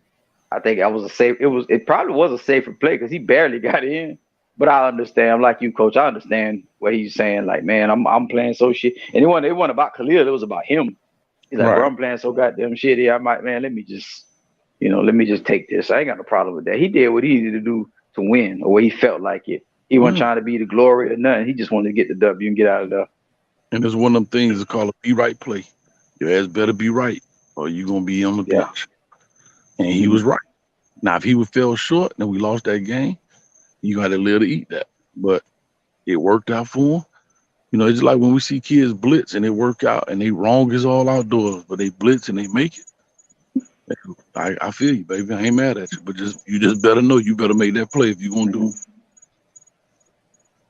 I think that was a safe. It probably was a safer play because he barely got in. But I understand. I'm like you, coach. I understand what he's saying. Like, man, I'm playing so shit. And it wasn't about Khalil. It was about him. He's like, bro, Right. I'm playing so goddamn shitty. I might, man, let me just take this. I ain't got no problem with that. He did what he needed to do to win, or what he felt like it. He wasn't trying to be the glory or nothing. He just wanted to get the W and get out of there. And it's one of them things that's called a be right play. Your ass better be right, or you gonna be on the Yeah. bench. And he was right. Now, if he would fell short and we lost that game, you got to live to eat that. But it worked out for him. You know, it's like when we see kids blitz and they work out and they wrong is all outdoors, but they blitz and they make it. I feel you, baby. I ain't mad at you, but you just better know you better make that play if you gonna do.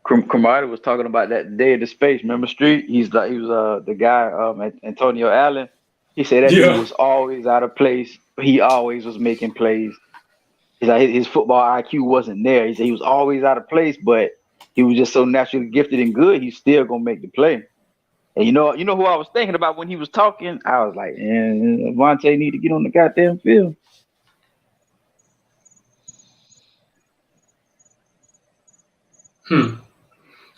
Cromartie was talking about that day of the space. Remember Street? He was the guy Antonio Allen. He said that dude was always out of place. He always was making plays. He's like his football IQ wasn't there. He said he was always out of place, but he was just so naturally gifted and good. He's still gonna make the play. And you know who I was thinking about when he was talking? I was like, Vontae need to get on the goddamn field.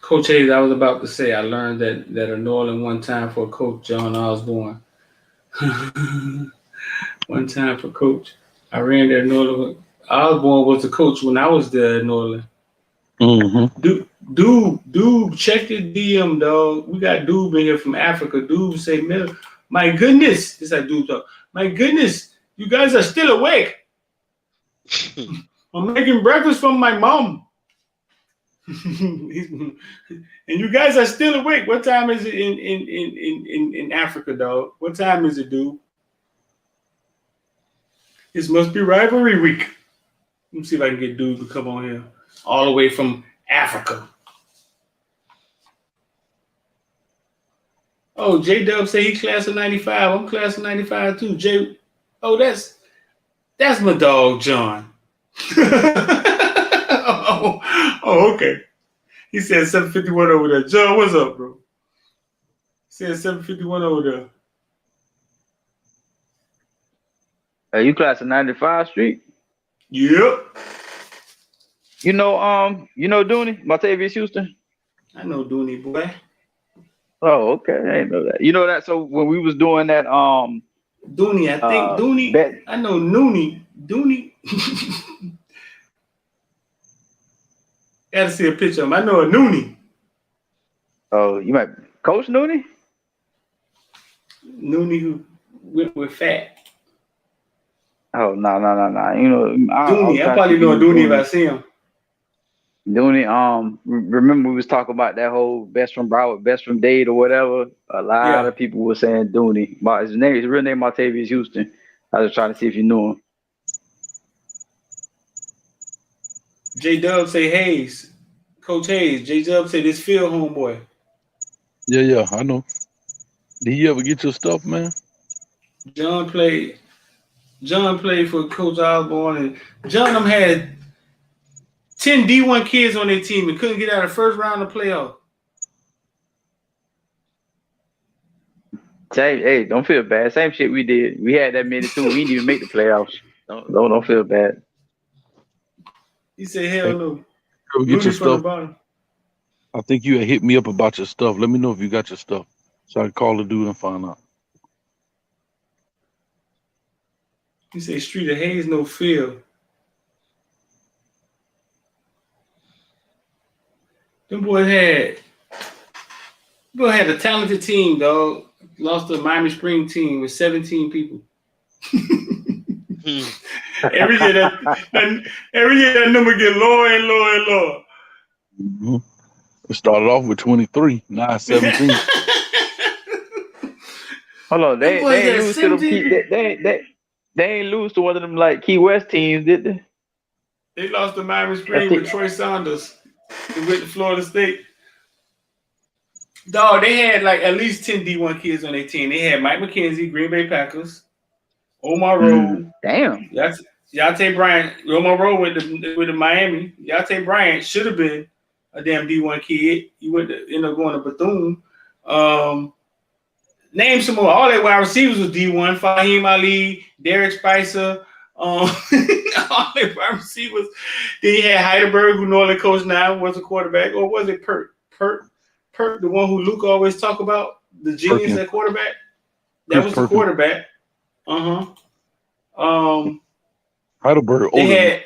Coach Hayes, I was about to say, I learned that a New Orleans one time for Coach John Osborne. One time for Coach. I ran there New Orleans. Osborne was the coach when I was there in New Orleans. Mm-hmm. Dude, check the DM, dog. We got Doob in here from Africa. Doob say, man, my goodness. This is like Doob talk. My goodness, you guys are still awake. I'm making breakfast from my mom. And you guys are still awake. What time is it in Africa, dog? What time is it, dude? This must be rivalry week. Let me see if I can get dude to come on here. All the way from Africa. Oh, J-Dub say he class of 95. I'm class of 95 too. That's my dog, John. Oh, okay. He said 751 over there. John, what's up, bro? He said 751 over there. Are you class of 95 Street? Yep. You know Dooney, Martavius Houston? I know Dooney, boy. Oh, okay. I didn't know that. You know that? So when we was doing that, Dooney, I think Dooney. I know Nooney. Dooney. Gotta see a picture of him. I know a Nooney. Oh, you might Coach Nooney? Nooney who went with Fat. Oh, no. You know, Dooney. I probably know a Dooney if I see him. Dooney, remember we was talking about that whole best from Broward, best from Dade or whatever. A lot of people were saying Dooney. His real name Martavius Houston. I was trying to see if you knew him. J-Dub say Hayes. Coach Hayes. J-Dub say this field homeboy. Yeah, I know. Did you ever get your stuff, man? John played for Coach Osborne, and John had 10 D1 kids on their team and couldn't get out of the first round of playoff. Hey, don't feel bad. Same shit we did. We had that many too. We didn't even make the playoffs. Don't feel bad. He said, hell no. Go get your stuff. I think you had hit me up about your stuff. Let me know if you got your stuff, so I can call the dude and find out. He said, Street of Hayes, no field. Them boys had a talented team, dog. Lost to Miami Spring team with 17 people. Every year that number get lower and lower and lower. Mm-hmm. It started off with 23, now 17. Hold on, they ain't lose to them. They ain't lose to one of them like Key West teams, did they? They lost to Miami Spring with Troy Saunders. They went to Florida State. Dog, they had like at least 10 D1 kids on their team. They had Mike McKenzie, Green Bay Packers, Omar Rowe. Damn. Yate Bryant. Omar Rowe with the Miami. Yate Bryant should have been a damn D1 kid. He went to end up going to Bethune. Name some more. All their wide receivers was D1. Fahim Ali, Derek Spicer. All their wide receivers. Then he had Heidelberg, who Northern coach now, was a quarterback. Or was it Pert, the one who Luke always talk about, the genius at quarterback? That was the quarterback. Heidelberg They older. had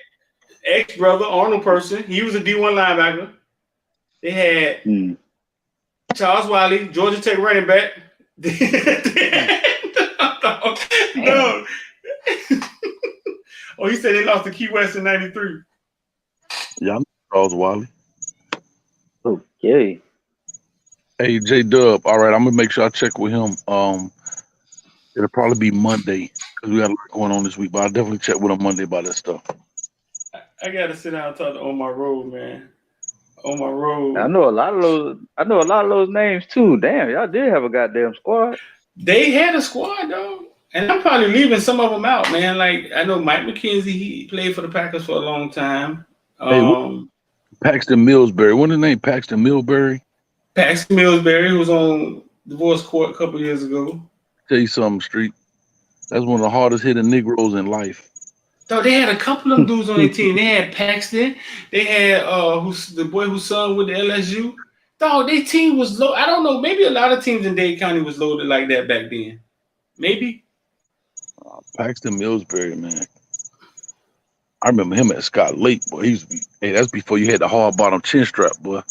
ex-brother Arnold Person. He was a D1 linebacker. They had Charles Wiley, Georgia Tech running back. No. Oh, he said they lost to Key West in '93. Yeah, I know Charles Wiley. Okay. Hey, J Dub. All right, I'm gonna make sure I check with him. It'll probably be Monday because we got a lot going on this week. But I'll definitely check with him Monday about that stuff. I gotta sit down and talk to On My Road, man. On My Road. I know a lot of those names too. Damn, y'all did have a goddamn squad. They had a squad though, and I'm probably leaving some of them out, man. Like I know Mike McKenzie, he played for the Packers for a long time. Paxton Millsbury. What's his name? Paxton Millsbury. Paxton Millsbury, who was on divorce court a couple years ago. Tell you something, Street. That's one of the hardest hitting Negroes in life. So they had a couple of them dudes on their team. They had Paxton. They had who's the boy who sung with the LSU. Dog, their team was low. I don't know. Maybe a lot of teams in Dade County was loaded like that back then. Maybe. Paxton Millsbury, man. I remember him at Scott Lake, boy. That's before you had the hard bottom chin strap, boy.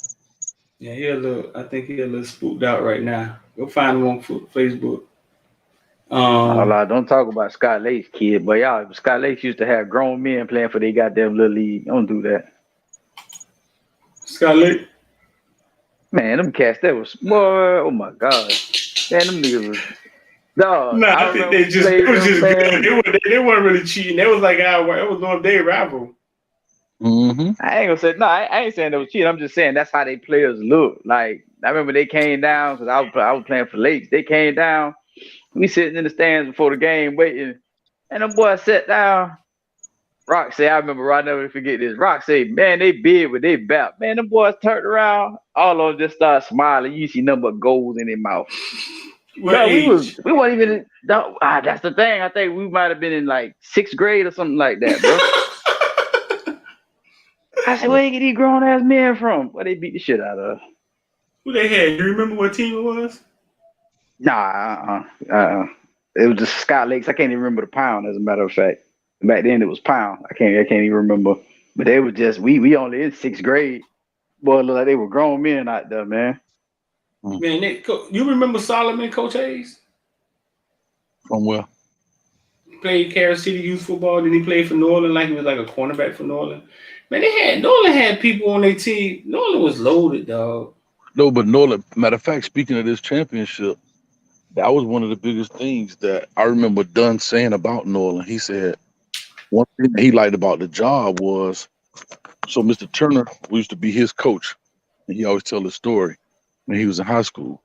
Yeah, I think he's a little spooked out right now. Go find him on Facebook. Don't talk about Scott Lake's kid, but y'all, Scott Lake used to have grown men playing for their goddamn little league. Don't do that. Scott Lake? Man, them cats, that was, boy, oh my God. Man, them niggas was, dog. I think it was just good. They weren't really cheating. They was like, it was one of their rival. Mm-hmm. I ain't gonna say, no, I ain't saying they was cheating. I'm just saying that's how they players look. Like, I remember they came down, because I was playing for Lakes. They came down. We sitting in the stands before the game waiting, and them boys sat down. Rock said, I remember, I'll never forget this. Rock said, man, they big with their belt. Man, them boys turned around, all of them just started smiling. You see nothing but gold in their mouth. Bro, we weren't even, that's the thing. I think we might have been in like 6th grade or something like that, bro. I said, where you get these grown ass men from? Where they beat the shit out of? Who they had? You remember what team it was? Nah, it was just Scott Lakes. I can't even remember the pound, as a matter of fact. Back then it was pound. I can't even remember. But they were just we only in 6th grade. Boy, look like they were grown men out there, man. Man, you remember Solomon, Coach Hayes? From where? Played Kansas City youth football. Then he played for New Orleans, like he was like a cornerback for New Orleans. Man, New Orleans had people on their team. New Orleans was loaded, dog. No, but New Orleans, matter of fact, speaking of this championship, that was one of the biggest things that I remember Dunn saying about New Orleans. He said one thing that he liked about the job was, so Mr. Turner used to be his coach, and he always tell the story when he was in high school.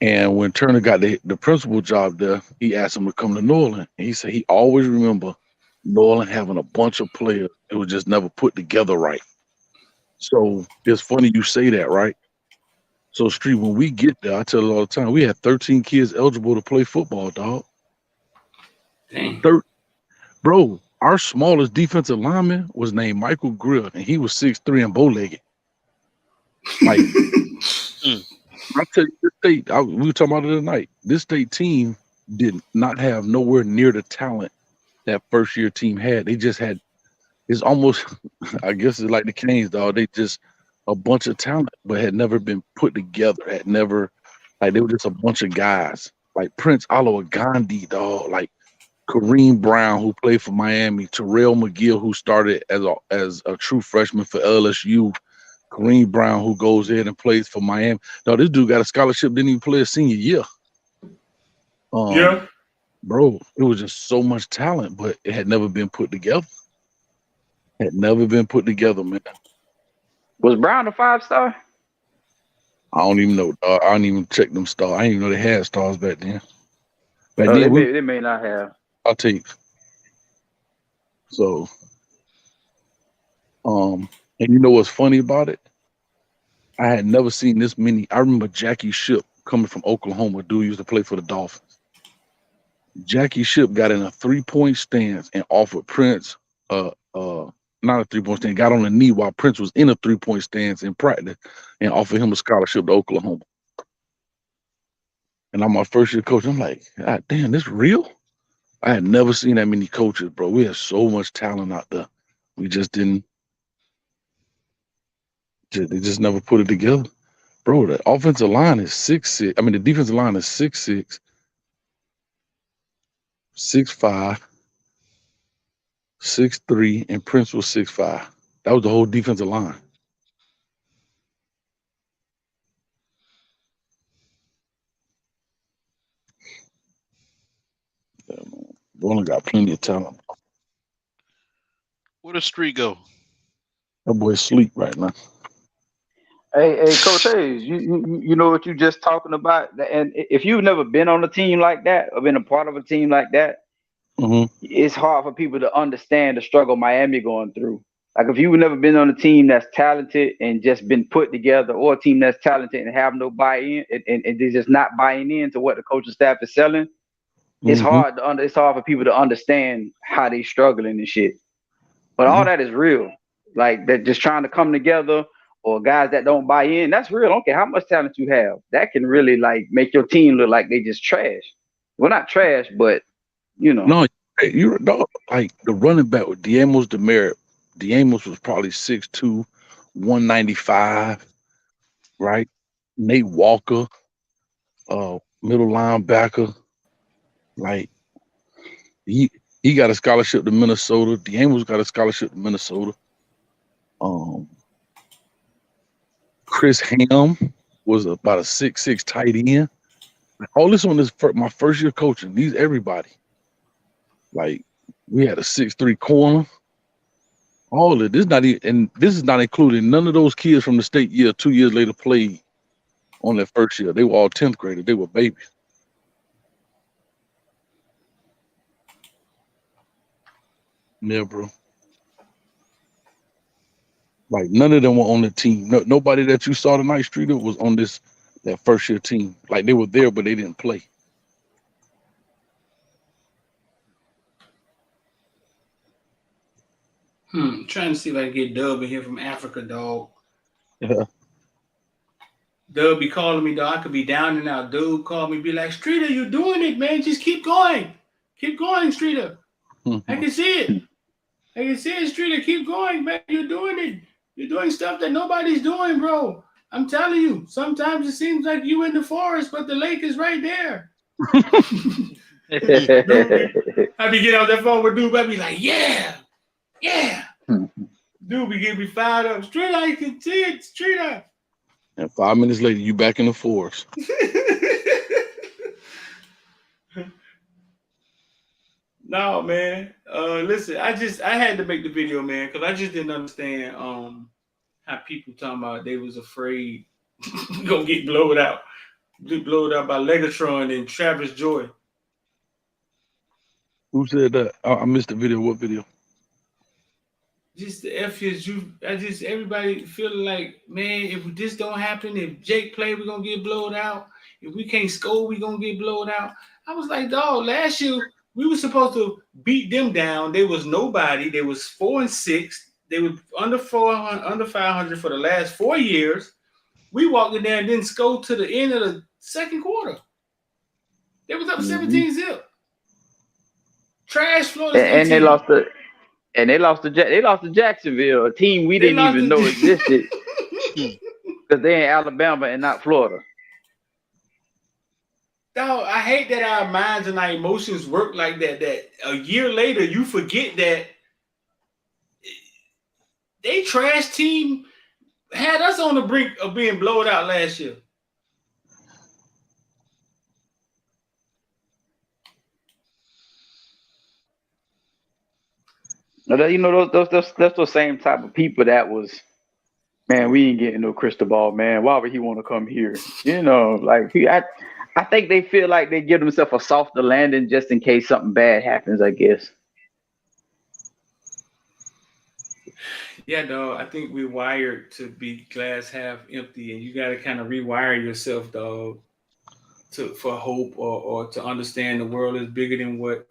And when Turner got the principal job there, he asked him to come to New Orleans. And he said he always remember New Orleans having a bunch of players that was just never put together right. So it's funny you say that, right? So, Street, when we get there, I tell it all the time, we had 13 kids eligible to play football, dog. Dang. Bro, our smallest defensive lineman was named Michael Grill, and he was 6'3" and bow-legged. Like, I tell you, this state, we were talking about it tonight. This state team did not have nowhere near the talent that first-year team had. They just had, it's almost, I guess it's like the Canes, dog. They just, a bunch of talent, but had never been put together, they were just a bunch of guys. Like Prince Gandhi, dog, like Kareem Brown, who played for Miami, Terrell McGill, who started as a true freshman for LSU, Kareem Brown, who goes in and plays for Miami. No, this dude got a scholarship, didn't even play a senior year. Yeah. Bro, it was just so much talent, but it had never been put together. Had never been put together, man. Was Brown a 5-star? I don't even know. I don't even check them stars. I didn't even know they had stars back then. They may not have. I'll take. So, and you know what's funny about it? I had never seen this many. I remember Jackie Ship coming from Oklahoma. Dude used to play for the Dolphins. Jackie Ship got in a 3-point stance and offered Prince not a 3-point stance, got on the knee while Prince was in a 3-point stance in practice and offered him a scholarship to Oklahoma. and I'm my first year coach. I'm like, God damn, this real? I had never seen that many coaches, bro. We had so much talent out there. We just didn't. They just never put it together, bro. The offensive line is 6'6". I mean, the defensive line is 6'6", 6'5", 6'3", and Prince was 6'5". That was the whole defensive line. Yeah, man. We only got plenty of talent. Where the street go? That boy sleep right now. Hey, Coach Hayes, you know what you just talking about, and if you've never been on a team like that or been a part of a team like that, Hmm. it's hard for people to understand the struggle Miami going through. Like if you've never been on a team that's talented and just been put together, or a team that's talented and have no buy-in, and they're just not buying into what the coaching staff is selling, it's Hmm. hard to it's hard for people to understand how they struggling and shit. But all Yeah. that is real. Like they're just trying to come together, or guys that don't buy in. That's real. I don't care how much talent you have. That can really like make your team look like they just trash. Well, not trash, but you know. No, you no, like the running back with Diamos Demerit. Diamos was probably 6'2", 195, right? Nate Walker, middle linebacker. Like he got a scholarship to Minnesota. Diamos got a scholarship to Minnesota. Chris Ham was about a 6'6" tight end. All this on this my first year coaching. These everybody. Like we had a 6'3" corner. All of this not even, and this is not including none of those kids from the state year 2 years later played on their first year. They were all 10th graders. They were babies. Yeah, bro. Like none of them were on the team. No, nobody that you saw tonight, Streeter, was on that first year team. Like they were there, but they didn't play. Trying to see if I can get Dub in here from Africa, dog. Yeah. Dub be calling me, dog. I could be down and out. Dude call me, be like, Streeter, you doing it, man. Just keep going. Keep going, Streeter. I can see it. I can see it, Streeter. Keep going, man. You're doing it. You're doing stuff that nobody's doing, bro. I'm telling you. Sometimes it seems like you in the forest, but the lake is right there. Dude, I be getting off that phone with dude, I be like, yeah. Dude be getting me fired up. Streeter, I can see it, Streeter. And 5 minutes later, you back in the forest. No, man. Listen, I had to make the video, man, because I just didn't understand how people talking about they was afraid gonna get blowed out by Legatron and Travis Joy. Who said that? I missed the video. What video? Just the FSU. Everybody feeling like, man, if this don't happen, if Jake play, we're gonna get blowed out. If we can't score, we're gonna get blowed out. I was like, dog, last year we were supposed to beat them down. They was nobody. They was 4-6. They were under 500 for the last 4 years. We walked in there and didn't score to the end of the second quarter. They was up 17-0. Trash Florida State And they lost to Jacksonville, a team we didn't even know existed, because they're in Alabama and not Florida. Dog, I hate that our minds and our emotions work like that. That a year later you forget that they trash team had us on the brink of being blown out last year. You know, that's the same type of people that was, man, we ain't getting no crystal ball, man. Why would he want to come here? You know, like I think they feel like they give themselves a softer landing just in case something bad happens, I guess. Yeah, dog. I think we're wired to be glass half empty, and you got to kind of rewire yourself, dog, for hope or to understand the world is bigger than what.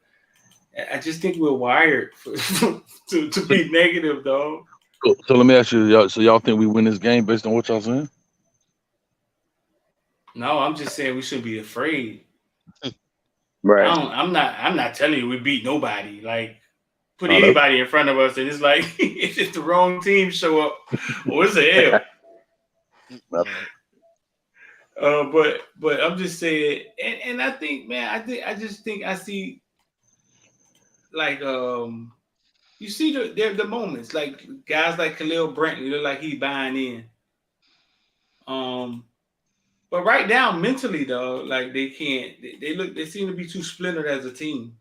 I just think we're wired to be negative, dog. So let me ask you, y'all, so y'all think we win this game based on what y'all saying? No, I'm just saying we shouldn't be afraid. Right. I'm not telling you we beat nobody. Like put Oh, that's- anybody in front of us, and it's like if the wrong team show up, or it's a L. Right. But I'm just saying, and I think, man, I just think I see like you see the moments like guys like Khalil Brantley look like he's buying in. Um, but right now mentally though, like they can't. They seem to be too splintered as a team.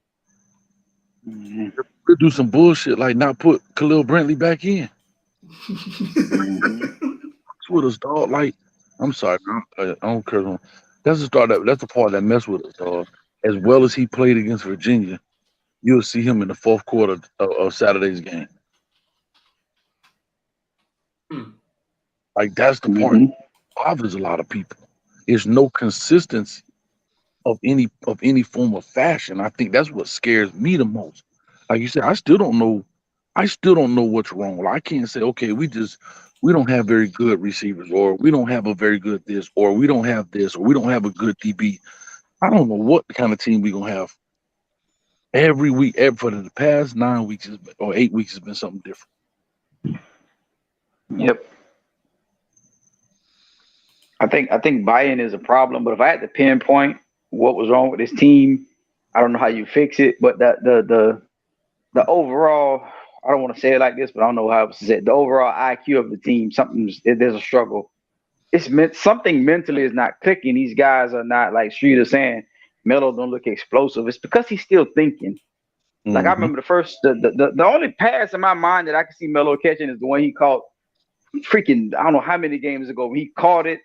Mhm. Could do some bullshit like not put Khalil Brantley back in. Mhm. That's with us, dog. Like, I'm sorry, I don't care. That's the start. That's the part that mess with us, dog. As well as he played against Virginia, you'll see him in the fourth quarter of Saturday's game. Hmm. Like that's the part Mhm. that bothers a lot of people. There's no consistency of any form of fashion. I think that's what scares me the most. Like you said, I still don't know. I still don't know what's wrong. Like, I can't say, okay, we don't have very good receivers, or we don't have a very good this, or we don't have this, or we don't have a good DB. I don't know what kind of team we gonna have every week. For the past 9 weeks or 8 weeks has been something different. Yep. I think buy-in is a problem, but if I had to pinpoint what was wrong with this team, I don't know how you fix it, but the overall, I don't want to say it like this, but I don't know how to say it. The overall IQ of the team, there's a struggle. It's meant something mentally is not clicking. These guys are not like Streeter saying Melo don't look explosive. It's because he's still thinking. Like I Hmm. remember the only pass in my mind that I can see Melo catching is the one he caught freaking I don't know how many games ago. He caught it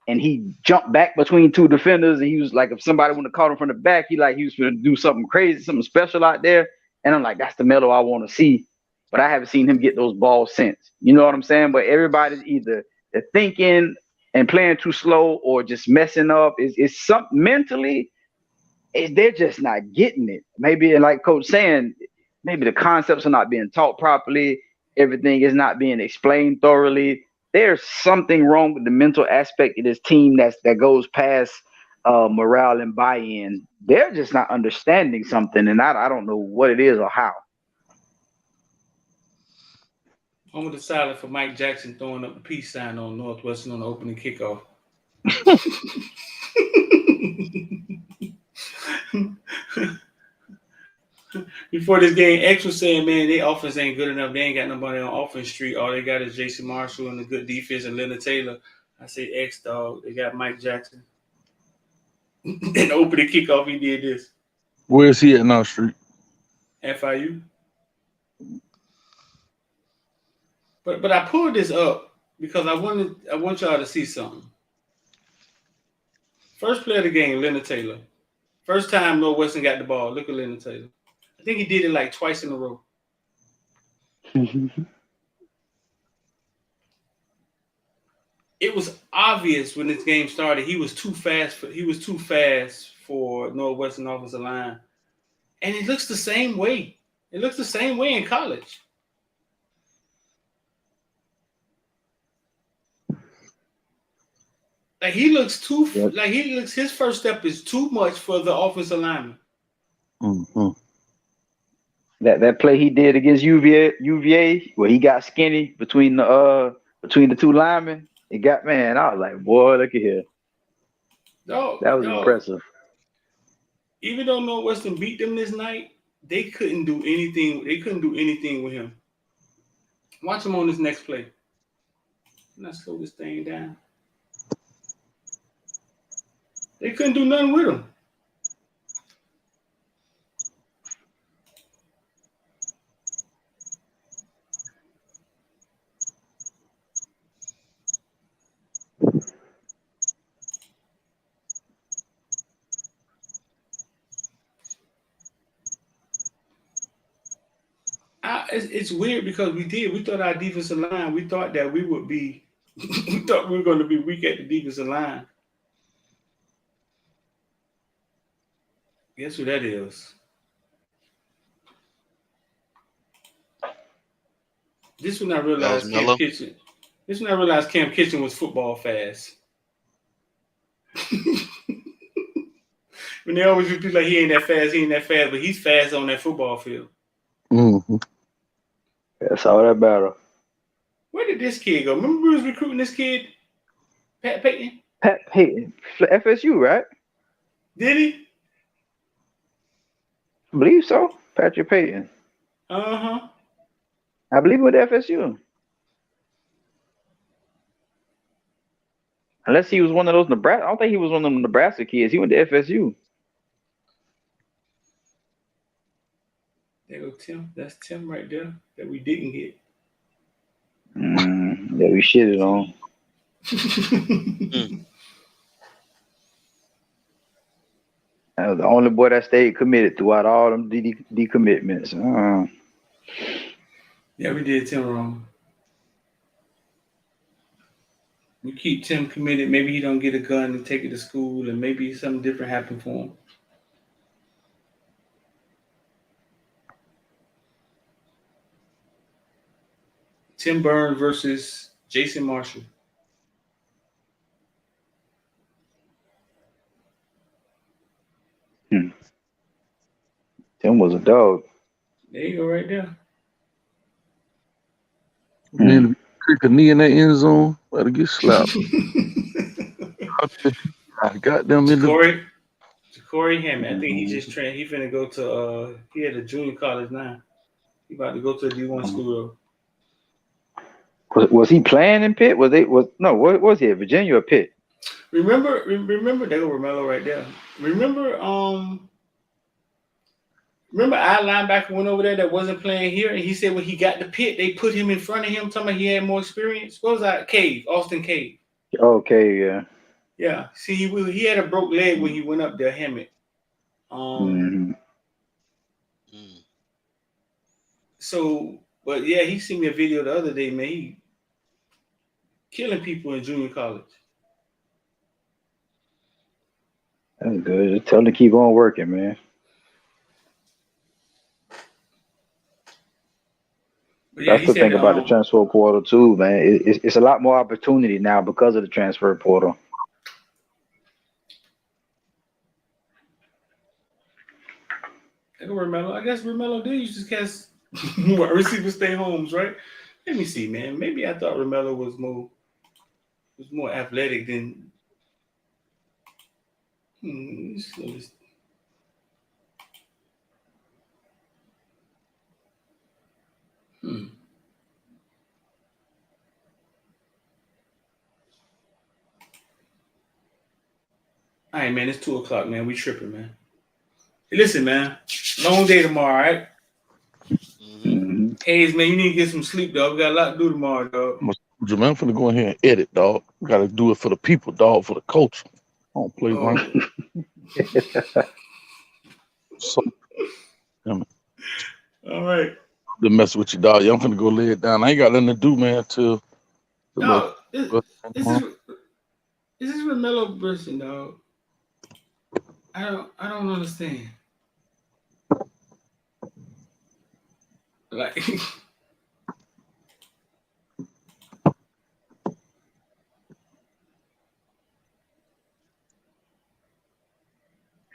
and he jumped back between two defenders and he was like if somebody would have caught him from the back, he was going to do something crazy, something special out there. And I'm like, that's the Melo I want to see. But I haven't seen him get those balls since. You know what I'm saying? But everybody's either they're thinking and playing too slow or just messing up. It's something mentally they're just not getting it. Maybe, and like Coach saying, maybe the concepts are not being taught properly. Everything is not being explained thoroughly. There's something wrong with the mental aspect of this team that goes past morale and buy-in. They're just not understanding something, and I don't know what it is or how. Moment of silence for Mike Jackson throwing up the peace sign on Northwestern on the opening kickoff. Before this game, X was saying, man, their offense ain't good enough. They ain't got nobody on offense street. All they got is Jason Marshall and the good defense and Leonard Taylor. I say X, dog. They got Mike Jackson. Then opening kickoff, he did this. Where is he at now, Street? FIU. But I pulled this up because I want y'all to see something. First play of the game, Leonard Taylor. First time Northwestern got the ball. Look at Leonard Taylor. I think he did it like twice in a row. It was obvious when this game started. He was too fast for Northwestern offensive line, and it looks the same way. It looks the same way in college. Like he looks too. Yep. Like he looks. His first step is too much for the offensive lineman. Mm-hmm. That play he did against UVA where he got skinny between the two linemen. It got man. I was like, boy, look at here. Dog, That was dog. impressive. Even though Northwestern beat them this night, they couldn't do anything. They couldn't do anything with him. Watch him on this next play. Let's slow this thing down. They couldn't do nothing with him. It's weird because we thought our defensive line, we thought that we would be, we thought we were going to be weak at the defensive line. Guess who that is? This when I That was realized Cam Melo. Kitchen. This when I realized Cam Kitchen was football fast. When they always repeat like he ain't that fast, but he's fast on that football field. Mm-hmm. That's all that matter. Where did this kid go? Remember we was recruiting this kid, Pat Payton? Pat Payton, FSU, right? Did he? I believe so. Patrick Payton. Uh-huh. I believe with FSU. Unless he was one of those Nebraska. I don't think he was one of them Nebraska kids. He went to FSU. There go Tim. That's Tim right there that we didn't get. Yeah, we shitted on. That was the only boy that stayed committed throughout all them decommitments. Yeah, we did Tim wrong. We keep Tim committed. Maybe he don't get a gun and take it to school, and maybe something different happen for him. Tim Burns versus Jason Marshall. Tim was a dog. There you go, right there. Man, kick a knee in that end zone, better get slapped. Goddamn in the Corey Hammond. I think he just trained. He finna go to he had a junior college now. He about to go to a D1 school though. Was he playing in Pitt? What was he at Virginia or Pitt? Remember there go Romello right there. Remember our linebacker went over there that wasn't playing here, and he said when he got to Pitt, they put him in front of him, talking about he had more experience. What was that? Austin Cave. Okay, yeah. Yeah. See, he had a broke leg when he went up there, Hammett. So, but yeah, he sent me a video the other day, man. He killing people in junior college. That's good. Just tell him to keep on working, man. Yeah, that's the thing about the transfer portal too, man. It's a lot more opportunity now because of the transfer portal. I guess Romello did use to catch receiver stay homes, right? Let me see, man. Maybe I thought Romello was more athletic than. All right, man. It's 2:00, man. We tripping, man. Hey, listen, man. Long day tomorrow, all right? Hayes, man, you need to get some sleep, dog. We got a lot to do tomorrow, dog. Man, I'm finna go in here and edit, dog. We gotta do it for the people, dog, for the culture. I don't play right. So, all right. To mess with you, dog. Yeah, I'm finna go lay it down. I ain't got nothing to do, man, till. No, this is Romello person, dog. I don't understand. Like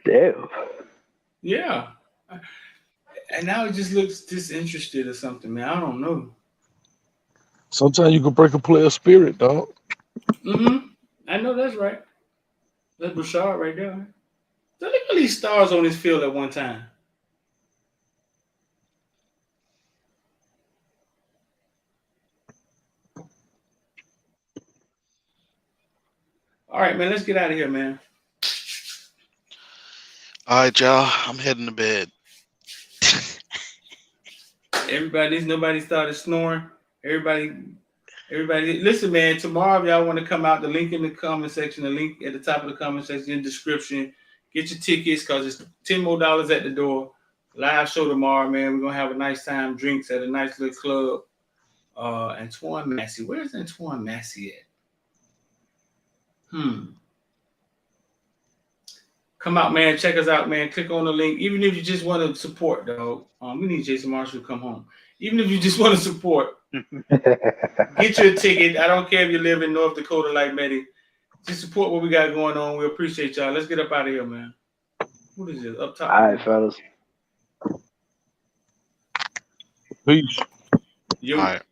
damn. Yeah. And now it just looks disinterested or something, man. I don't know. Sometimes you can break a player's spirit, dog. I know that's right. That's Bouchard right there. So look at these stars on this field at one time. All right, man. Let's get out of here, man. All right, y'all. I'm heading to bed. Nobody started snoring. Everybody, listen, man. Tomorrow, if y'all want to come out, the link in the comment section, the link at the top of the comment section in the description. Get your tickets because it's $10 more at the door. Live show tomorrow, man. We're gonna have a nice time, drinks at a nice little club. Antoine Massey. Where's Antoine Massey at? Come out, man. Check us out, man. Click on the link. Even if you just want to support, dog. We need Jason Marshall to come home. Even if you just want to support, get your ticket. I don't care if you live in North Dakota like Betty. Just support what we got going on. We appreciate y'all. Let's get up out of here, man. What is this? Up top. All right, fellas. Peace. Yo. All right.